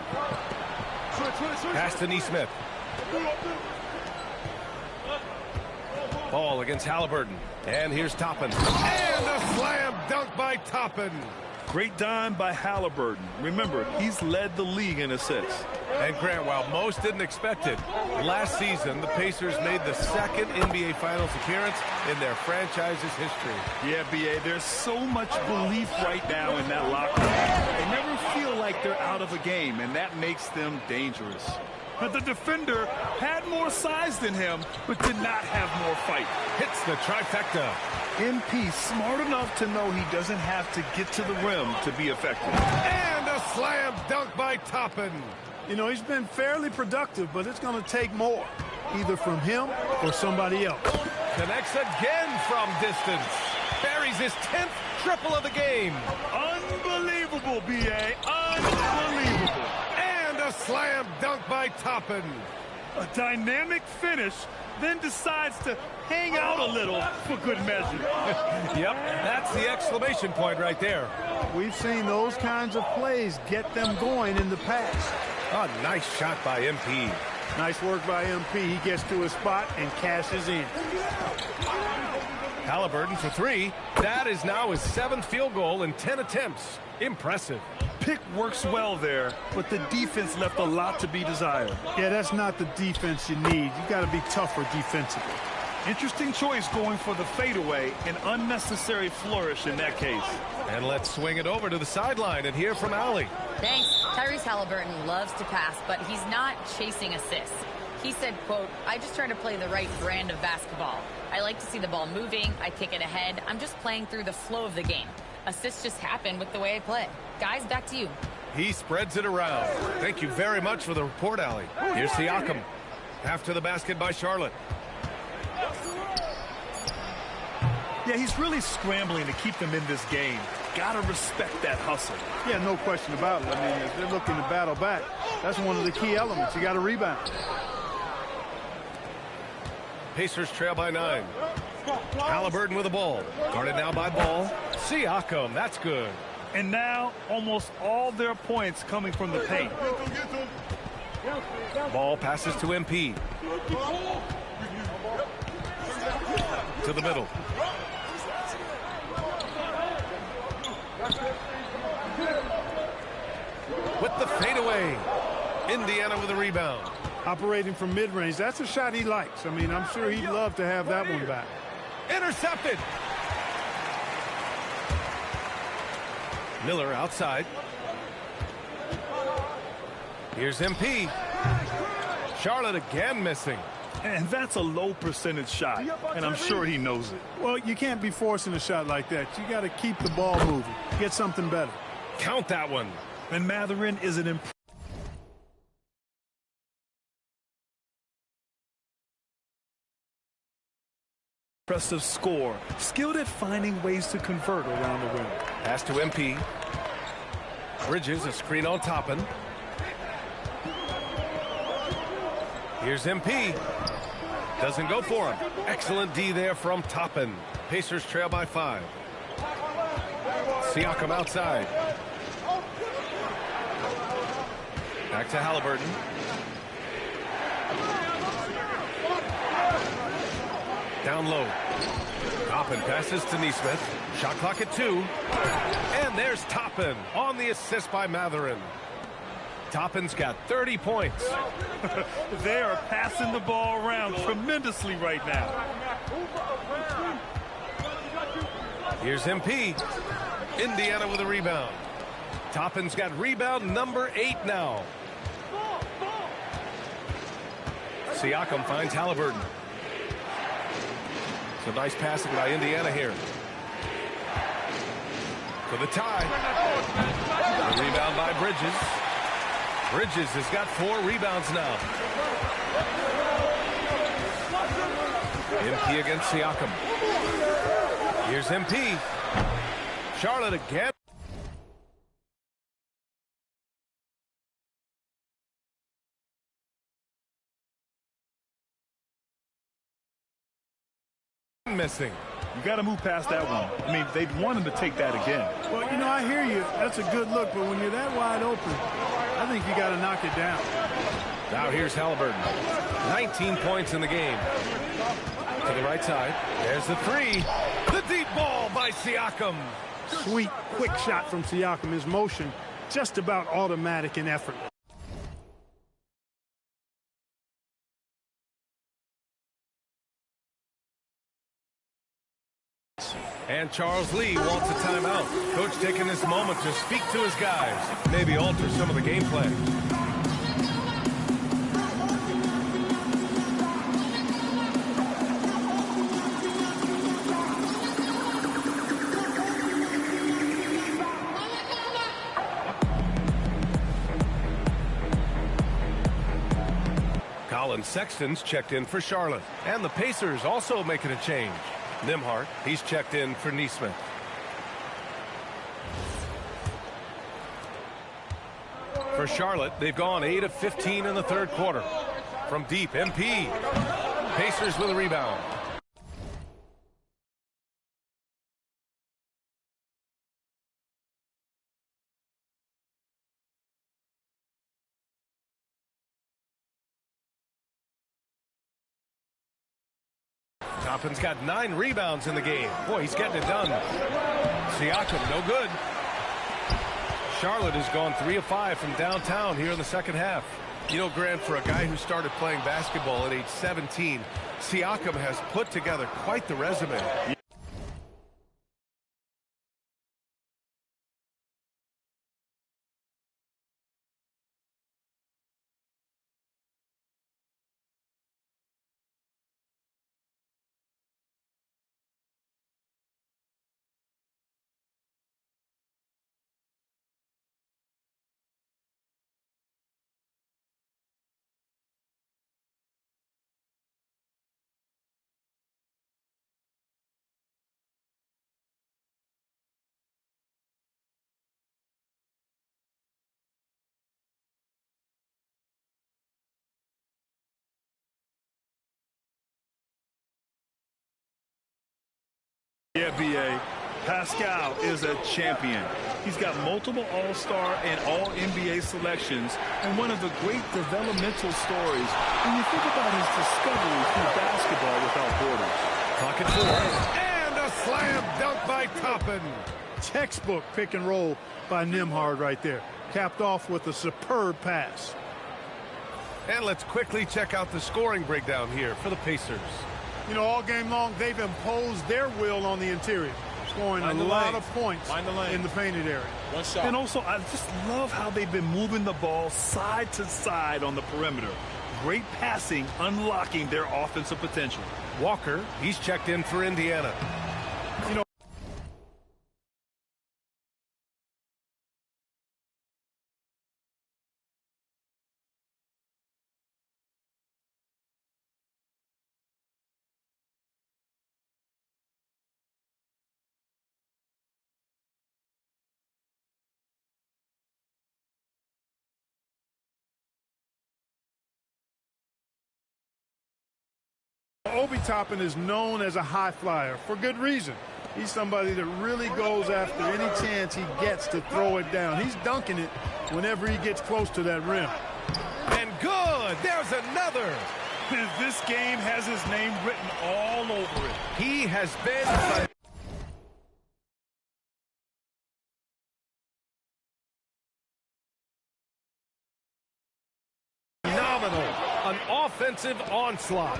Pass to Neesmith. Ball against Halliburton. And here's Toppin. And a slam dunk by Toppin. Great dime by Halliburton. Remember, he's led the league in assists. And Grant, while most didn't expect it, last season the Pacers made the 2nd NBA Finals appearance in their franchise's history. Yeah, B.A., there's so much belief right now in that locker room. They never feel like they're out of a game, and that makes them dangerous. But the defender had more size than him, but did not have more fight. Hits the trifecta. MP smart enough to know he doesn't have to get to the rim to be effective. And a slam dunk by Toppin. You know, he's been fairly productive, but it's going to take more, either from him or somebody else. Connects again from distance. Buries his 10th triple of the game. Unbelievable, B.A. Unbelievable. And a slam dunk by Toppin. A dynamic finish, then decides to hang out a little for good measure. Yep, that's the exclamation point right there. We've seen those kinds of plays get them going in the past. A nice shot by MP. Nice work by MP. He gets to his spot and cashes in. Halliburton for three. That is now his 7th field goal in 10 attempts. Impressive. Pick works well there, but the defense left a lot to be desired. Yeah, that's not the defense you need. You got to be tougher defensively. Interesting choice going for the fadeaway, an unnecessary flourish in that case. And let's swing it over to the sideline and hear from Allie. Thanks. Tyrese Halliburton loves to pass, but he's not chasing assists. He said, quote, "I just try to play the right brand of basketball. I like to see the ball moving. I kick it ahead. I'm just playing through the flow of the game. Assists just happen with the way I play." Guys, back to you. He spreads it around. Thank you very much for the report, Allie. Here's Siakam. After the basket by Charlotte. Yeah, he's really scrambling to keep them in this game. Gotta respect that hustle. Yeah, no question about it. I mean, if they're looking to battle back, that's one of the key elements. You got to rebound. Pacers trail by 9. Halliburton with the ball. Guarded now by Ball. Siakam, that's good. And now, almost all their points coming from the paint. Ball passes to MP. To the middle. With the fadeaway. Indiana with a rebound. Operating from mid-range, that's a shot he likes. I mean, I'm sure he'd love to have that one back. Intercepted. Miller outside. Here's MP. Charlotte again missing. And that's a low percentage shot, and I'm sure he knows it. Well, you can't be forcing a shot like that. You got to keep the ball moving. Get something better. Count that one. And Mathurin is an impressive score, skilled at finding ways to convert around the rim. Pass to MP. Bridges, a screen on Toppin. Here's MP. Doesn't go for him. Excellent D there from Toppin. Pacers trail by 5. Siakam outside. Back to Halliburton. Down low. Toppin passes to Nesmith. Shot clock at 2. And there's Toppin on the assist by Mathurin. Toppin's got 30 points. They are passing the ball around tremendously right now. Here's MP. Indiana with a rebound. Toppin's got rebound number 8 now. Siakam finds Halliburton. So nice passing by Indiana here. For the tie. The rebound by Bridges. Bridges has got 4 rebounds now. MP against Siakam. Here's MP. Charlotte again. Missing. You got to move past that one. I mean, they'd want him to take that again. Well, you know, I hear you. That's a good look, but when you're that wide open, I think you got to knock it down. Now here's Halliburton. 19 points in the game. To the right side. There's the 3. The deep ball by Siakam. Sweet, quick shot from Siakam. His motion just about automatic and effortless. And Charles Lee wants a timeout. Coach taking this moment to speak to his guys. Maybe alter some of the game plan. Colin Sexton's checked in for Charlotte. And the Pacers also making a change. Nembhard, he's checked in for Neesmith. For Charlotte, they've gone 8 of 15 in the third quarter. From deep, MP. Pacers with a rebound. Toppin's got 9 rebounds in the game. Boy, he's getting it done. Siakam, no good. Charlotte has gone 3 of 5 from downtown here in the second half. You know, Grant, for a guy who started playing basketball at age 17, Siakam has put together quite the resume. Yeah, B.A. Pascal is a champion. He's got multiple All-Star and All-NBA selections and one of the great developmental stories when you think about his discovery through basketball without borders. Pocket 4. And a slam dunk by Toppin. Textbook pick and roll by Nembhard right there. Capped off with a superb pass. And let's quickly check out the scoring breakdown here for the Pacers. You know, all game long, they've imposed their will on the interior, scoring a lot of points in the painted area. One shot. And also, I just love how they've been moving the ball side to side on the perimeter. Great passing, unlocking their offensive potential. Walker, he's checked in for Indiana. You know, Obi Toppin is known as a high flyer for good reason. He's somebody that really goes after any chance he gets to throw it down. He's dunking it whenever he gets close to that rim. And good! There's another! This game has his name written all over it. He has been... phenomenal. An offensive onslaught.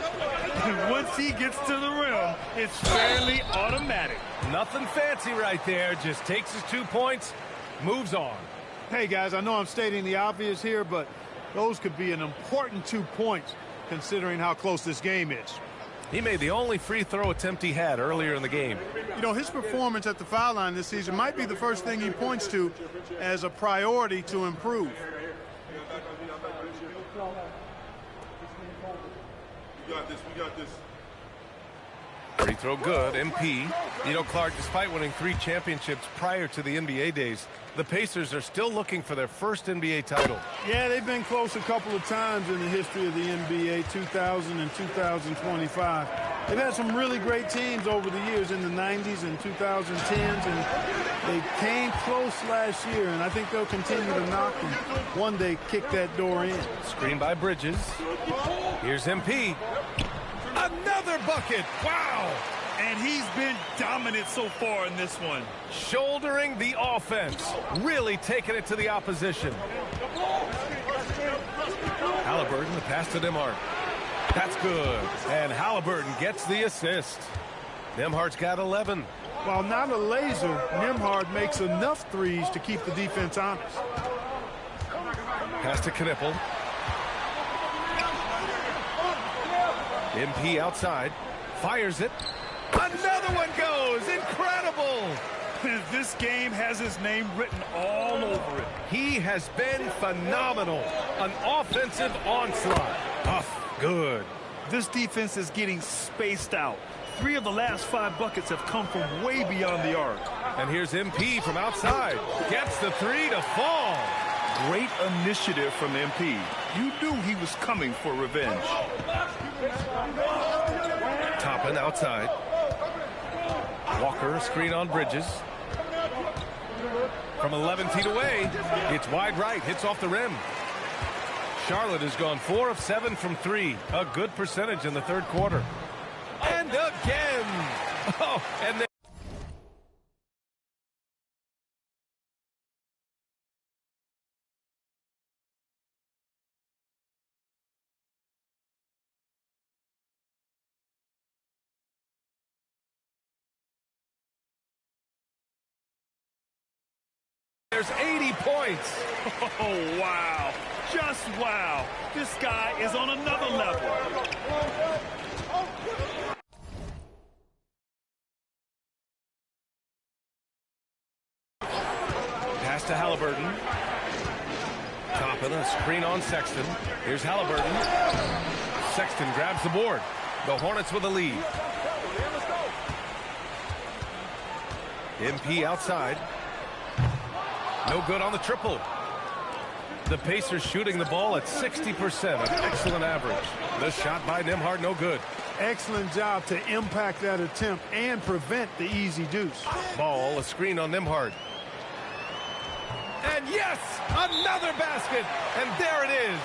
Once he gets to the rim, it's fairly automatic. Nothing fancy right there. Just takes his 2 points, moves on. Hey, guys, I know I'm stating the obvious here, but those could be an important 2 points considering how close this game is. He made the only free throw attempt he had earlier in the game. You know, his performance at the foul line this season might be the first thing he points to as a priority to improve. We got this. Free throw good. MP. You know, Clark, despite winning 3 championships prior to the NBA days, the Pacers are still looking for their first NBA title. Yeah, they've been close a couple of times in the history of the NBA, 2000 and 2025. They've had some really great teams over the years in the 90s and 2010s, and they came close last year, and I think they'll continue to knock and one day kick that door in. Screen by Bridges. Here's MP. Another bucket. Wow. And he's been dominant so far in this one. Shouldering the offense. Really taking it to the opposition. Halliburton, the pass to Nembhard. That's good. And Halliburton gets the assist. Nembhard's got 11. While not a laser, Nembhard makes enough threes to keep the defense honest. Pass to Knippel. MP outside. Fires it. Another one goes. Incredible. This game has his name written all over it. He has been phenomenal. An offensive onslaught. Huff Good. This defense is getting spaced out. 3 of the last 5 buckets have come from way beyond the arc. And here's MP from outside. Gets the 3 to fall. Great initiative from MP. You knew he was coming for revenge. Toppin outside. Walker, a screen on Bridges. From 11 feet away, it's wide right, hits off the rim. Charlotte has gone 4 of 7 from 3. A good percentage in the third quarter. And again. Oh, and then there's 80 points. Oh, wow. Just wow. This guy is on another level. Pass to Halliburton. Toppin, a screen on Sexton. Here's Halliburton. Sexton grabs the board. The Hornets with a lead. MP outside. No good on the triple. The Pacers shooting the ball at 60%, an excellent average. The shot by Nembhard, no good. Excellent job to impact that attempt and prevent the easy deuce. Ball, a screen on Nembhard. And yes, another basket. And there it is,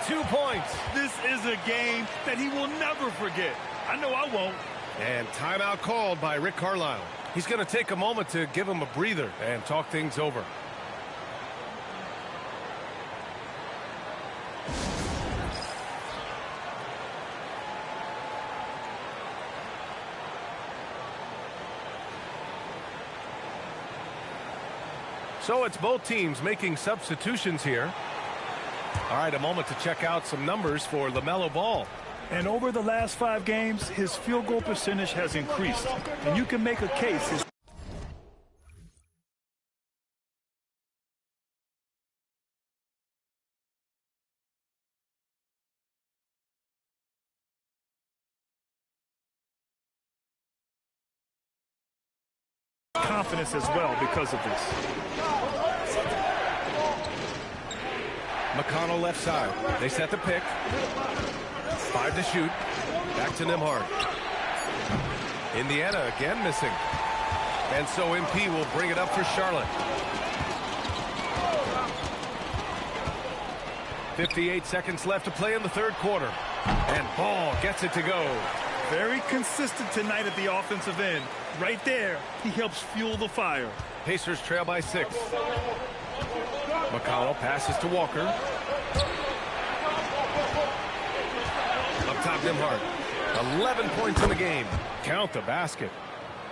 82 points. This is a game that he will never forget. I know I won't. And timeout called by Rick Carlisle. He's going to take a moment to give him a breather and talk things over. So it's both teams making substitutions here. All right, a moment to check out some numbers for LaMelo Ball. And over the last 5 games, his field goal percentage has increased. And you can make a case. His confidence as well because of this. McConnell left side. They set the pick. 5 to shoot. Back to Nembhard. Indiana again missing. And so MP will bring it up for Charlotte. 58 seconds left to play in the third quarter. And Ball gets it to go. Very consistent tonight at the offensive end. Right there, he helps fuel the fire. Pacers trail by 6. McConnell passes to Walker. Up top, Nembhard. 11 points in the game. Count the basket.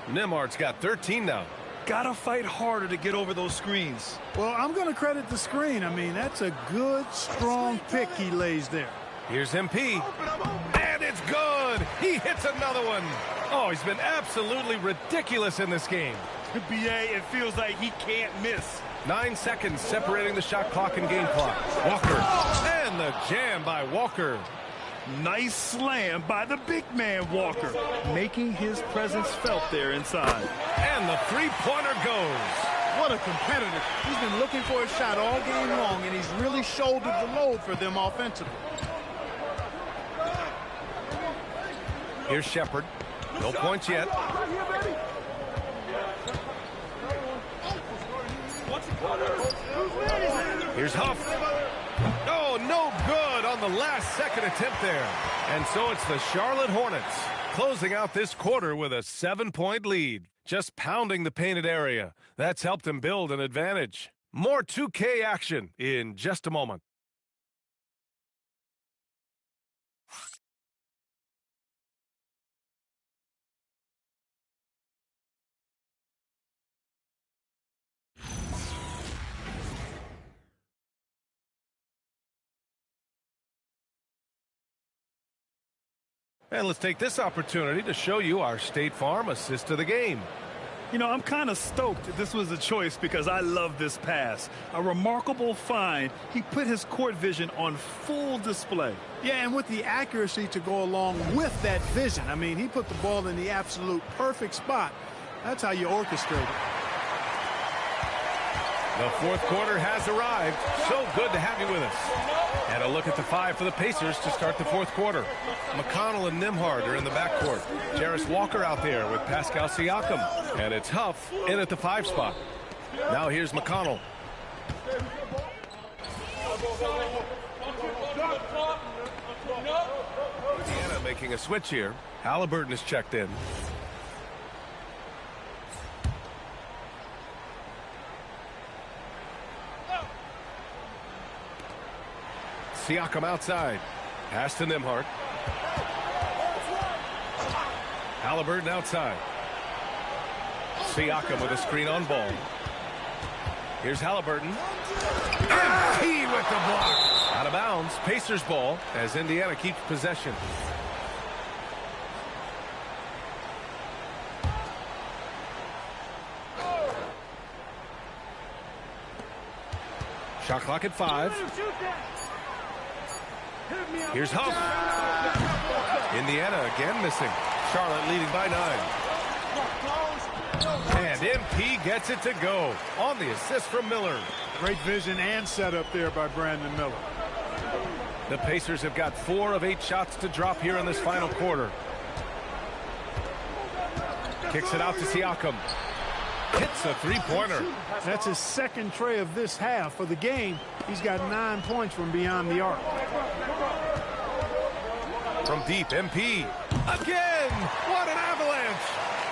Nembhard's got 13 now. Gotta fight harder to get over those screens. Well, I'm going to credit the screen. I mean, that's a good, strong pick he lays there. Here's MP. And it's good. He hits another one. Oh, he's been absolutely ridiculous in this game. BA, it feels like he can't miss. 9 seconds separating the shot clock and game clock. Walker. And the jam by Walker. Nice slam by the big man, Walker, making his presence felt there inside. And the three-pointer goes. What a competitor. He's been looking for a shot all game long, and he's really shouldered the load for them offensively. Here's Shepard. No points yet. Here's Huff. Oh, no good on the last second attempt there. And so it's the Charlotte Hornets closing out this quarter with a 7-point lead. Just pounding the painted area. That's helped them build an advantage. More 2K action in just a moment. And let's take this opportunity to show you our State Farm assist of the game. You know, I'm kind of stoked that this was a choice because I love this pass. A remarkable find. He put his court vision on full display. Yeah, and with the accuracy to go along with that vision. I mean, he put the ball in the absolute perfect spot. That's how you orchestrate it. The fourth quarter has arrived. So good to have you with us. And a look at the 5 for the Pacers to start the fourth quarter. McConnell and Nembhard are in the backcourt. Jarris Walker out there with Pascal Siakam. And it's Huff in at the 5 spot. Now here's McConnell. Indiana making a switch here. Halliburton is checked in. Siakam outside. Pass to Nembhard. Halliburton outside. Siakam with a screen on ball. Here's Halliburton. He with the block. Out of bounds. Pacers ball as Indiana keeps possession. Shot clock at 5. Here's Huff. Indiana again missing. Charlotte leading by 9. And MP gets it to go on the assist from Miller. Great vision and setup there by Brandon Miller. The Pacers have got 4 of 8 shots to drop here in this final quarter. Kicks it out to Siakam. Hits a three-pointer. That's his second tray of this half. For the game, he's got 9 points from beyond the arc. From deep, MP. Again! What an avalanche!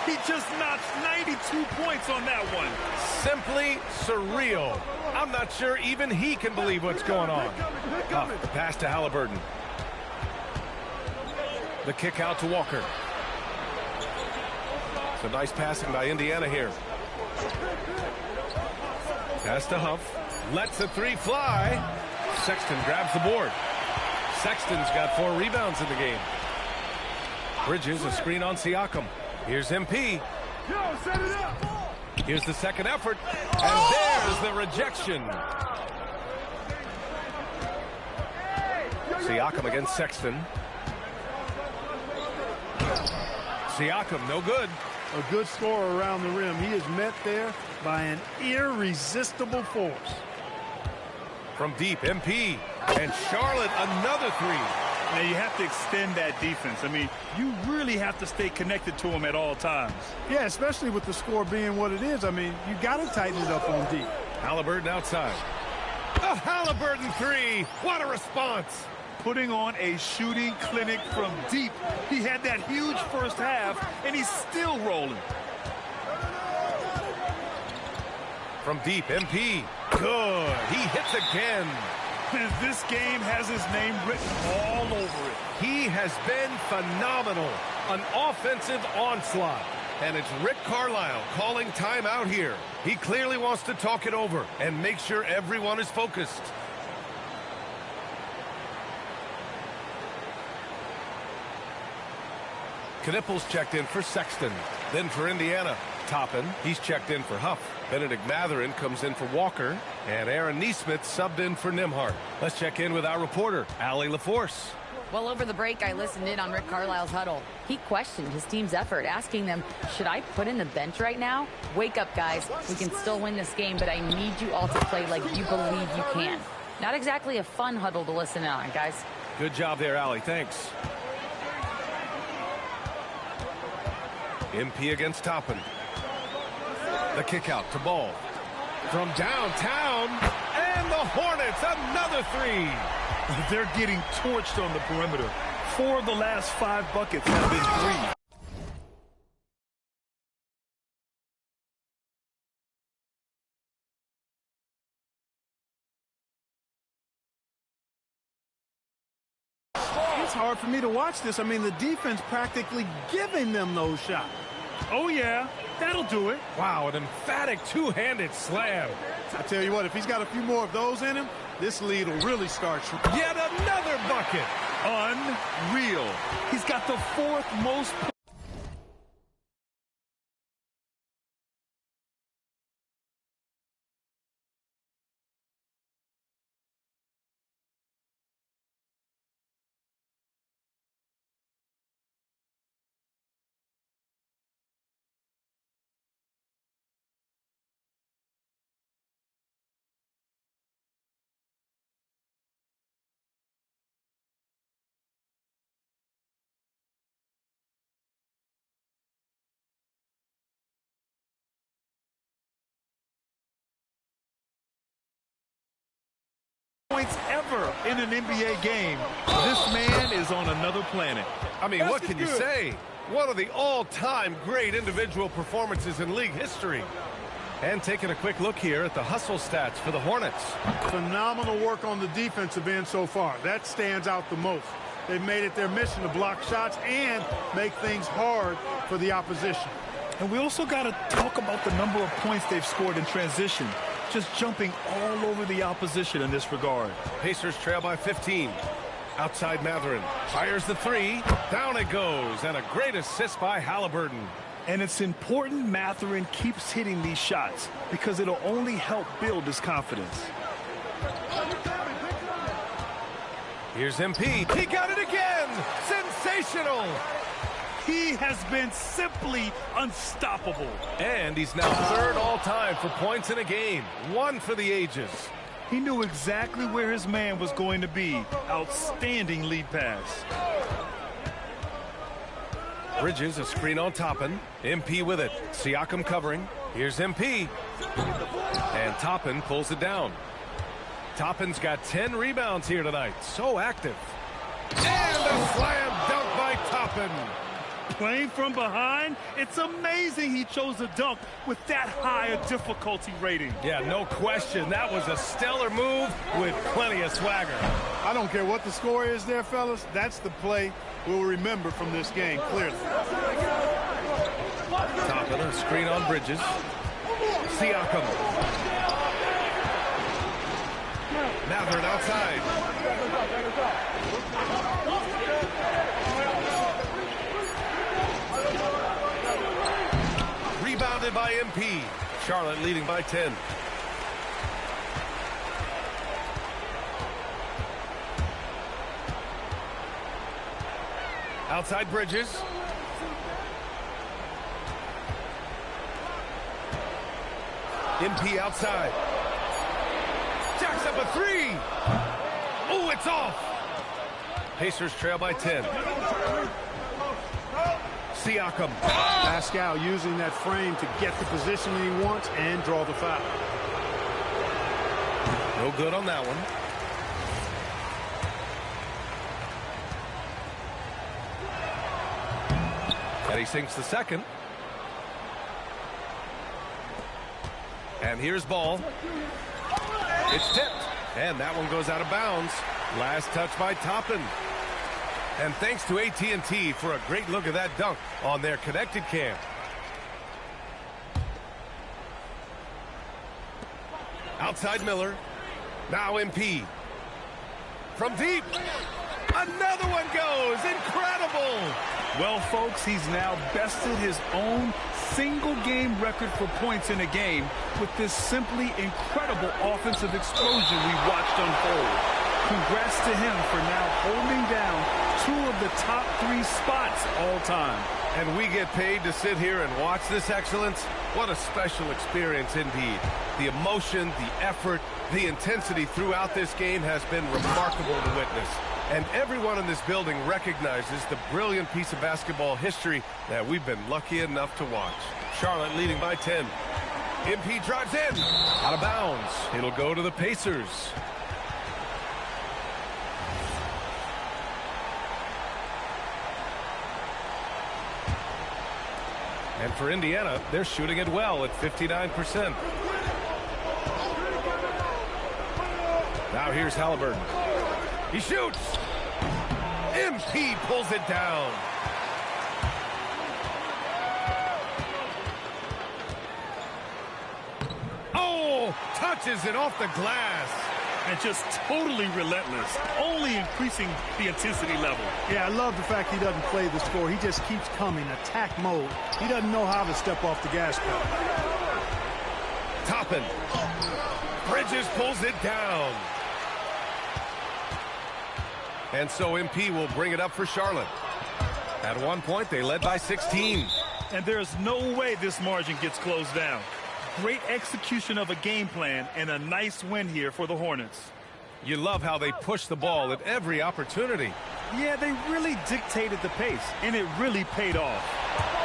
He just notched 92 points on that one. Simply surreal. I'm not sure even he can believe what's going on. The pass to Halliburton. The kick out to Walker. Some nice passing by Indiana here. Pass to Huff. Lets the 3 fly. Sexton grabs the board. Sexton's got 4 rebounds in the game. Bridges a screen on Siakam. Here's MP. Here's the second effort. And there's the rejection. Siakam against Sexton. Siakam, no good. A good score around the rim. He is met there by an irresistible force. From deep, MP. And Charlotte, another 3. Now, you have to extend that defense. I mean, you really have to stay connected to him at all times. Yeah, especially with the score being what it is. I mean, you got to tighten it up on deep. Halliburton outside. A Halliburton 3. What a response. Putting on a shooting clinic from deep. He had that huge first half, and he's still rolling. From deep, MP. Good. He hits again. This game has his name written all over it. He has been phenomenal. An offensive onslaught. And it's Rick Carlisle calling timeout here. He clearly wants to talk it over and make sure everyone is focused. Knipples checked in for Sexton. Then for Indiana, Toppin. He's checked in for Huff. Benedict Matherin comes in for Walker. And Aaron Nesmith subbed in for Nembhard. Let's check in with our reporter, Allie LaForce. Well, over the break, I listened in on Rick Carlisle's huddle. He questioned his team's effort, asking them, should I put in the bench right now? Wake up, guys. We can still win this game, but I need you all to play like you believe you can. Not exactly a fun huddle to listen in on, guys. Good job there, Allie. Thanks. MP against Toppin. The kick out to Ball. From downtown, and the Hornets, another 3. They're getting torched on the perimeter. 4 of the last 5 buckets have been 3. It's hard for me to watch this. I mean, the defense practically giving them those shots. Oh, yeah. That'll do it. Wow, an emphatic two-handed slam. I tell you what, if he's got a few more of those in him, this lead will really start. Yet another bucket. Unreal. He's got the 4th most points ever in an NBA game. This man is on another planet. I mean, what can you say? One of the all-time great individual performances in league history. And taking a quick look here at the hustle stats for the Hornets. Phenomenal work on the defensive end so far. That stands out the most. They've made it their mission to block shots and make things hard for the opposition. And we also got to talk about the number of points they've scored in transition. Just jumping all over the opposition in this regard. Pacers trail by 15. Outside Mathurin. Fires the three. Down it goes. And a great assist by Halliburton. And it's important Mathurin keeps hitting these shots because it'll only help build his confidence. Here's MP. He got it again. Sensational. He has been simply unstoppable. And he's now third all-time for points in a game. One for the ages. He knew exactly where his man was going to be. Outstanding lead pass. Bridges, a screen on Toppin. MP with it. Siakam covering. Here's MP. And Toppin pulls it down. Toppin's got 10 rebounds here tonight. So active. And a slam dunk by Toppin. Playing from behind, it's amazing he chose a dunk with that high a difficulty rating. Yeah, no question. That was a stellar move with plenty of swagger. I don't care what the score is there, fellas. That's the play we'll remember from this game, clearly. Toppin, a screen on Bridges. Siakam. Mathurin outside. Rebounded by MP. Charlotte leading by 10. Outside Bridges. MP outside. Jacks up a three. Oh, it's off. Pacers trail by 10. Siakam. Pascal using that frame to get the position he wants and draw the foul. No good on that one. And he sinks the second. And here's ball. It's tipped. And that one goes out of bounds. Last touch by Toppin. And thanks to AT&T for a great look at that dunk on their connected cam. Outside Miller. Now MP. From deep. Another one goes. Incredible. Well, folks, he's now bested his own single-game record for points in a game with this simply incredible offensive explosion we watched unfold. Congrats to him for now holding down two of the top 3 spots all time. And we get paid to sit here and watch this excellence. What a special experience indeed. The emotion, the effort, the intensity throughout this game has been remarkable to witness. And everyone in this building recognizes the brilliant piece of basketball history that we've been lucky enough to watch. Charlotte leading by 10. MP drives in. Out of bounds. It'll go to the Pacers. And for Indiana, they're shooting it well at 59%. Now here's Halliburton. He shoots. MP pulls it down. Oh, touches it off the glass. And just totally relentless, only increasing the intensity level. Yeah, I love the fact he doesn't play the score. He just keeps coming, attack mode. He doesn't know how to step off the gas pedal. Toppin. Bridges pulls it down. And so MP will bring it up for Charlotte. At one point, they led by 16. And there's no way this margin gets closed down. Great execution of a game plan and a nice win here for the Hornets. You love how they push the ball at every opportunity. Yeah, they really dictated the pace, and it really paid off.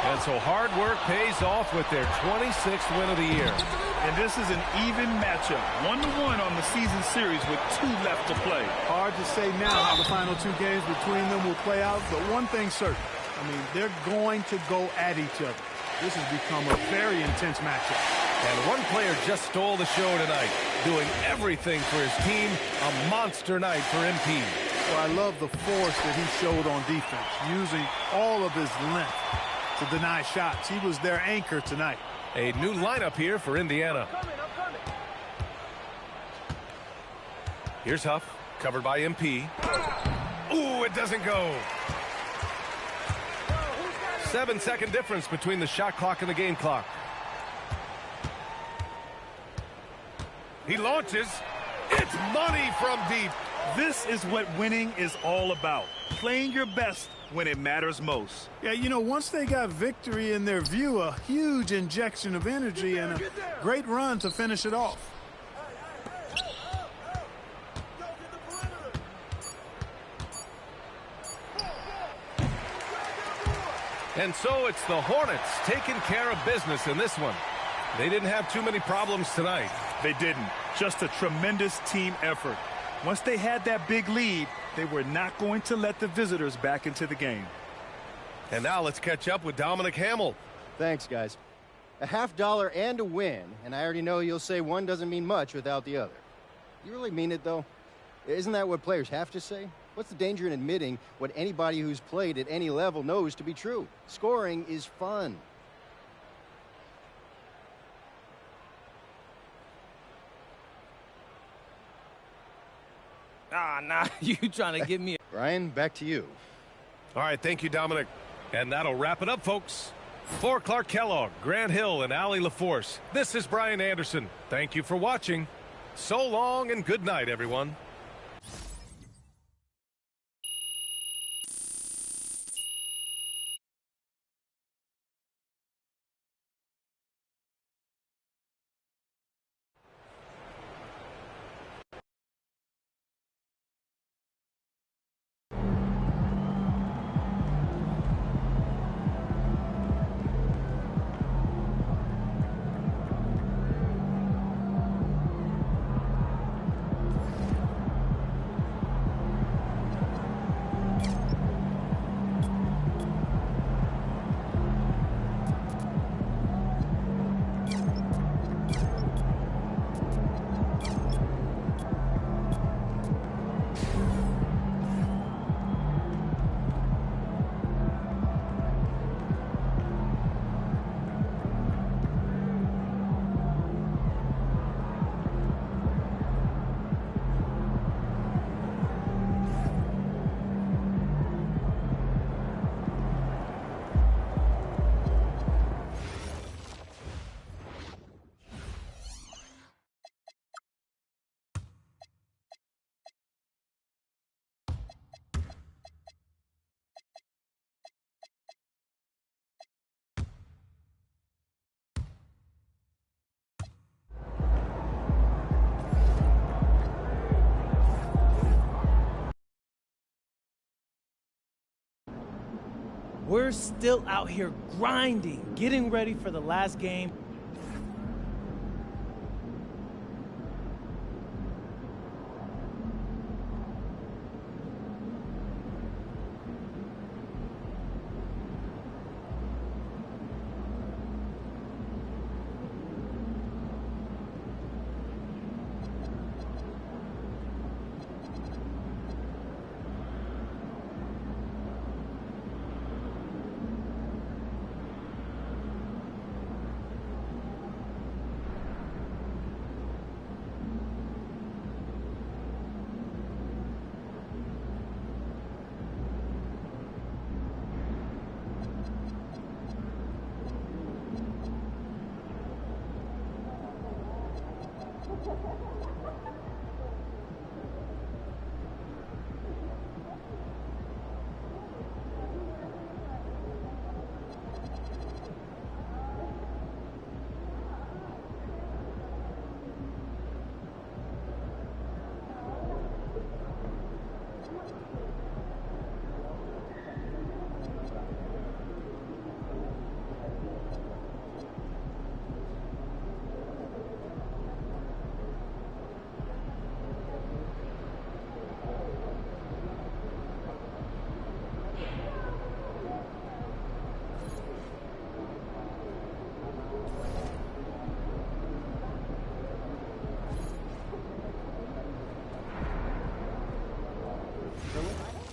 And so hard work pays off with their 26th win of the year. And this is an even matchup. 1-1 on the season series with 2 left to play. Hard to say now how the final 2 games between them will play out, but one thing's certain. I mean, they're going to go at each other. This has become a very intense matchup. And one player just stole the show tonight, doing everything for his team. A monster night for MP. Well, I love the force that he showed on defense, using all of his length to deny shots. He was their anchor tonight. A new lineup here for Indiana. Here's Huff, covered by MP. Ooh, it doesn't go. 7-second difference between the shot clock and the game clock. He launches. It's money from deep. This is what winning is all about. Playing your best when it matters most. Yeah, you know, once they got victory in their view, a huge injection of energy and a great run to finish it off. And so it's the Hornets taking care of business in this one. They didn't have too many problems tonight. They didn't. Just a tremendous team effort. Once they had that big lead, they were not going to let the visitors back into the game. And now let's catch up with Dominic Hamill. Thanks, guys. A $50 and a win, and I already know you'll say one doesn't mean much without the other. You really mean it, though? Isn't that what players have to say? What's the danger in admitting what anybody who's played at any level knows to be true? Scoring is fun. Nah, you trying to get me. Ryan, back to you. All right, thank you, Dominic. And that'll wrap it up, folks. For Clark Kellogg, Grant Hill, and Allie LaForce, this is Brian Anderson. Thank you for watching. So long and good night, everyone. We're still out here grinding, getting ready for the last game.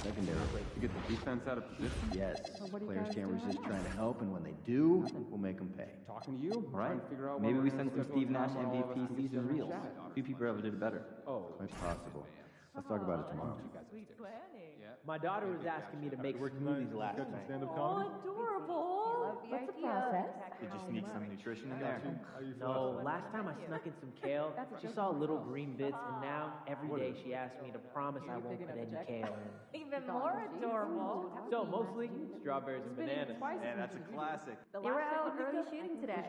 Secondarily, To get the defense out of position? yes, So what do you players guys can't do resist next? trying to help, and when they do, we'll make them pay. Talking to you? All right. Trying to figure out Maybe what we we're send gonna some schedule Steve Nash time on all of us MVP to get season together and reels. chat. A few people ever did it better. Oh, Quite possible. Let's talk about it tomorrow. My daughter was asking me to make smoothies last night. Stand-up comedy? Adorable. What's the process? Did you sneak some nutrition in there? No, last time I snuck in some kale, she saw little green bits, and now every day she asks me to promise I won't put any kale in. Even more adorable. So mostly strawberries and bananas. Man, that's a classic. They were out early shooting today.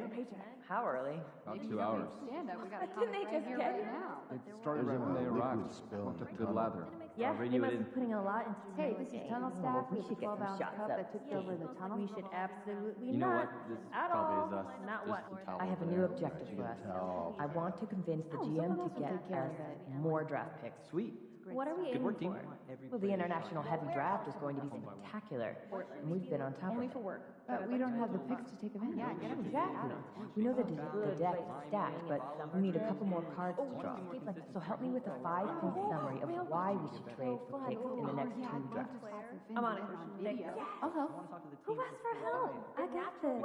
How early? About 2 hours. Didn't they just get it? It started right when they arrived. Took good lather. Yeah, Already they you must didn't- be putting a lot into Hey, tonight's this is game. tunnel staff. We with should the get some 12-ounce shots cup up. that took over the tunnel. We should absolutely You know not. what? This At probably all. is us. Not Just what? some towel I have a over new there. objective for us. towel. I want to convince the GM someone to else will get take care of us it. more draft picks. Sweet. What are we Good aiming work, team. for? Well, the international heavy draft is going to be spectacular, and we've been on top of Only it. for work. But we don't have the picks to take advantage. Exactly. We know the deck is stacked, but we need a couple more cards to draw. So help me with a 5-point summary of why we should trade for picks in the next 2 drafts. I'm on it. Thanks. I'll help. Who asked for help? I got this.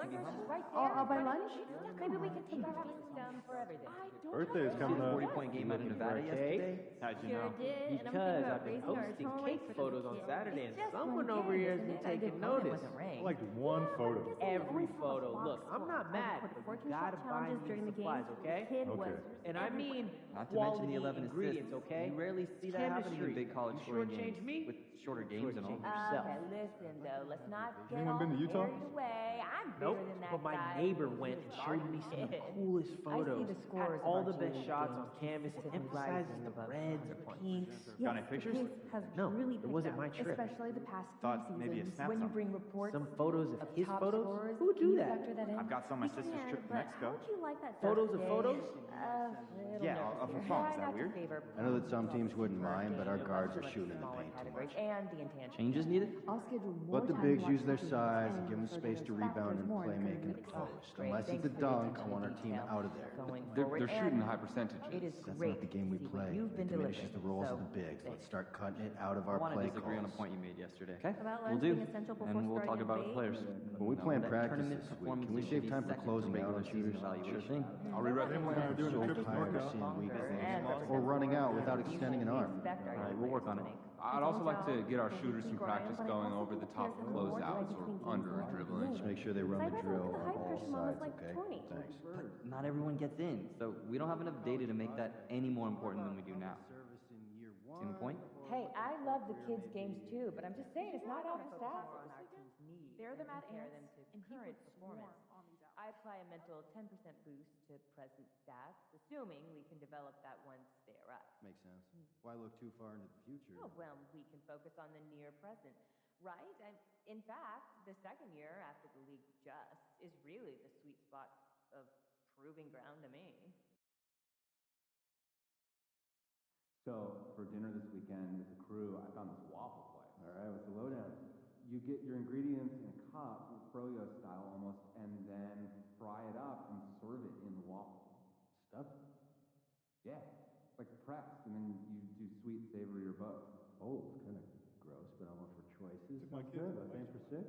I'll buy lunch. Maybe we can take our done for everything. Birthday is See coming the up. 40-point game out of Nevada yesterday? How'd you know? Because I've been posting cake photos on Saturday, and someone over here has been taking notice. I liked one photo. Every photo. Look, I'm not mad, but you gotta buy me supplies, okay? Okay. And I mean Not to mention the quality 11 ingredients, assists. okay? You rarely see that happening in big college You scoring shortchange games me? with shorter games and all. Okay, listen though, let's not get Anyone all been to Utah? carried away. I'm bigger Nope, than that but my guy. neighbor went and showed me some of the coolest photos. the scores Had all of the our best cheerleading shots on games canvas and consistently emphasizes rising the above reds, 100 points. pinks. Got any pictures? Has No, really it picked wasn't up, my trip. especially the past Thought few maybe a seasons. snap When you some. bring reports Some photos of his top photos? scorers, Who do you that? factor that in. I've got some on my sister's trip to Mexico. How'd you like that? Photos of Thursday? photos? Yeah, of her phone. Is that weird? I know that some teams wouldn't mind, but our guards are shooting in the paint too much. And the intangible. Changes needed? I'll schedule more Let the time bigs to watch use their the games size and and give them so space there's to rebound factors and more in play making creating at the post. Great. Unless it's Thanks a for the dunk, I attention want to our team detail. out of there. Going They're forward, shooting and high percentages. It is That's great not the game we to see play. what you've been It diminishes delivering. the roles So, of the bigs. Let's start cutting it out of I our want to play disagree on a calls. point you made yesterday. About We'll lunch do. being essential before And we'll talk starting about a the debate. players. When we plan That practice tournament this week, performance can we should shave be time for second to closing out regular on season shooters? evaluation. Sure thing. I'll rewrite Them and I are doing a So trip to tired of NorCal. seeing weak And things or running out without extending an arm. All right, we'll work on it. I'd also like to get our shooters some practice going over the top closeouts or under dribbling. Just make sure they run the drill on all sides, okay? Thanks. But not everyone gets in, so we don't have enough data to make that any more important than we do now. See my point? Hey, I love the kids' games too, but I'm just saying it's not out of staff on our team's needs. They're the mad Compare ants, them to and he current would performance. swarm on these I apply a mental 10% boost to present stats, assuming we can develop that once they arrive. Makes sense. Why look too far into the future? Oh, well, we can focus on the near present, right? And in fact, the second year after the league just is really the sweet spot of proving ground to me. So for dinner this weekend with the crew, I found this waffle place. All right, what's the lowdown? You get your ingredients in a cup, froyo style almost, and then fry it up and serve it in the waffle. Stuffed? Yeah, like pressed, and then you do sweet, savory, or both. Oh, it's kind of gross, but I'm up for choices. Took my Sounds kids. good. Thanks for 6.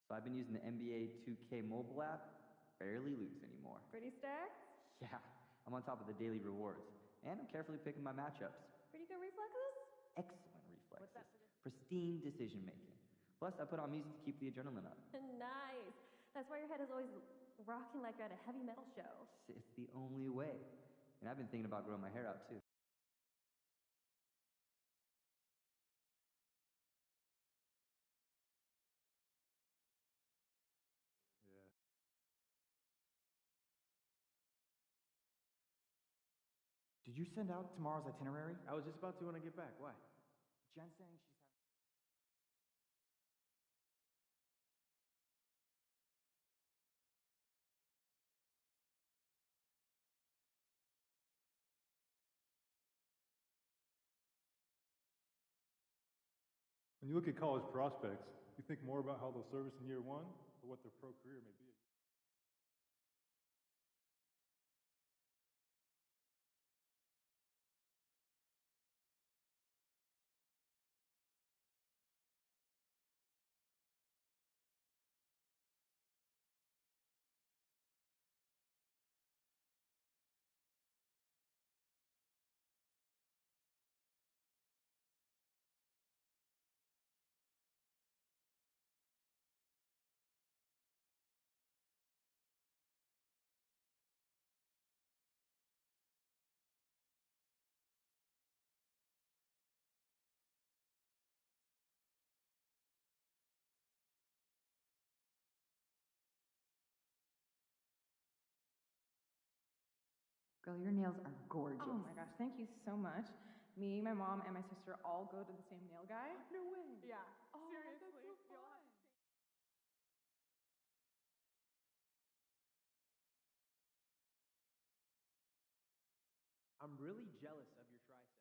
So I've been using the NBA 2K mobile app. Barely lose anymore. Pretty stacked? Yeah, I'm on top of the daily rewards. And I'm carefully picking my matchups. Pretty good reflexes? Excellent reflexes. Pristine decision making. Plus, I put on music to keep the adrenaline up. Nice. That's why your head is always rocking like you're at a heavy metal show. It's the only way. And I've been thinking about growing my hair out too. Did you send out tomorrow's itinerary? I was just about to when I get back. Why? Jen's saying she's When you look at college prospects, you think more about how they'll service in year one or what their pro career may be. Girl, your nails are gorgeous. Oh my gosh, thank you so much. Me, my mom, and my sister all go to the same nail guy. No way. Yeah, Oh, seriously. that's so We all have fun. the same. I'm really jealous of your tricep.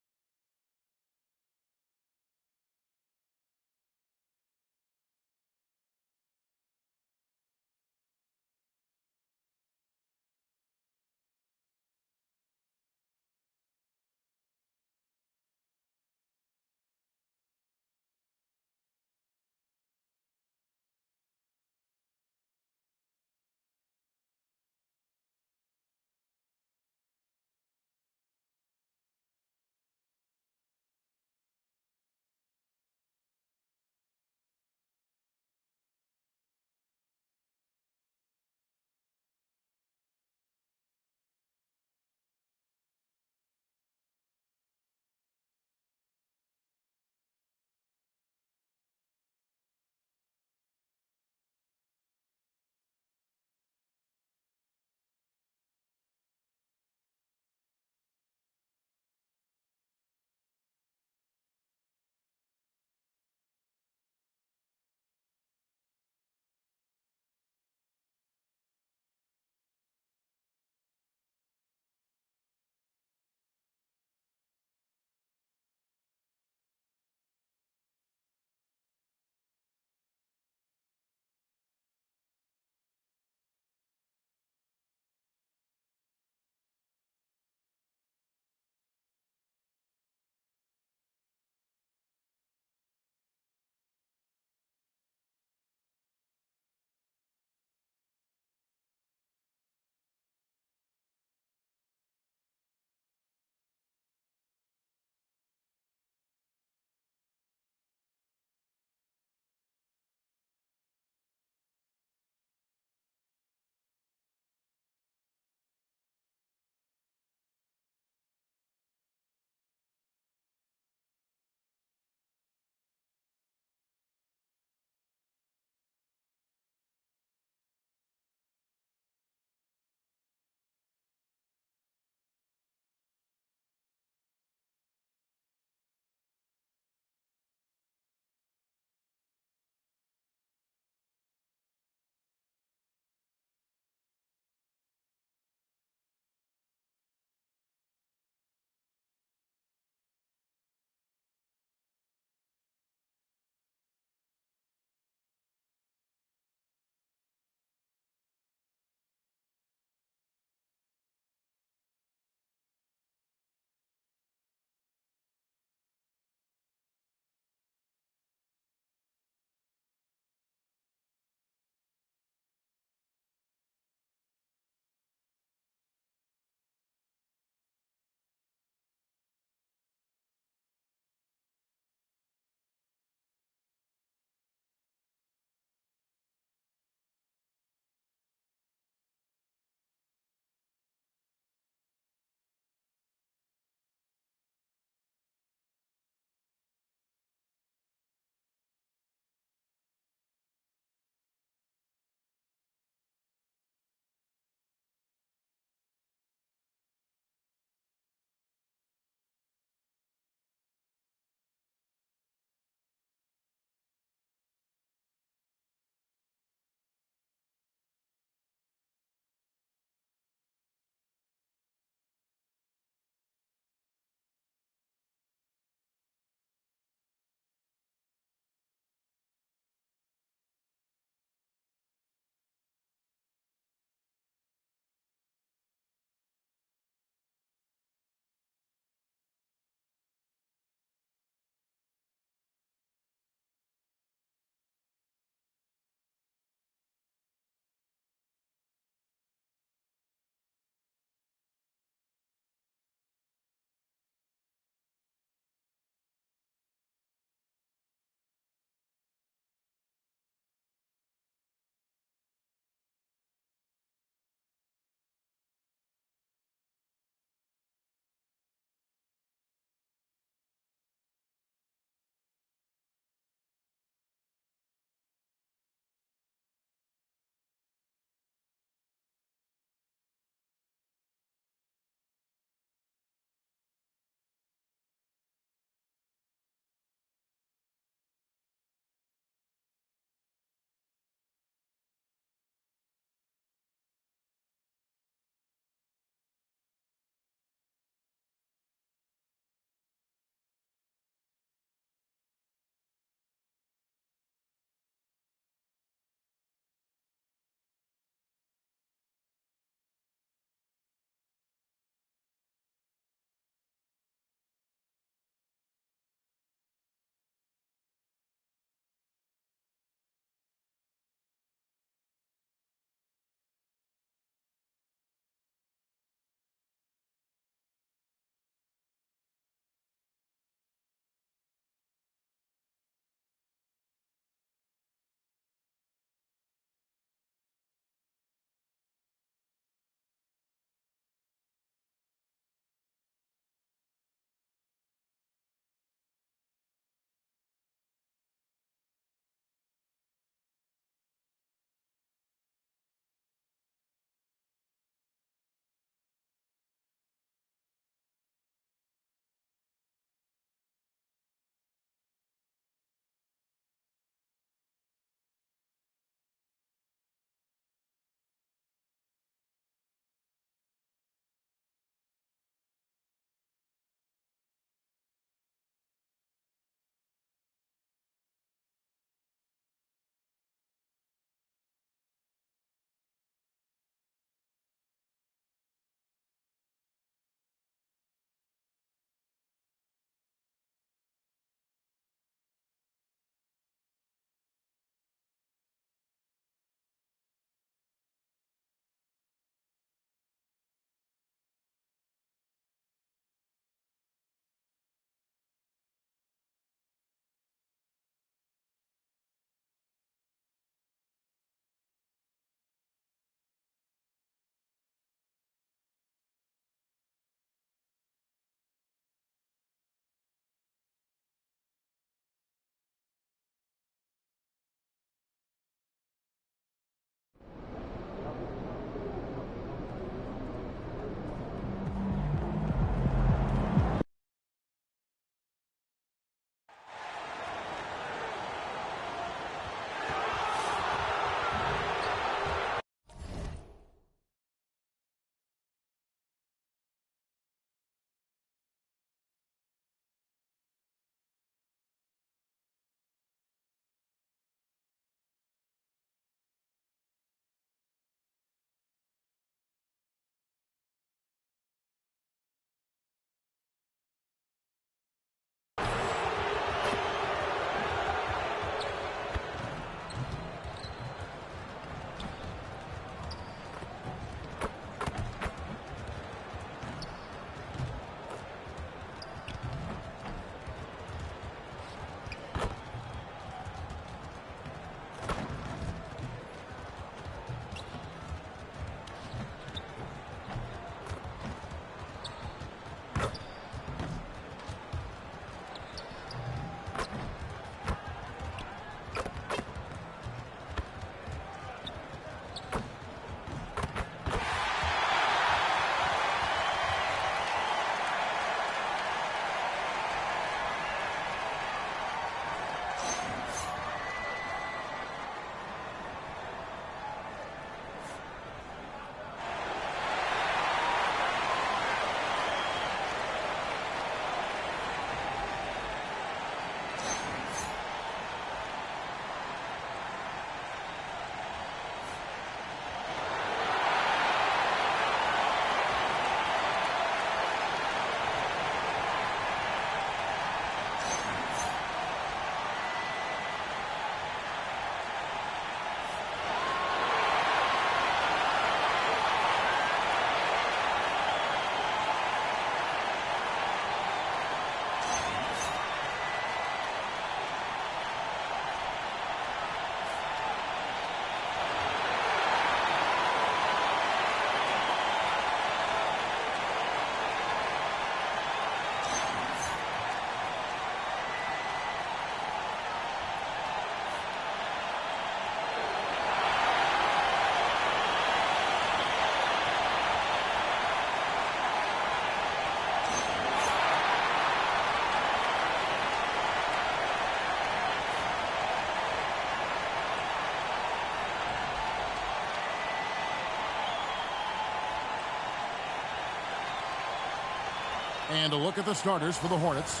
And a look at the starters for the Hornets.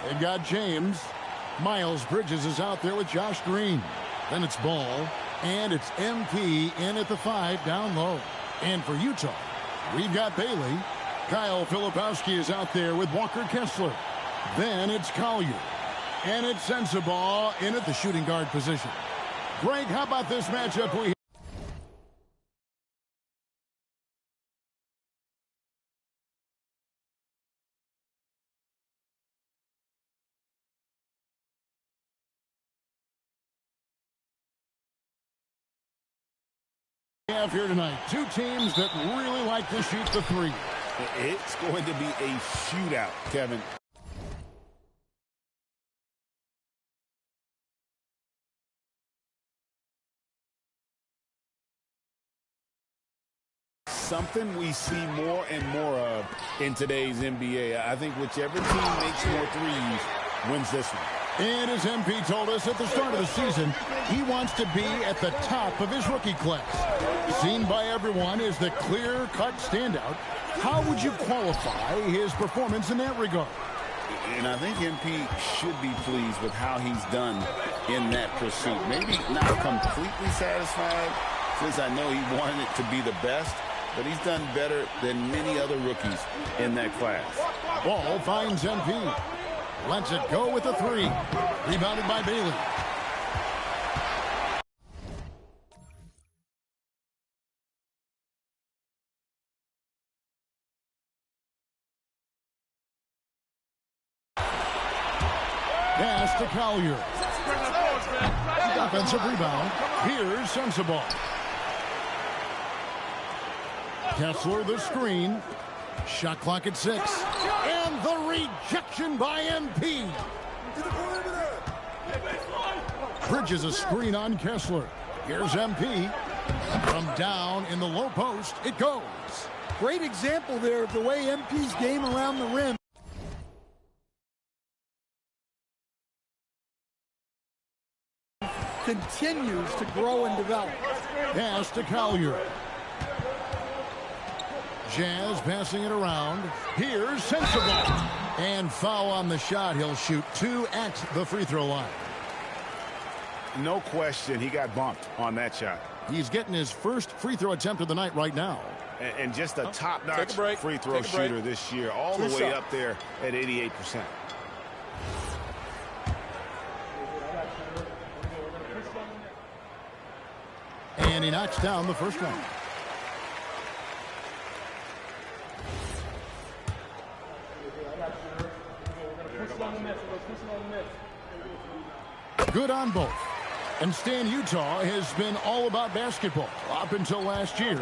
They've got James. Miles Bridges is out there with Josh Green. Then it's Ball. And it's MP in at the 5 down low. And for Utah, we've got Bailey. Kyle Filipowski is out there with Walker Kessler. Then it's Collier. And it's Sensabaugh in at the shooting guard position. Greg, how about this matchup we have here tonight? Two teams that really like to shoot the three. It's going to be a shootout, Kevin. Something we see more and more of in today's NBA. I think whichever team makes more threes wins this one. And as MP told us at the start of the season, he wants to be at the top of his rookie class. Seen by everyone as the clear-cut standout, how would you qualify his performance in that regard? And I think MP should be pleased with how he's done in that pursuit. Maybe not completely satisfied, since I know he wanted it to be the best, but he's done better than many other rookies in that class. Ball finds MP. Lets it go with a 3. Rebounded by Bailey. Pass to Collier. Offensive rebound. Here's Sensabaugh. Kessler the screen. Shot clock at 6. And the rejection by MP. Bridges a screen on Kessler. Here's MP. From down in the low post, it goes. Great example there of the way MP's game around the rim continues to grow and develop. Pass to Collier. Jazz passing it around. Here's Sensabaugh. And foul on the shot. He'll shoot 2 at the free throw line. No question, he got bumped on that shot. He's getting his first free throw attempt of the night right now. And just a top-notch free throw shooter this year, all the way up there at 88%. And he knocks down the first one. Good on both. And Stan, Utah has been all about basketball up until last year.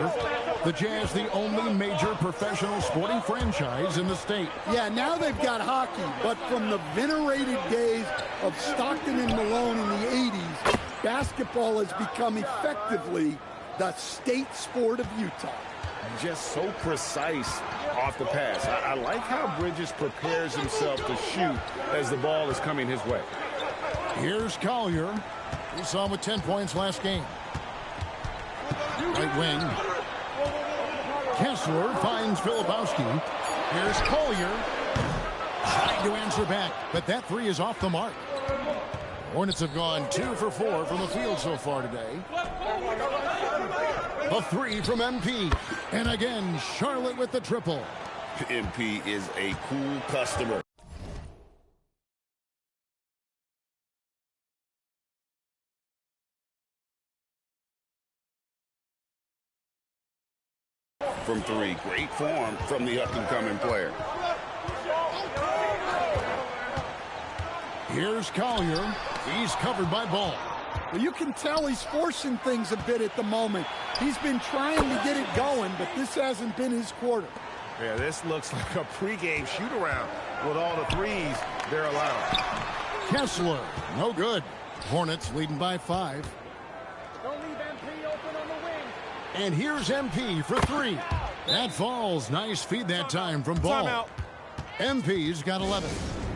The Jazz, the only major professional sporting franchise in the state. Yeah, now they've got hockey, but from the venerated days of Stockton and Malone in the 80s, basketball has become effectively the state sport of Utah. Just so precise off the pass. I like how Bridges prepares himself to shoot as the ball is coming his way. Here's Collier. We saw him with 10 points last game. Right wing. Kessler finds Filipowski. Here's Collier. Trying to answer back, but that 3 is off the mark. Hornets have gone 2 for 4 from the field so far today. A 3 from MP. And again, Charlotte with the triple. MP is a cool customer. From 3, great form from the up-and-coming player. Here's Collier. He's covered by Ball. Well, you can tell he's forcing things a bit at the moment. He's been trying to get it going, but this hasn't been his quarter. Yeah, this looks like a pregame shoot-around with all the threes they're allowing. Kessler, no good. Hornets leading by 5. Don't leave MP open on the wing. And here's MP for 3. That falls. Nice feed that time from Ball. Timeout. MP's got 11.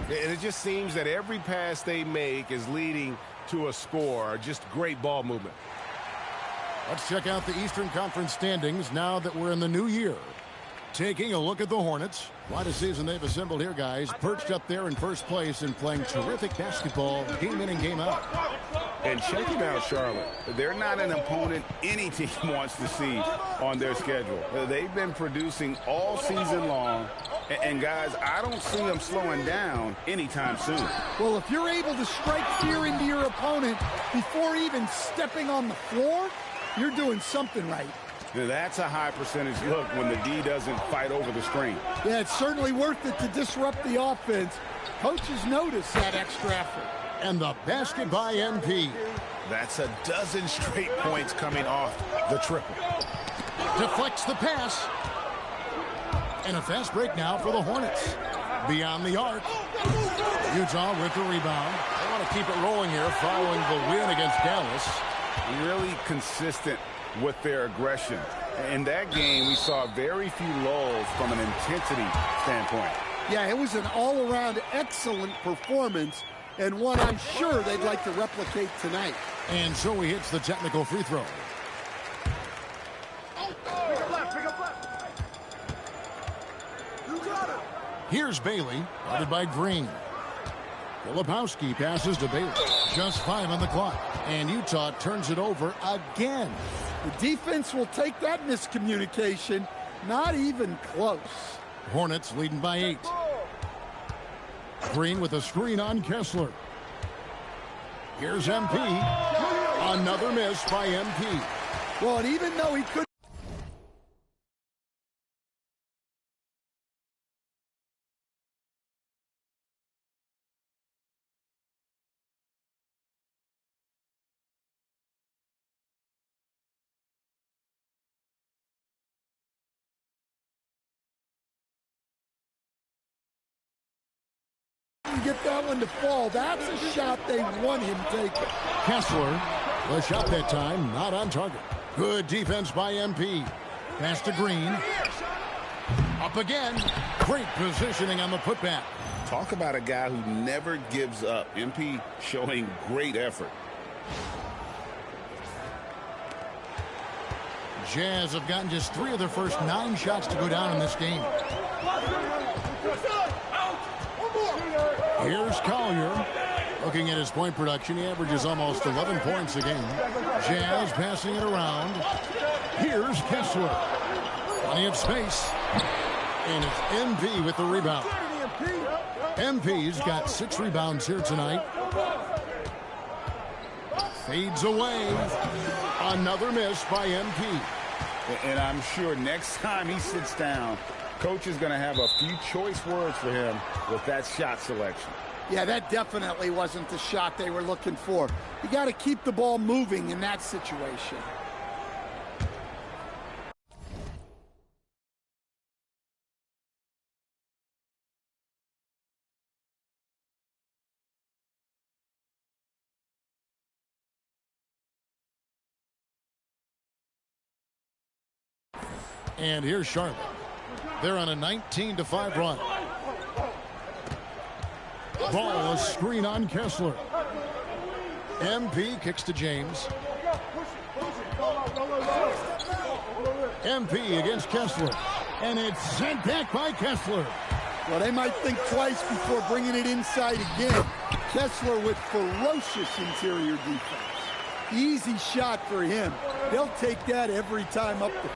And it just seems that every pass they make is leading to a score. Just great ball movement. Let's check out the Eastern Conference standings now that we're in the new year. Taking a look at the Hornets. What a season they've assembled here, guys. Perched up there in first place and playing terrific basketball game in and game out. And check it out, Charlotte. They're not an opponent any team wants to see on their schedule. They've been producing all season long. And, guys, I don't see them slowing down anytime soon. Well, if you're able to strike fear into your opponent before even stepping on the floor, you're doing something right. That's a high percentage look when the D doesn't fight over the screen. Yeah, it's certainly worth it to disrupt the offense. Coaches notice that extra effort. And the basket by MP. That's a dozen straight points coming off the triple. Deflects the pass. And a fast break now for the Hornets. Beyond the arc. Utah with the rebound. They want to keep it rolling here following the win against Dallas. Really consistent with their aggression. In that game, we saw very few lulls from an intensity standpoint. Yeah, it was an all-around excellent performance, and one I'm sure they'd like to replicate tonight. And so he hits the technical free throw. Here's Bailey, guarded by Green. Filipowski passes to Bailey. Just 5 on the clock. And Utah turns it over again. The defense will take that miscommunication. Not even close. Hornets leading by 8. Green with a screen on Kessler. Here's MP. Another miss by MP. Well, and even though he could. Get that one to fall. That's a shot they want him taking. Kessler, the shot that time, not on target. Good defense by MP. Pass to Green. Up again. Great positioning on the putback. Talk about a guy who never gives up. MP showing great effort. Jazz have gotten just 3 of their first 9 shots to go down in this game. Here's Collier. Looking at his point production, he averages almost 11 points a game. Jazz passing it around. Here's Kessler. Plenty of space. And it's MP with the rebound. MP's got 6 rebounds here tonight. Fades away. Another miss by MP. And I'm sure next time he sits down, Coach is going to have a few choice words for him with that shot selection. Yeah, that definitely wasn't the shot they were looking for. You got to keep the ball moving in that situation. And here's Charlotte. They're on a 19-5 run. Ball, a screen on Kessler. MP kicks to James. MP against Kessler. And it's sent back by Kessler. Well, they might think twice before bringing it inside again. Kessler with ferocious interior defense. Easy shot for him. They'll take that every time up the floor.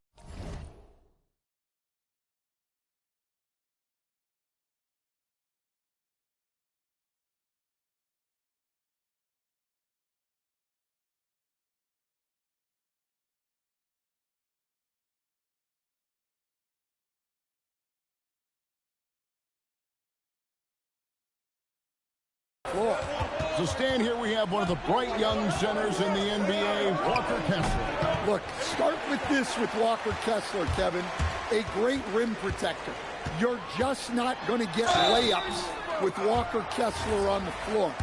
So stand here, we have one of the bright young centers in the NBA, Walker Kessler. Look, start with this with Walker Kessler, Kevin. A great rim protector. You're just not going to get layups with Walker Kessler on the floor.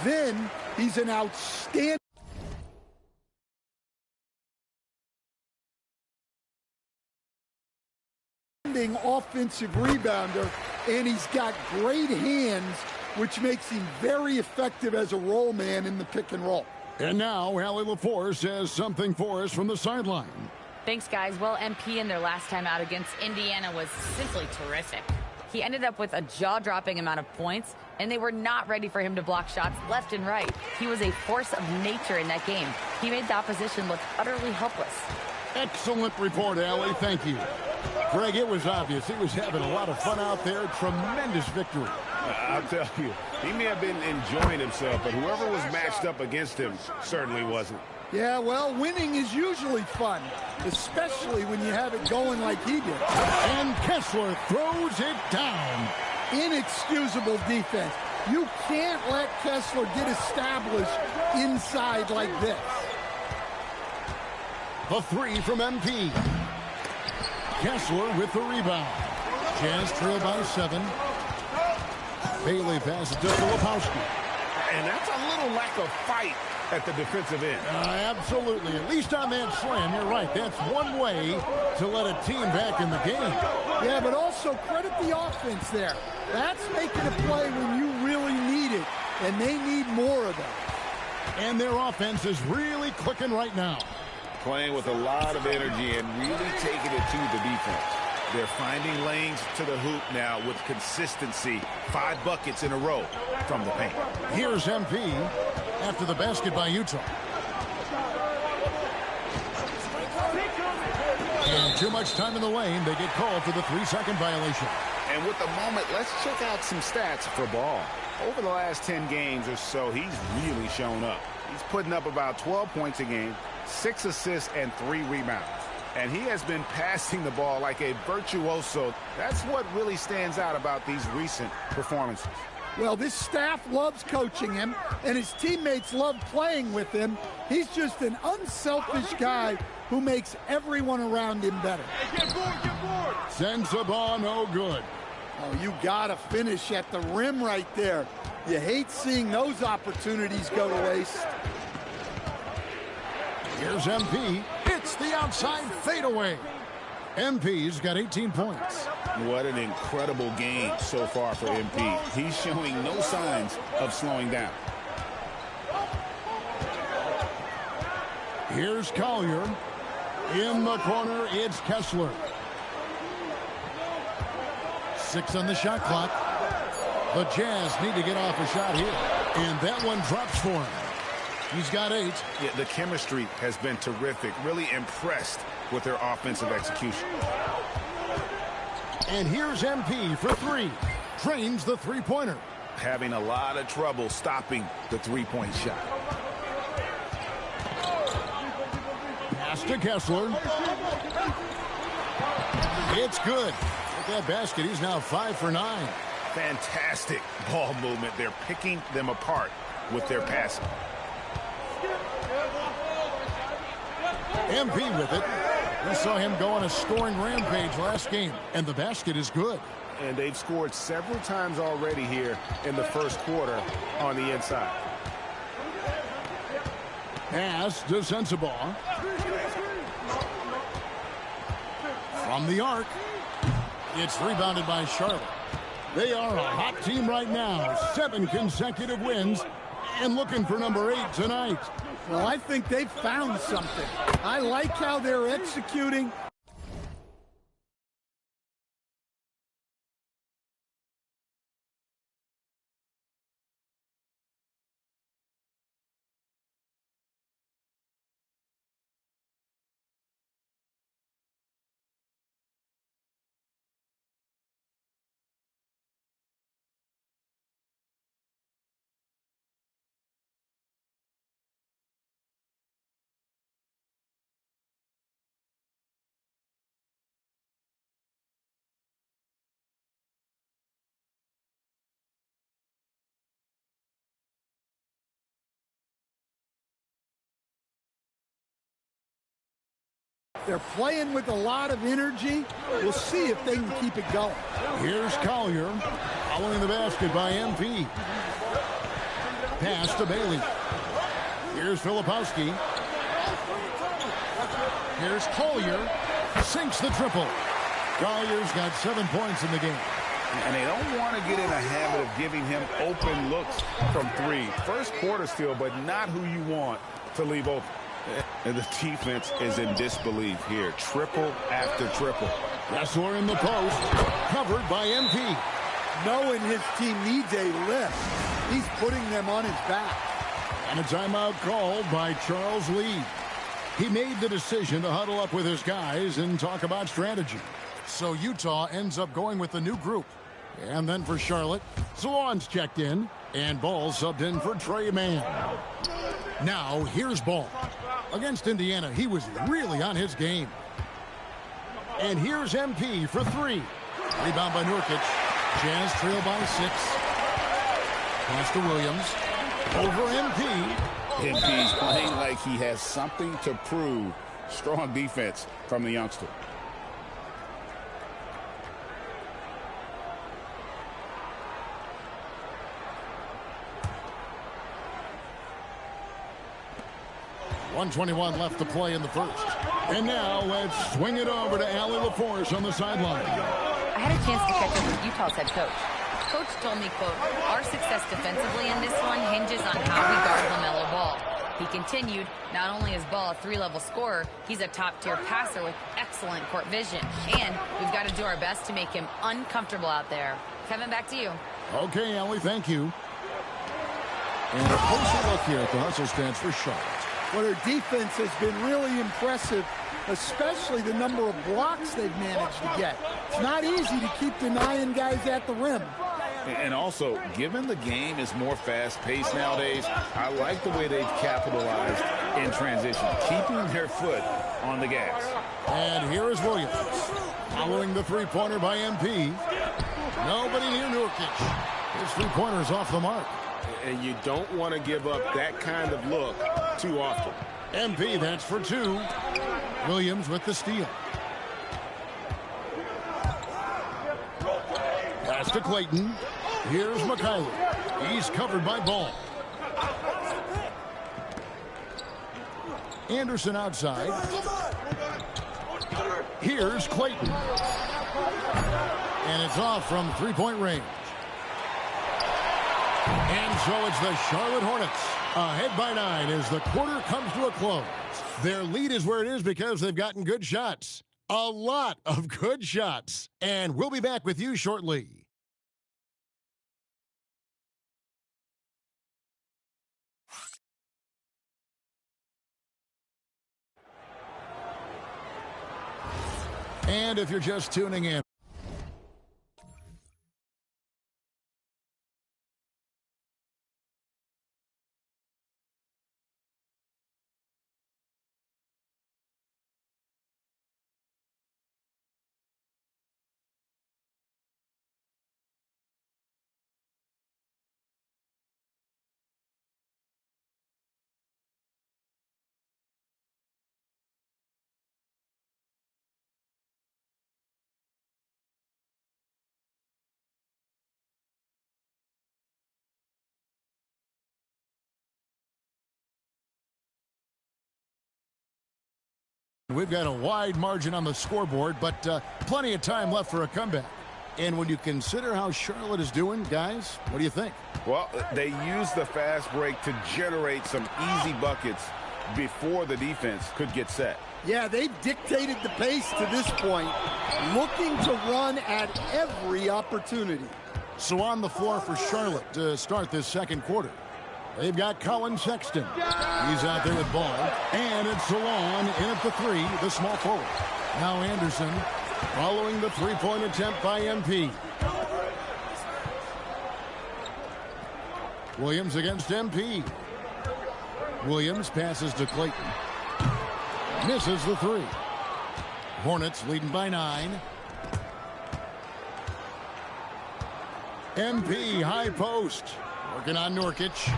Then he's an outstanding offensive rebounder, and he's got great hands, which makes him very effective as a roll man in the pick and roll. And now, Allie LaForce has something for us from the sideline. Thanks, guys. Well, MP in their last time out against Indiana was simply terrific. He ended up with a jaw-dropping amount of points, and they were not ready for him to block shots left and right. He was a force of nature in that game. He made the opposition look utterly helpless. Excellent report, Allie. Thank you. Greg, it was obvious he was having a lot of fun out there. Tremendous victory. I'll tell you, he may have been enjoying himself, but whoever was matched up against him certainly wasn't. Yeah, well, winning is usually fun, especially when you have it going like he did. And Kessler throws it down. Inexcusable defense. You can't let Kessler get established inside like this. The three from MP. Kessler with the rebound. Jazz trail by 7. Bailey passes to Filipowski. And that's a little lack of fight at the defensive end. Absolutely. At least on that slam, you're right. That's one way to let a team back in the game. Yeah, but also credit the offense there. That's making a play when you really need it, and they need more of that. And their offense is really clicking right now. Playing with a lot of energy and really taking it to the defense. They're finding lanes to the hoop now with consistency. 5 buckets in a row from the paint. Here's MP after the basket by Utah. And too much time in the lane. They get called for the 3-second violation. And with the moment, let's check out some stats for Ball. Over the last 10 games or so, he's really shown up. He's putting up about 12 points a game, 6 assists, and 3 rebounds. And he has been passing the ball like a virtuoso. That's what really stands out about these recent performances. Well, this staff loves coaching him, and his teammates love playing with him. He's just an unselfish guy who makes everyone around him better. Hey, get board. Sends the ball no good. Oh, you got to finish at the rim right there. You hate seeing those opportunities go to waste. Here's MP. It's the outside fadeaway. MP's got 18 points. What an incredible game so far for MP. He's showing no signs of slowing down. Here's Collier. In the corner, it's Kessler. 6 on the shot clock. The Jazz need to get off a shot here. And that one drops for him. He's got 8. Yeah, the chemistry has been terrific. Really impressed with their offensive execution. And here's MP for 3. Drains the three-pointer. Having a lot of trouble stopping the three-point shot. Pass to Kessler. It's good. With that basket, he's now 5 for 9. Fantastic ball movement. They're picking them apart with their passing. MP with it. We saw him go on a scoring rampage last game, and the basket is good. And they've scored several times already here in the first quarter on the inside. Pass to Sensabaugh. From the arc. It's rebounded by Charlotte. They are a hot team right now. 7 consecutive wins and looking for number 8 tonight. Well, I think they've found something. I like how they're executing. They're playing with a lot of energy. We'll see if they can keep it going. Here's Collier following the basket by MP. Pass to Bailey. Here's Filipowski. Here's Collier. Sinks the triple. Collier's got 7 points in the game. And they don't want to get in a habit of giving him open looks from 3. First quarter still, but not who you want to leave open. And the defense is in disbelief here. Triple after triple. Wrestler in the post. Covered by MP. Knowing his team needs a lift, he's putting them on his back. And a timeout called by Charles Lee. He made the decision to huddle up with his guys and talk about strategy. So Utah ends up going with the new group. And then for Charlotte, Salon's checked in, and Ball subbed in for Trey Mann. Now, here's Ball. Against Indiana, he was really on his game. And here's MP for 3. Rebound by Nurkic. Jazz trail by 6. Pass to Williams. Over MP. MP's playing like he has something to prove. Strong defense from the youngster. .121 left to play in the first. And now let's swing it over to Allie LaForce on the sideline. I had a chance to catch up with Utah's head coach. Coach told me, quote, our success defensively in this one hinges on how we guard LaMelo Ball. He continued, not only is Ball a 3-level scorer, he's a top-tier passer with excellent court vision. And we've got to do our best to make him uncomfortable out there. Kevin, back to you. Okay, Allie, thank you. And a closer look here at the hustle stats for Charlotte. Well, their defense has been really impressive, especially the number of blocks they've managed to get. It's not easy to keep denying guys at the rim. And also, given the game is more fast-paced nowadays, I like the way they've capitalized in transition, keeping their foot on the gas. And here is Williams. Following the three-pointer by MP. Nobody near Nurkic. His three-pointer's off the mark. And you don't want to give up that kind of look too often. MP, that's for 2. Williams with the steal. Pass to Clayton. Here's McKaylee. He's covered by Ball. Anderson outside. Here's Clayton. And it's off from three-point range. And so it's the Charlotte Hornets ahead by 9 as the quarter comes to a close. Their lead is where it is because they've gotten good shots. A lot of good shots. And we'll be back with you shortly. And if you're just tuning in, we've got a wide margin on the scoreboard, but plenty of time left for a comeback. And when you consider how Charlotte is doing, guys, what do you think? Well, they use the fast break to generate some easy buckets before the defense could get set. Yeah, they've dictated the pace to this point, looking to run at every opportunity. So on the floor for Charlotte to start this second quarter. They've got Colin Sexton. He's out there with Ball. And it's Salon in at the 3, the small forward. Now Anderson following the three-point attempt by MP. Williams against MP. Williams passes to Clayton. Misses the 3. Hornets leading by 9. MP high post. Working on Nurkic.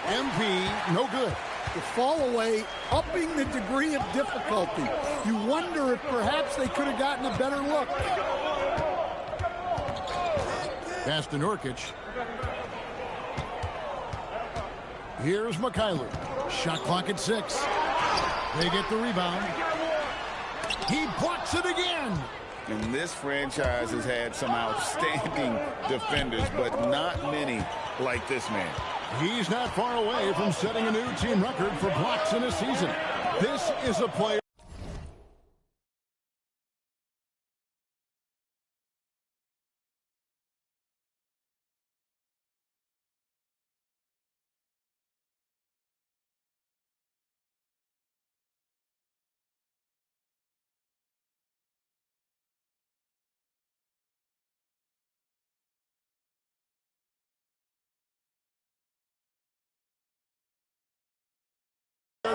MP, no good. The fall away, upping the degree of difficulty. You wonder if perhaps they could have gotten a better look. Pass to Nurkic. Here's McKaylee. Shot clock at 6. They get the rebound. He blocks it again. And this franchise has had some outstanding defenders, but not many like this man. He's not far away from setting a new team record for blocks in a season. This is a player.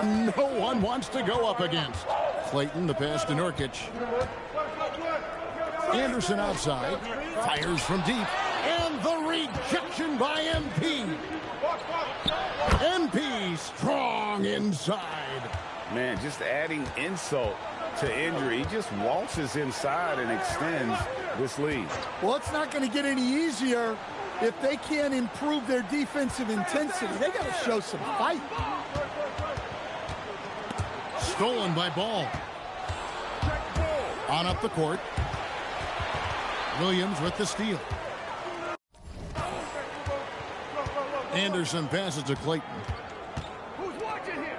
No one wants to go up against. Clayton, the pass to Nurkic. Anderson outside. Fires from deep. And the rejection by MP. MP strong inside. Man, just adding insult to injury. He just waltzes inside and extends this lead. Well, it's not going to get any easier if they can't improve their defensive intensity. They got to show some fight. Stolen by Ball. On up the court. Williams with the steal. Anderson passes to Clayton. Who's watching here?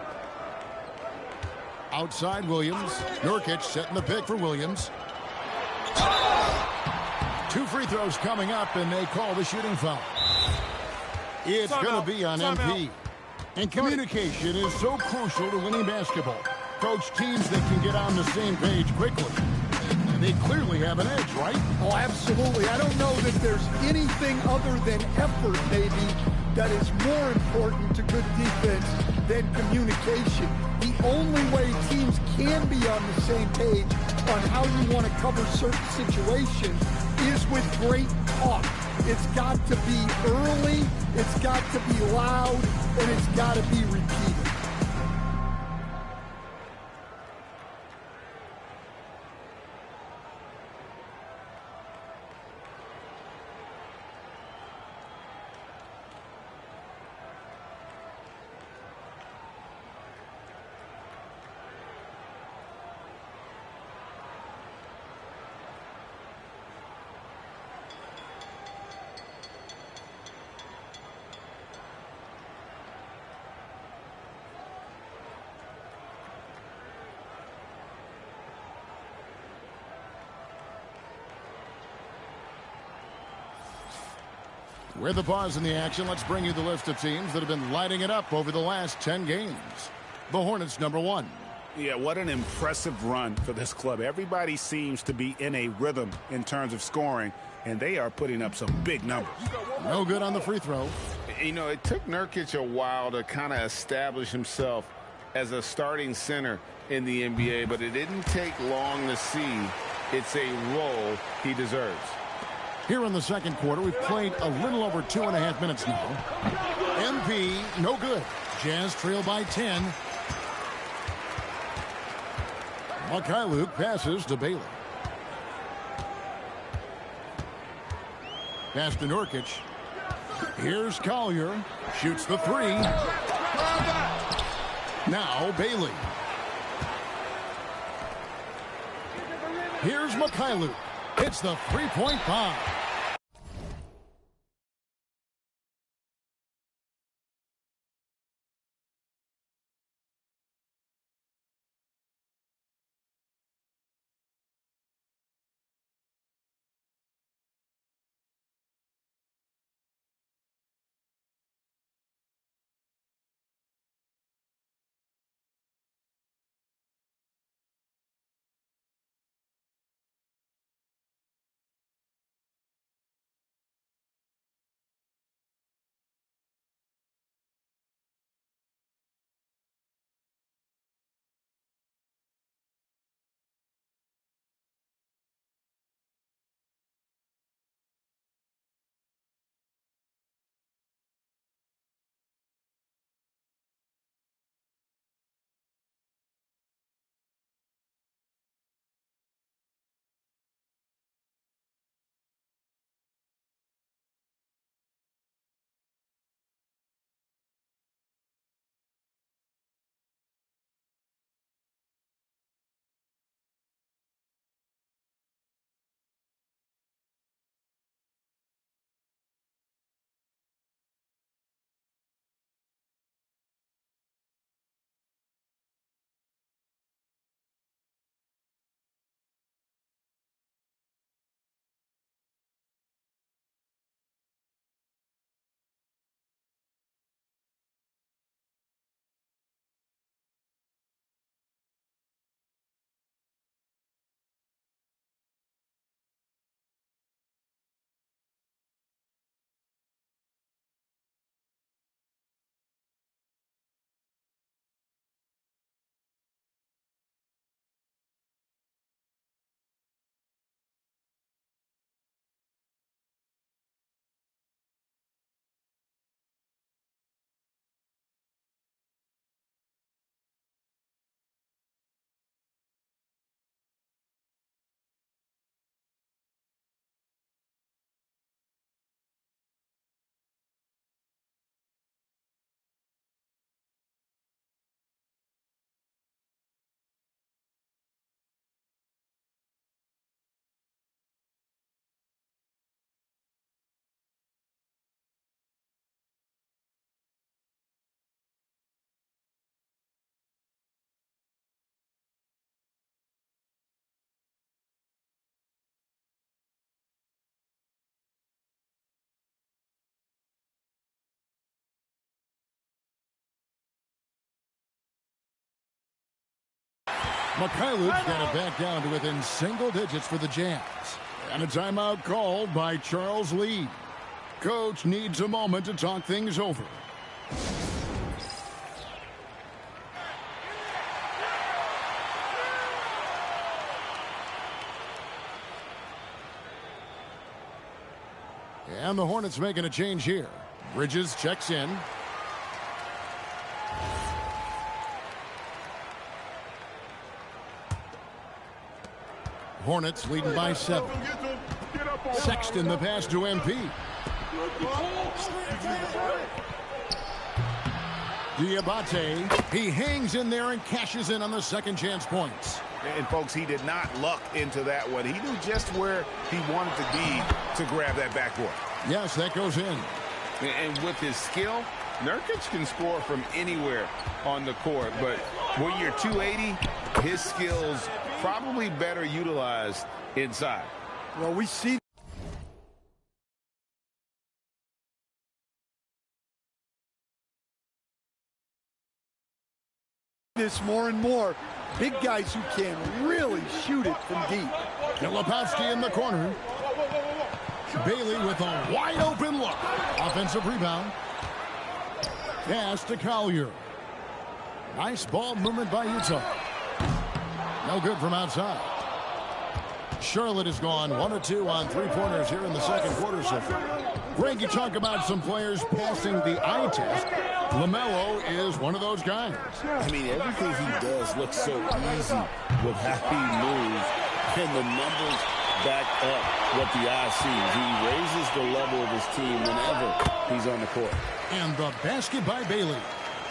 Outside Williams. Nurkic setting the pick for Williams. 2 free throws coming up, and they call the shooting foul. It's going to be on MP. And communication is so crucial to winning basketball. Coach, teams that can get on the same page quickly. They clearly have an edge, right? Oh, absolutely. I don't know that there's anything other than effort, maybe, that is more important to good defense than communication. The only way teams can be on the same page on how you want to cover certain situations is with great talk. It's got to be early, it's got to be loud, and it's got to be repeated. With the pause in the action, let's bring you the list of teams that have been lighting it up over the last 10 games. The Hornets, number 1. Yeah, what an impressive run for this club. Everybody seems to be in a rhythm in terms of scoring, and they are putting up some big numbers. No good on the free throw. You know, it took Nurkic a while to kind of establish himself as a starting center in the NBA, but it didn't take long to see it's a role he deserves. Here in the second quarter, we've played a little over 2.5 minutes now. MP, no good. Jazz trail by 10. Luke passes to Bailey. Pass to Nurkic. Here's Collier. Shoots the 3. Now Bailey. Here's Luke. It's the three-point bomb. Mikhailov's got it back down to within single digits for the Jazz. And a timeout called by Charles Lee. Coach needs a moment to talk things over. And the Hornets making a change here. Bridges checks in. Hornets leading by 7. Sexton the pass to MP. Diabate, he hangs in there and cashes in on the second chance points. And folks, he did not luck into that one. He knew just where he wanted to be to grab that backboard. Yes, that goes in. And with his skill, Nurkic can score from anywhere on the court. But when you're 280, his skills probably better utilized inside. Well, we see this more and more. Big guys who can really shoot it from deep. Filipowski in the corner. Bailey with a wide open look. Offensive rebound. Pass to Collier. Nice ball movement by Utah. No good from outside. Charlotte has gone 1 of 2 on three-pointers here in the second quarter so far. Greg, you talk about some players passing the eye test. LaMelo is one of those guys. I mean, everything he does looks so easy with how he moves, and the numbers back up what the eye sees. He raises the level of his team whenever he's on the court. And the basket by Bailey.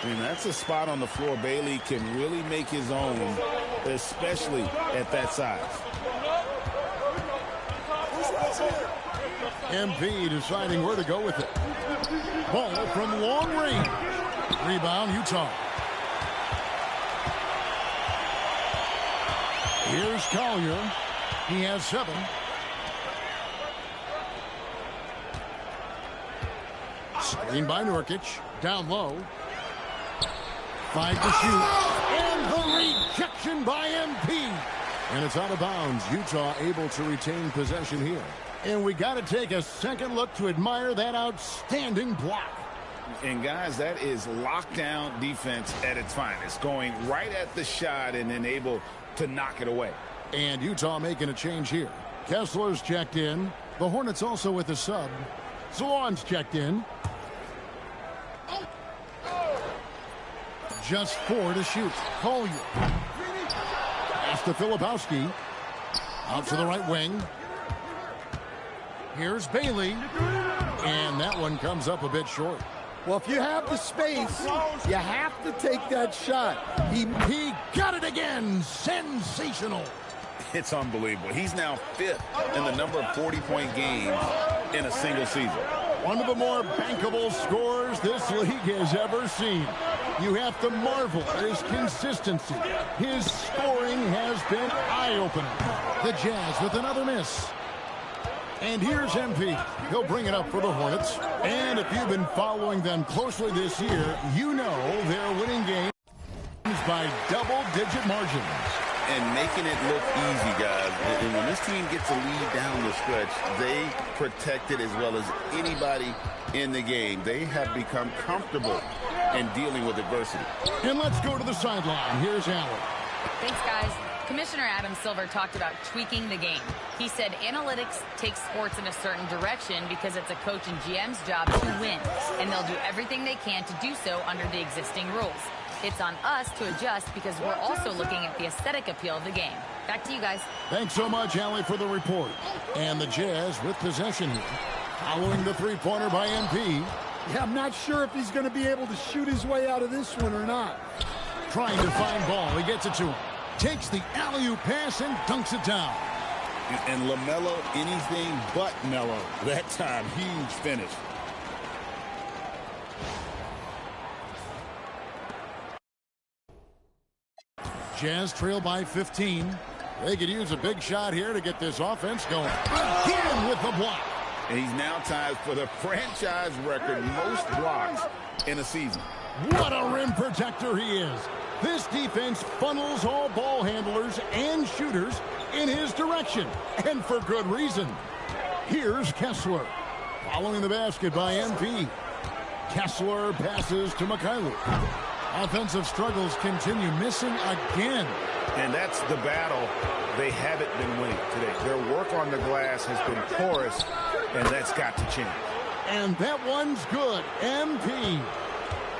I mean, that's a spot on the floor Bailey can really make his own, especially at that size. MP deciding where to go with it. Ball from long range. Rebound, Utah. Here's Collier. He has 7. Screen by Nurkic. Down low. 5 to shoot. And the rejection by MP. And it's out of bounds. Utah able to retain possession here. And we got to take a second look to admire that outstanding block. And guys, that is lockdown defense at its finest. Going right at the shot and then able to knock it away. And Utah making a change here. Kessler's checked in. The Hornets also with a sub. Salon's checked in. Just 4 to shoot. Collier. Pass to Filipowski. Out to the right wing. Here's Bailey. And that one comes up a bit short. Well, if you have the space, you have to take that shot. He got it again. Sensational. It's unbelievable. He's now 5th in the number of 40-point games in a single season. One of the more bankable scorers this league has ever seen. You have to marvel at his consistency. His scoring has been eye-opening. The Jazz with another miss. And here's MP. He'll bring it up for the Hornets. And if you've been following them closely this year, you know they're winning games by double-digit margins. And making it look easy, guys. And when this team gets a lead down the stretch, they protect it as well as anybody in the game. They have become comfortable in dealing with adversity. And let's go to the sideline. Here's Allen. Thanks, guys. Commissioner Adam Silver talked about tweaking the game. He said analytics takes sports in a certain direction because it's a coach and GM's job to win, and they'll do everything they can to do so under the existing rules. It's on us to adjust because we're also looking at the aesthetic appeal of the game. Back to you guys. Thanks so much, Allie, for the report. And the Jazz with possession here. Following the three-pointer by MP. Yeah, I'm not sure if he's going to be able to shoot his way out of this one or not. Trying to find ball. He gets it to him. Takes the alley-oop pass and dunks it down. And LaMelo, anything but mellow. That time, huge finish. Jazz trail by 15. They could use a big shot here to get this offense going. Again with the block. And he's now tied for the franchise record most blocks in a season. What a rim protector he is. This defense funnels all ball handlers and shooters in his direction, and for good reason. Here's Kessler, following the basket by MP. Kessler passes to Mikhailuk. Offensive struggles continue, missing again. And that's the battle they haven't been winning today. Their work on the glass has been porous, and that's got to change. And that one's good. MP.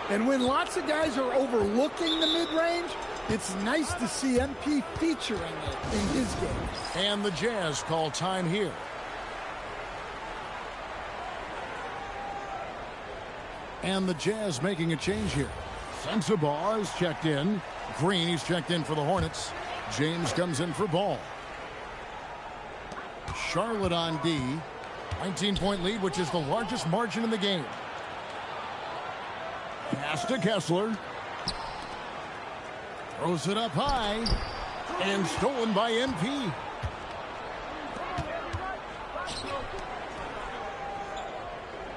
And when lots of guys are overlooking the mid-range, it's nice to see MP featuring it in his game. And the Jazz call time here. And the Jazz making a change here. Sensabaugh is checked in. Green, he's checked in for the Hornets. James comes in for Ball. Charlotte on D. 19-point lead, which is the largest margin in the game. Pass to Kessler. Throws it up high. And stolen by MP.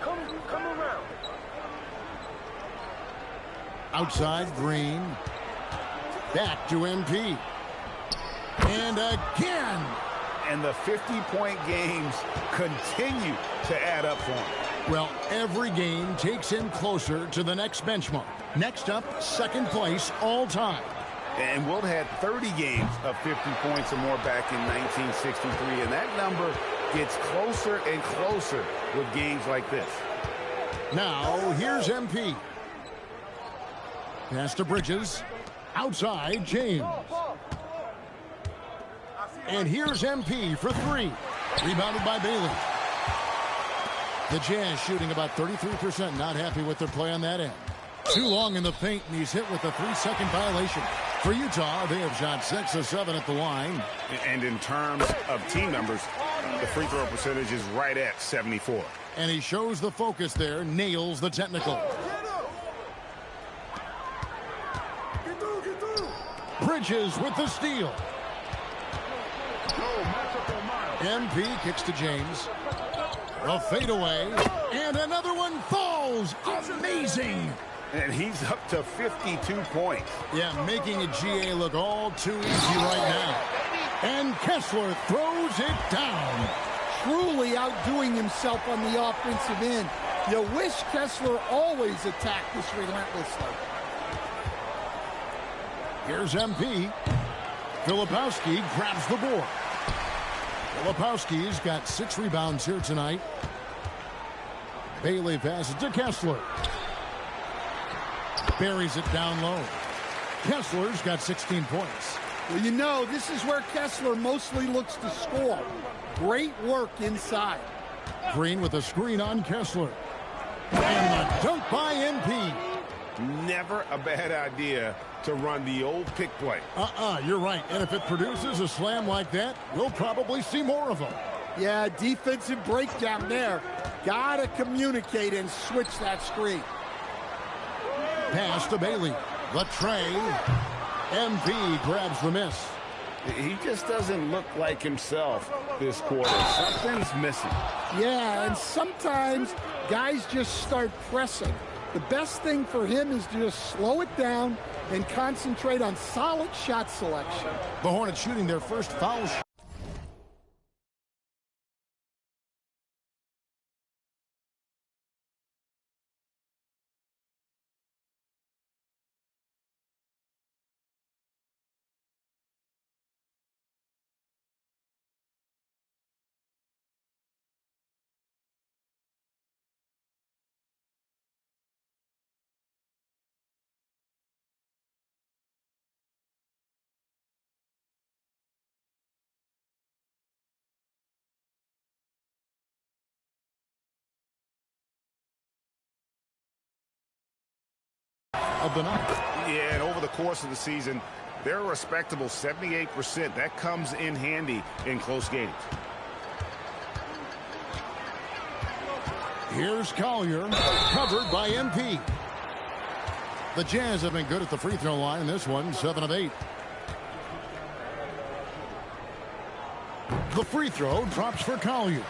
Come around. Outside, Green. Back to MP. And again. And the 50-point games continue to add up for him. Well, every game takes him closer to the next benchmark. Next up, second place all time. And Wilt had 30 games of 50 points or more back in 1963. And that number gets closer and closer with games like this. Now, here's MP. Pass to Bridges. Outside, James. And here's MP for three. Rebounded by Bailey. The Jazz shooting about 33%. Not happy with their play on that end. Too long in the paint, and he's hit with a 3-second violation. For Utah, they have shot 6 of 7 at the line. And in terms of team numbers, the free throw percentage is right at 74. And he shows the focus there, nails the technical. Bridges with the steal. MP kicks to James. A fadeaway. And another one falls. Amazing. And he's up to 52 points. Yeah, making a GA look all too easy right now. And Kessler throws it down. Truly outdoing himself on the offensive end. You wish Kessler always attacked this relentlessly. Here's MP. Filipowski grabs the board. Filipowski's got 6 rebounds here tonight. Bailey passes to Kessler. Buries it down low. Kessler's got 16 points. Well, you know, this is where Kessler mostly looks to score. Great work inside. Green with a screen on Kessler. And the dunk by MP. Never a bad idea to run the old pick play. You're right. And if it produces a slam like that, we'll probably see more of them. Yeah, defensive breakdown there. Gotta communicate and switch that screen. Pass to Bailey. The tray. MP grabs the miss. He just doesn't look like himself this quarter. Something's missing. Yeah, and sometimes guys just start pressing. The best thing for him is to just slow it down and concentrate on solid shot selection. The Hornets shooting their first foul shot. Of the night. Yeah, and over the course of the season, they're a respectable 78%. That comes in handy in close games. Here's Collier, covered by MP. The Jazz have been good at the free throw line in this one, 7 of 8. The free throw drops for Collier.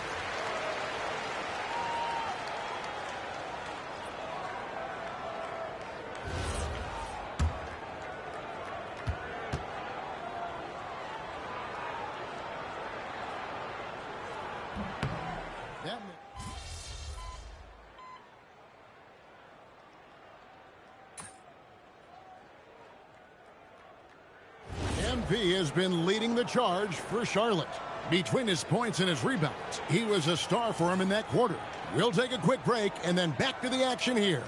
MP has been leading the charge for Charlotte. Between his points and his rebounds, he was a star for him in that quarter. We'll take a quick break and then back to the action here.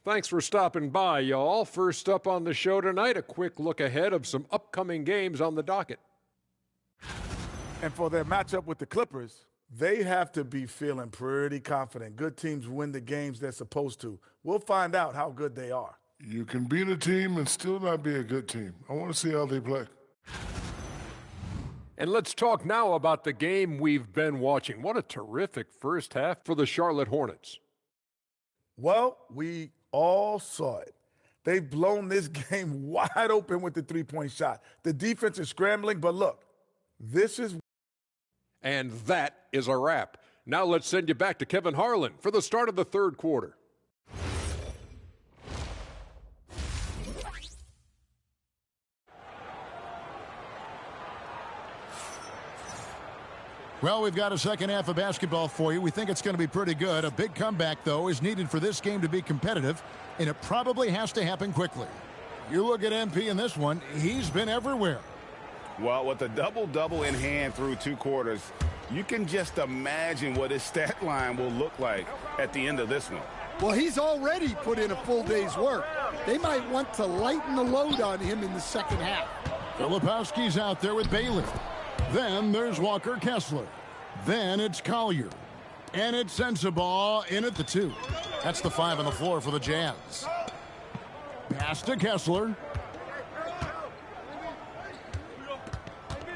Thanks for stopping by, y'all. First up on the show tonight, a quick look ahead of some upcoming games on the docket. And for their matchup with the Clippers, they have to be feeling pretty confident. Good teams win the games they're supposed to. We'll find out how good they are. You can beat a team and still not be a good team. I want to see how they play. And let's talk now about the game we've been watching. What a terrific first half for the Charlotte Hornets. Well, we all saw it. They've blown this game wide open with the three-point shot. The defense is scrambling, but look, this is... And that is a wrap. Now let's send you back to Kevin Harlan for the start of the third quarter. Well, we've got a second half of basketball for you. We think it's going to be pretty good. A big comeback, though, is needed for this game to be competitive, and it probably has to happen quickly. You look at MP in this one, he's been everywhere. Well, with a double-double in hand through two quarters, you can just imagine what his stat line will look like at the end of this one. Well, he's already put in a full day's work. They might want to lighten the load on him in the second half. Filipowski's out there with Bailey. Then there's Walker Kessler. Then it's Collier. And it's Sensabaugh in at the 2. That's the 5 on the floor for the Jazz. Pass to Kessler.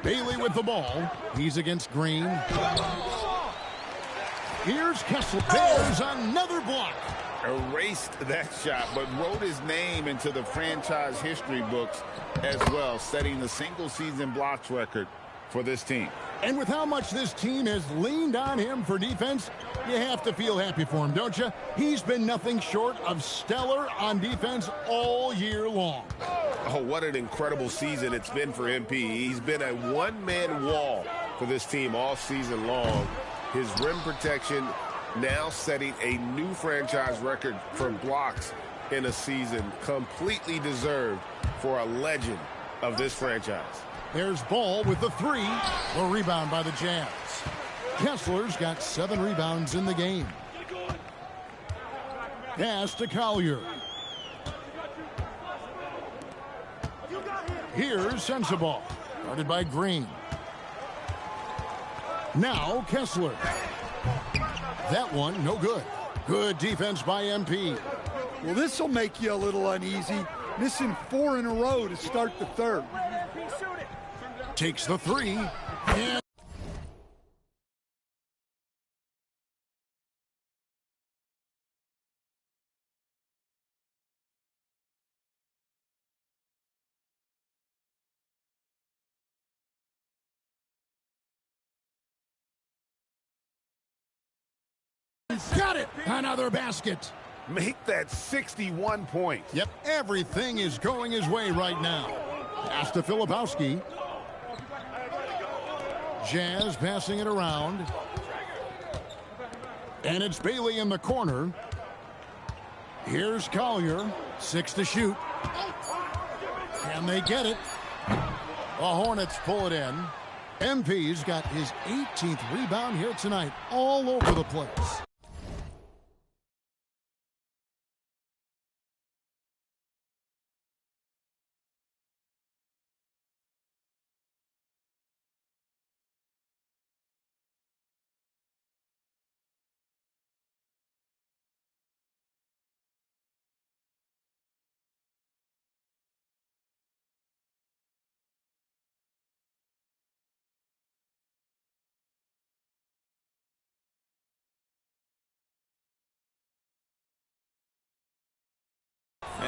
Bailey with the ball. He's against Green. Here's Kessler. There's another block. Erased that shot, but wrote his name into the franchise history books as well, setting the single-season blocks record for this team. And with how much this team has leaned on him for defense, you have to feel happy for him, don't you? He's been nothing short of stellar on defense all year long. Oh, what an incredible season it's been for MP. He's been a one-man wall for this team all season long. His rim protection now setting a new franchise record for blocks in a season. Completely deserved for a legend of this franchise. There's Ball with the 3. A rebound by the Jazz. Kessler's got 7 rebounds in the game. Pass to Collier. Here's Sensabaugh. Guarded by Green. Now Kessler. That one, no good. Good defense by MP. Well, this will make you a little uneasy. Missing 4 in a row to start the third. Takes the 3. And got it! Another basket. Make that 61 points. Yep, everything is going his way right now. Pass to Filipowski. Jazz passing it around. And it's Bailey in the corner. Here's Collier. 6 to shoot. Can they get it? The Hornets pull it in. MP's got his 18th rebound here tonight, all over the place.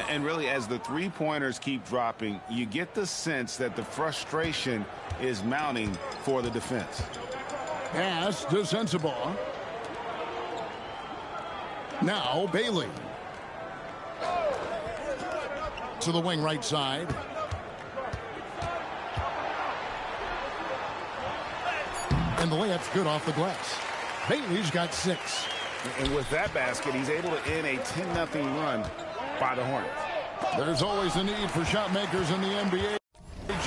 And really, as the three-pointers keep dropping, you get the sense that the frustration is mounting for the defense. Pass to Sensabaugh. Now Bailey. To the wing right side. And the layup's good off the glass. Bailey's got 6. And with that basket, he's able to end a 10-0 run by the Hornets. There's always a need for shot makers in the NBA,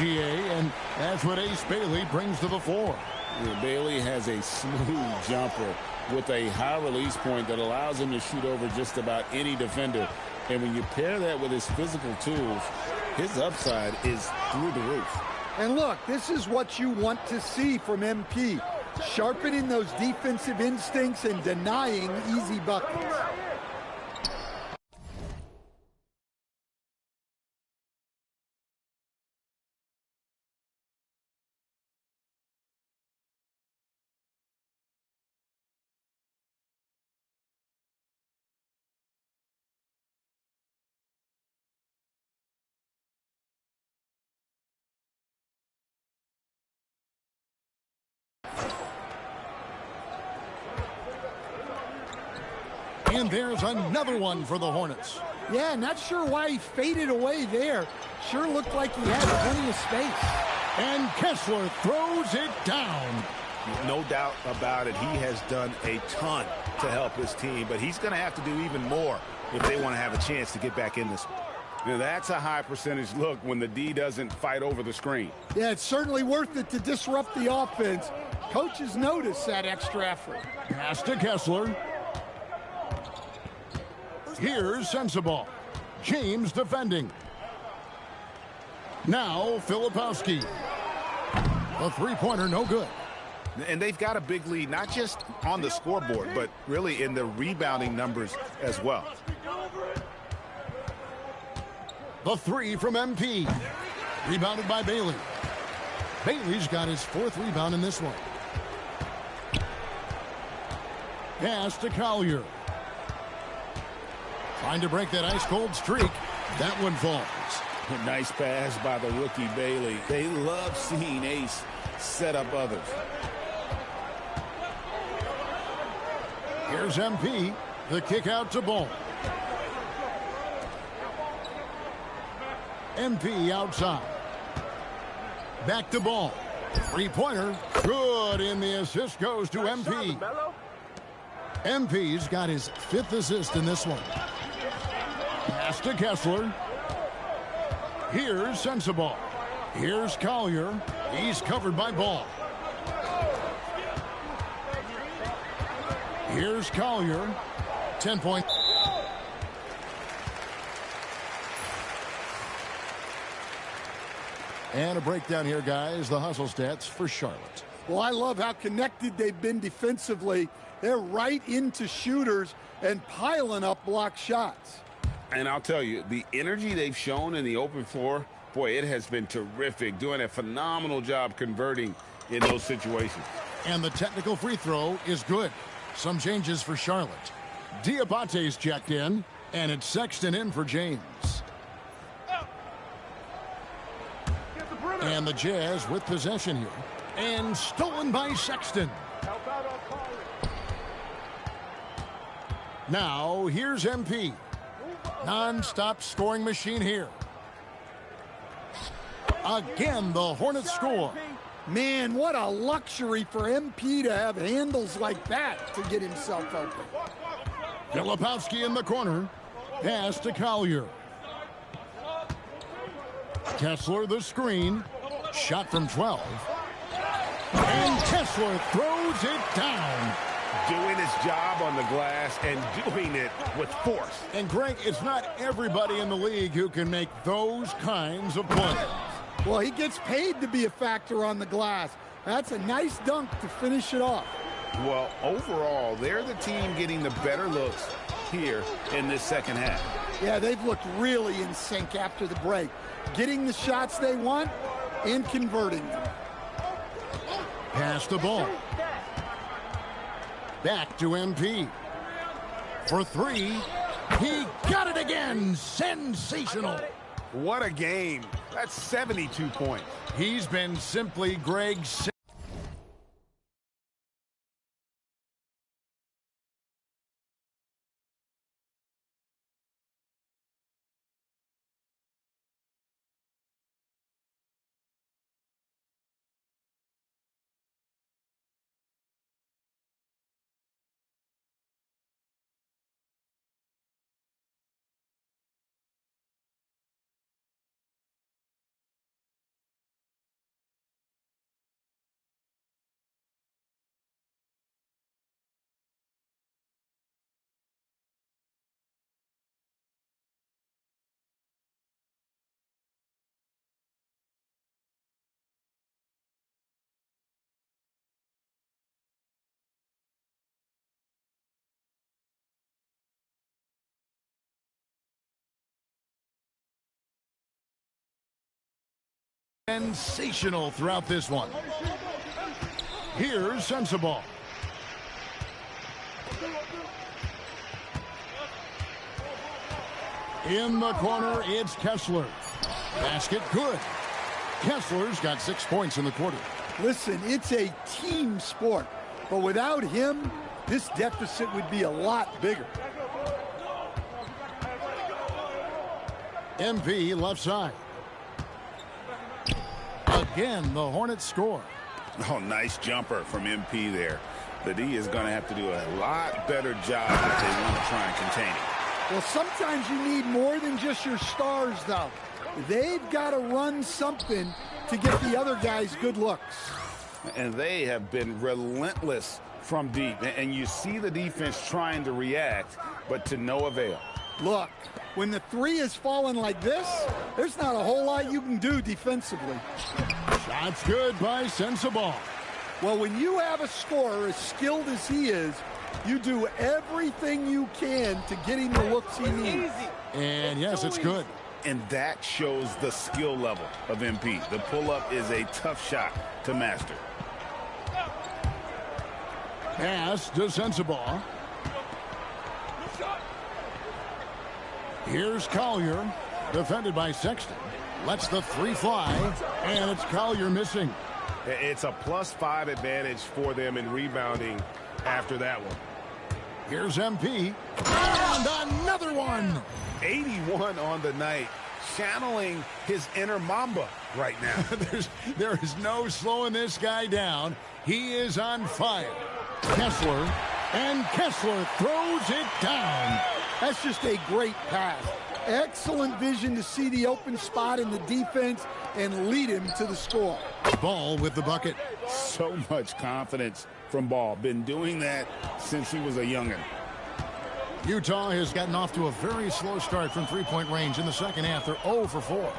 and that's what Ace Bailey brings to the floor. Yeah, Bailey has a smooth jumper with a high release point that allows him to shoot over just about any defender. And when you pair that with his physical tools, his upside is through the roof. And look, this is what you want to see from MP. Sharpening those defensive instincts and denying easy buckets. And there's another one for the Hornets. Yeah, not sure why he faded away there. Sure looked like he had plenty of space. And Kessler throws it down. No doubt about it. He has done a ton to help his team, but he's going to have to do even more if they want to have a chance to get back in this one. Now, that's a high percentage look when the D doesn't fight over the screen. Yeah, it's certainly worth it to disrupt the offense. Coaches notice that extra effort. Pass to Kessler. Here's Sensabaugh. James defending. Now Filipowski. A three-pointer, no good. And they've got a big lead, not just on the scoreboard, but really in the rebounding numbers as well. The three from MP. Rebounded by Bailey. Bailey's got his 4th rebound in this one. Pass to Collier. Trying to break that ice-cold streak. That one falls. A nice pass by the rookie Bailey. They love seeing Ace set up others. Here's MP. The kick out to Ball. MP outside. Back to Ball. Three-pointer. Good, and the assist goes to MP. MP's got his 5th assist in this one. Pass to Kessler. Here's Sensabaugh. Here's Collier. He's covered by Ball. Here's Collier. 10 points. And a breakdown here, guys. The hustle stats for Charlotte. Well, I love how connected they've been defensively. They're right into shooters and piling up block shots. And I'll tell you, the energy they've shown in the open floor, boy, it has been terrific. Doing a phenomenal job converting in those situations. And the technical free throw is good. Some changes for Charlotte. Diabate's checked in, and it's Sexton in for James. And the Jazz with possession here. And stolen by Sexton. Now, here's MP. Non-stop scoring machine here. Again, the Hornets score. Man, what a luxury for MP to have handles like that to get himself open. Filipowski in the corner. Pass to Collier. Kessler the screen. Shot from 12. And Kessler throws it down. Doing his job on the glass and doing it with force. And Greg, it's not everybody in the league who can make those kinds of plays. Well, he gets paid to be a factor on the glass. That's a nice dunk to finish it off. Well, overall, they're the team getting the better looks here in this second half. Yeah, they've looked really in sync after the break. Getting the shots they want and converting them. Pass the ball. Back to MP. For 3. He got it again. Sensational. What a game. That's 72 points. He's been simply Greg. Sensational throughout this one. Here's Sensabaugh. In the corner, it's Kessler. Basket good. Kessler's got 6 points in the quarter. Listen, it's a team sport, but without him, this deficit would be a lot bigger. MP left side. Again, the Hornets score. Oh, nice jumper from MP there. The D is going to have to do a lot better job if they want to try and contain him. Well, sometimes you need more than just your stars, though. They've got to run something to get the other guys good looks. And they have been relentless from deep. And you see the defense trying to react, but to no avail. Look, when the three is falling like this, there's not a whole lot you can do defensively. Shot's good by Sensabaugh. Well, when you have a scorer as skilled as he is, you do everything you can to get him the looks he needs. And yes, it's good. And that shows the skill level of MP. The pull-up is a tough shot to master. Pass to Sensabaugh. Here's Collier, defended by Sexton. Lets the three fly, and it's Collier missing. It's a +5 advantage for them in rebounding after that one. Here's MP, and another one. 81 on the night, channeling his inner Mamba right now. there is no slowing this guy down. He is on fire. Kessler, and Kessler throws it down. That's just a great pass. Excellent vision to see the open spot in the defense and lead him to the score. Ball with the bucket. So much confidence from Ball. Been doing that since he was a youngin'. Utah has gotten off to a very slow start from three-point range in the second half. They're 0 for 4.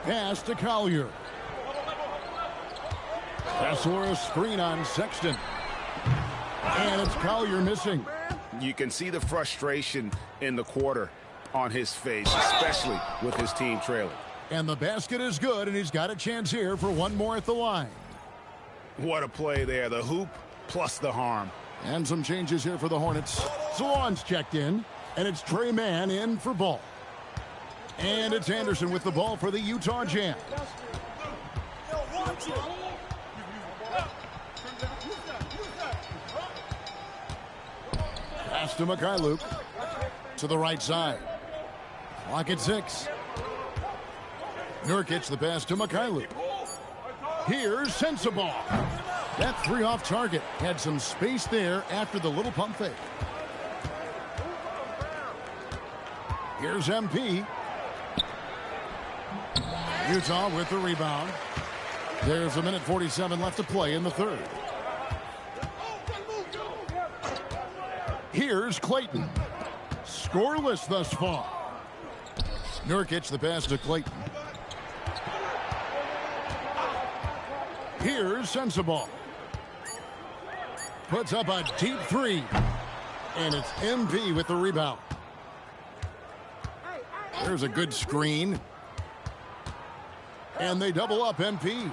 Pass to Collier. Kessler a screen on Sexton. And it's Collier missing. You can see the frustration in the quarter on his face, especially with his team trailing. And the basket is good, and he's got a chance here for one more at the line. What a play there. The hoop plus the harm. And some changes here for the Hornets. Salon's checked in, and it's Trey Mann in for Ball. And it's Anderson with the ball for the Utah Jazz. Pass to Mikhailuk. To the right side. Clock at 6. Nurkic the pass to Mikhailuk. Here's Sensabaugh. That three off target. Had some space there after the little pump fake. Here's MP. Utah with the rebound. There's a minute 47 left to play in the third. Here's Clayton. Scoreless thus far. Nurkic the pass to Clayton. Here's Sensabaugh. Puts up a deep three. And it's MP with the rebound. There's a good screen. And they double up MP.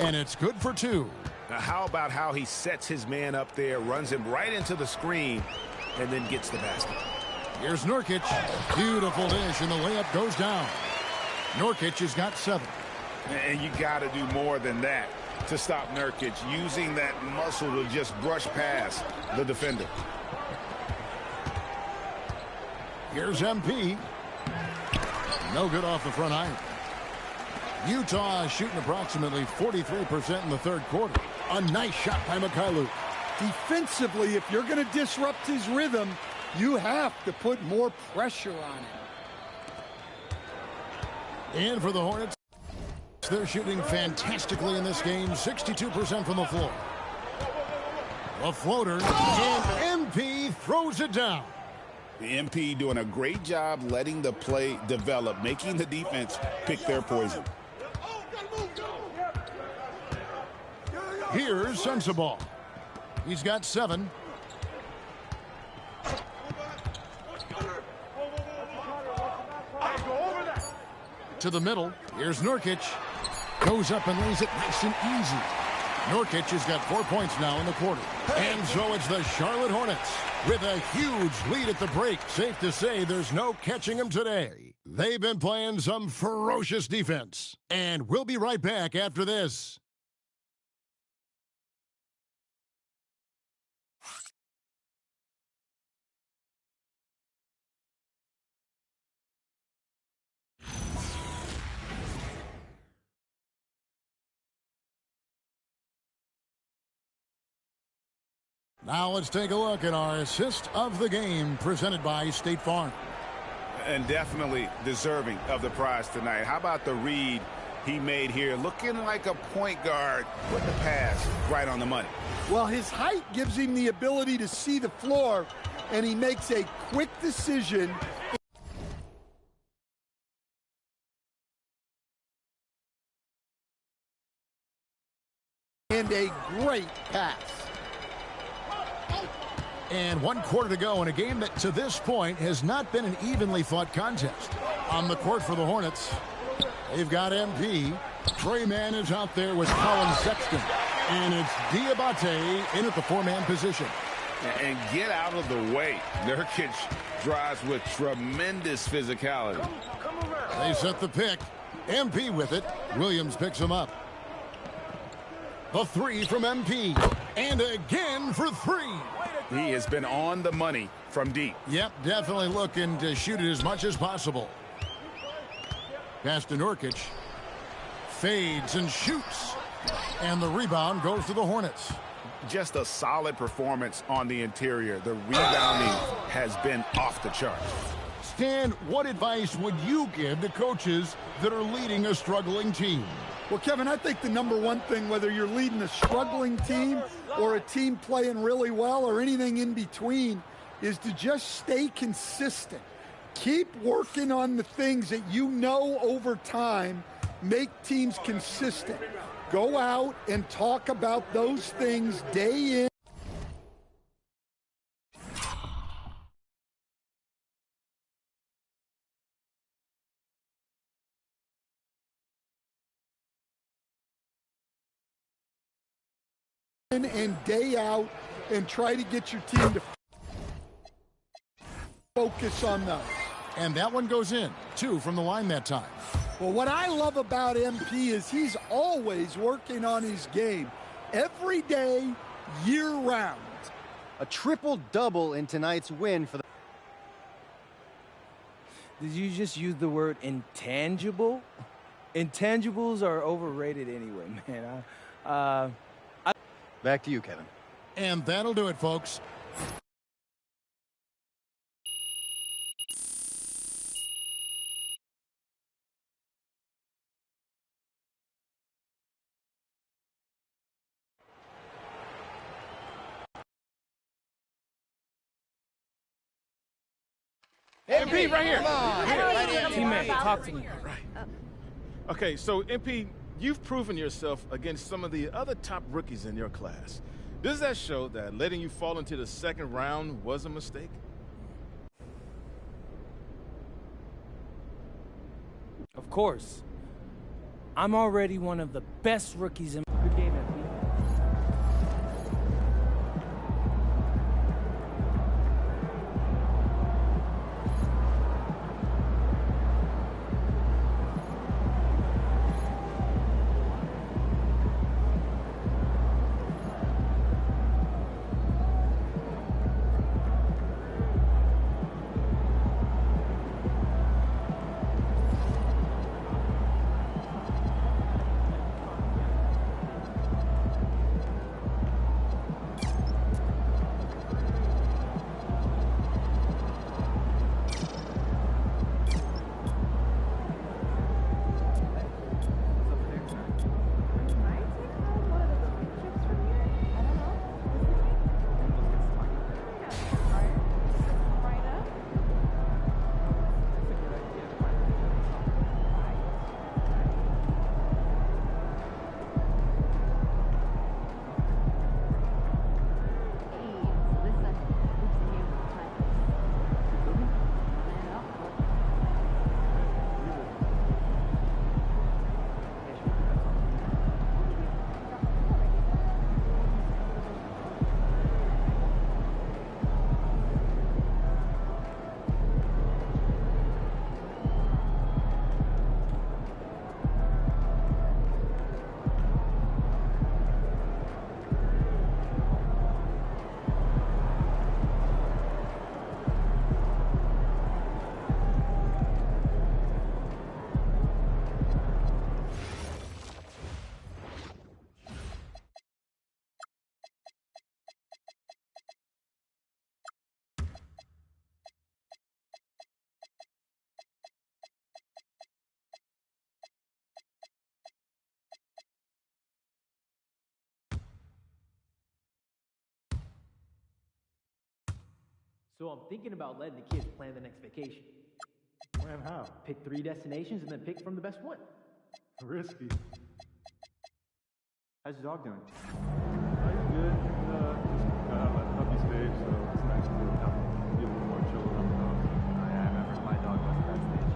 And it's good for 2. Now, how about how he sets his man up there, runs him right into the screen, and then gets the basket. Here's Nurkic. Beautiful dish, and the layup goes down. Nurkic has got 7. And you got to do more than that to stop Nurkic, using that muscle to just brush past the defender. Here's MP. No good off the front iron. Utah shooting approximately 43% in the third quarter. A nice shot by Mikhailuk. Defensively, if you're going to disrupt his rhythm, you have to put more pressure on him. And for the Hornets, they're shooting fantastically in this game, 62% from the floor. A floater, and MP throws it down. The MP doing a great job letting the play develop, making the defense pick their poison. Here's Sensabaugh. He's got 7. To the middle. Here's Nurkic. Goes up and lays it nice and easy. Nurkic has got 4 points now in the quarter. And so it's the Charlotte Hornets with a huge lead at the break. Safe to say there's no catching them today. They've been playing some ferocious defense. And we'll be right back after this. Now let's take a look at our assist of the game presented by State Farm. And definitely deserving of the prize tonight. How about the read he made here? Looking like a point guard with the pass right on the money. Well, his height gives him the ability to see the floor, and he makes a quick decision. And a great pass. And 1 quarter to go in a game that to this point has not been an evenly fought contest. On the court for the Hornets, they've got MP. Trey Mann is out there with Colin Sexton. And it's Diabate in at the 4-man position. And get out of the way. Nurkic drives with tremendous physicality. They set the pick. MP with it. Williams picks him up. The 3 from MP. And again for 3. He has been on the money from deep. Yep, definitely looking to shoot it as much as possible. Pass to Nurkic. Fades and shoots. And the rebound goes to the Hornets. Just a solid performance on the interior. The rebounding has been off the charts. Stan, what advice would you give to coaches that are leading a struggling team? Well, Kevin, I think the number one thing, whether you're leading a struggling team or a team playing really well or anything in between, is to just stay consistent. Keep working on the things that you know over time make teams consistent. Go out and talk about those things day in. And day out, and try to get your team to focus on those. And that one goes in. 2 from the line that time. Well, what I love about MP is he's always working on his game. Every day, year-round. A triple-double in tonight's win for the... Did you just use the word intangible? Intangibles are overrated anyway, man. Back to you, Kevin. And that'll do it, folks. MP, right here. Teammate, talk to me. Okay, so MP, you've proven yourself against some of the other top rookies in your class. Does that show that letting you fall into the second round was a mistake? Of course. I'm already one of the best rookies in... Good game, MP. So I'm thinking about letting the kids plan the next vacation. Plan how? Pick 3 destinations and then pick from the best one. Risky. How's your dog doing? He's good. Just got out of that puppy stage, so it's nice to have be a little more chill around the dog. Oh, yeah, I remember my dog was at that stage.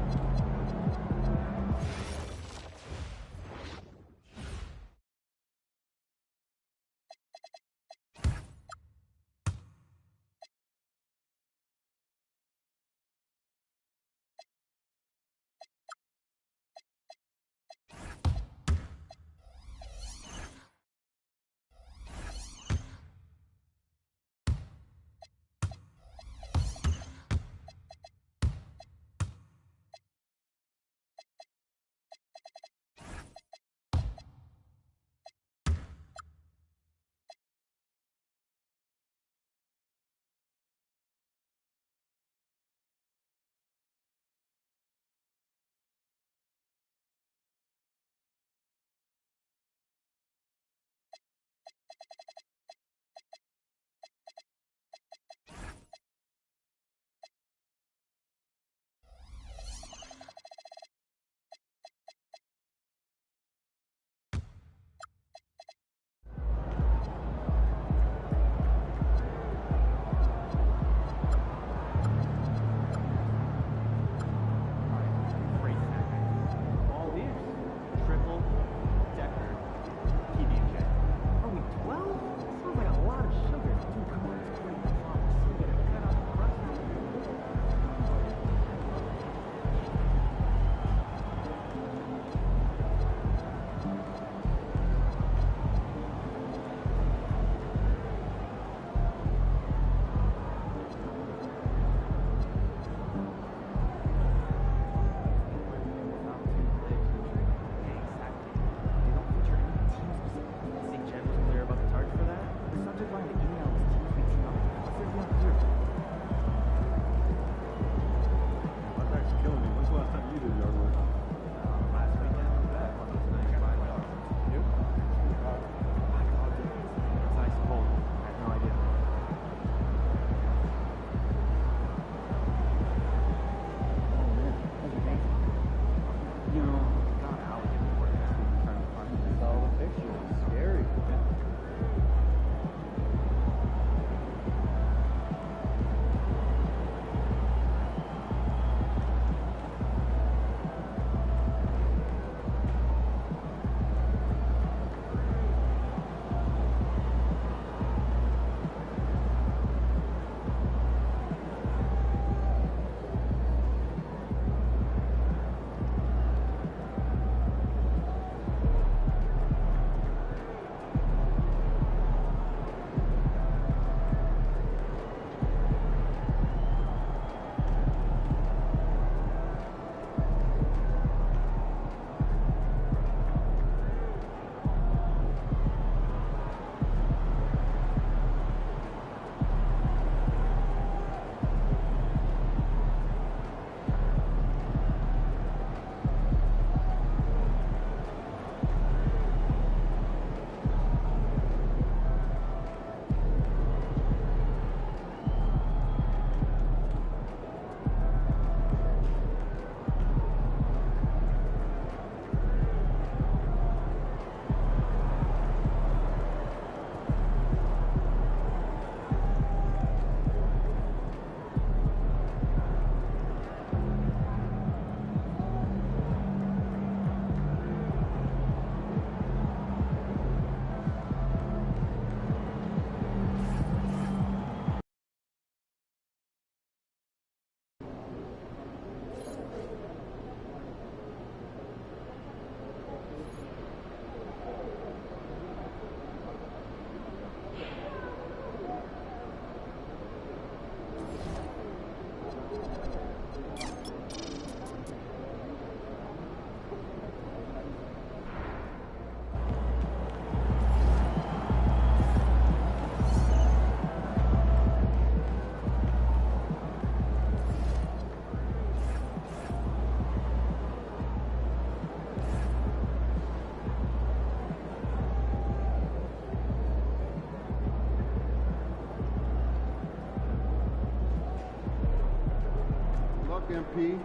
MP.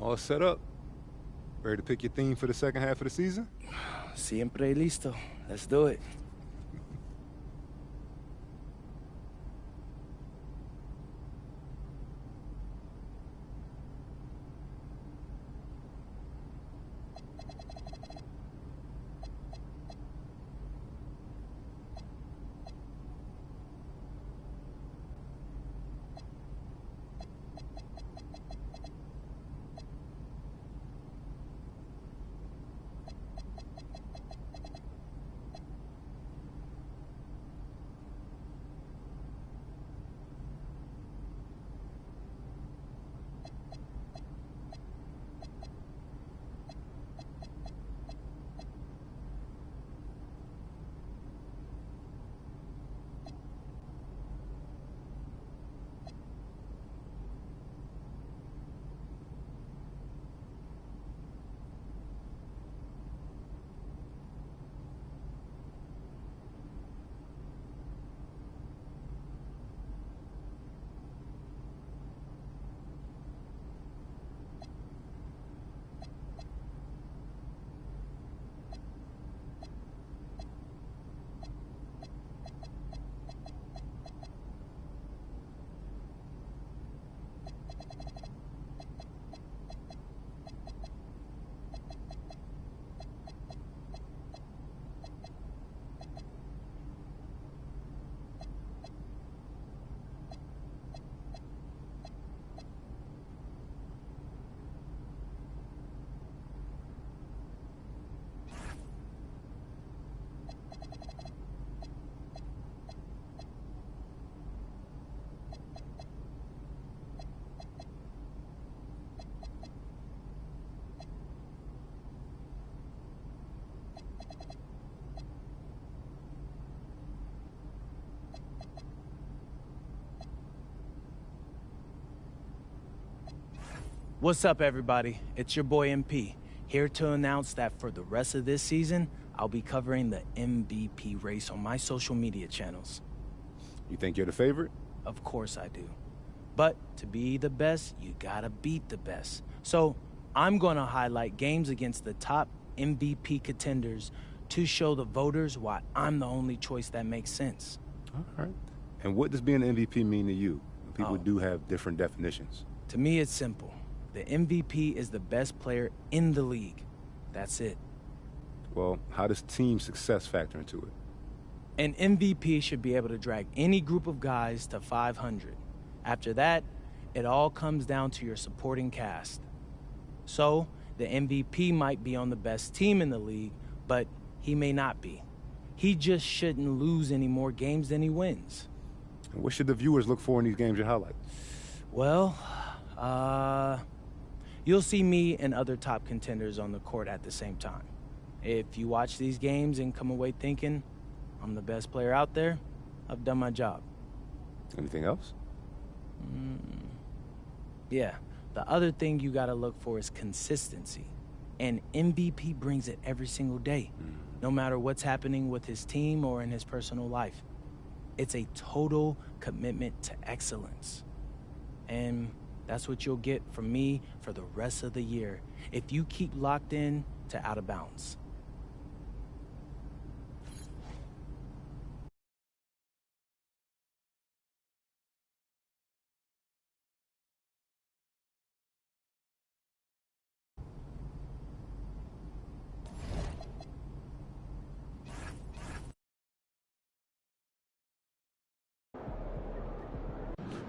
All set up. Ready to pick your theme for the second half of the season? Siempre listo. Let's do it. What's up, everybody? It's your boy MP, here to announce that for the rest of this season, I'll be covering the MVP race on my social media channels. You think you're the favorite? Of course I do. But to be the best, you gotta beat the best. So I'm gonna highlight games against the top MVP contenders to show the voters why I'm the only choice that makes sense. All right. And what does being an MVP mean to you? People do have different definitions. To me, it's simple. The MVP is the best player in the league. That's it. Well, how does team success factor into it? An MVP should be able to drag any group of guys to 500. After that, it all comes down to your supporting cast. So, the MVP might be on the best team in the league, but he may not be. He just shouldn't lose any more games than he wins. And what should the viewers look for in these games you highlight? Well, you'll see me and other top contenders on the court at the same time. If you watch these games and come away thinking I'm the best player out there, I've done my job. Anything else? Yeah, the other thing you gotta look for is consistency. And MVP brings it every single day, no matter what's happening with his team or in his personal life. It's a total commitment to excellence. And that's what you'll get from me for the rest of the year if you keep locked in to Out of Bounds.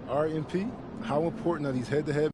All right, MP, how important are these head-to-head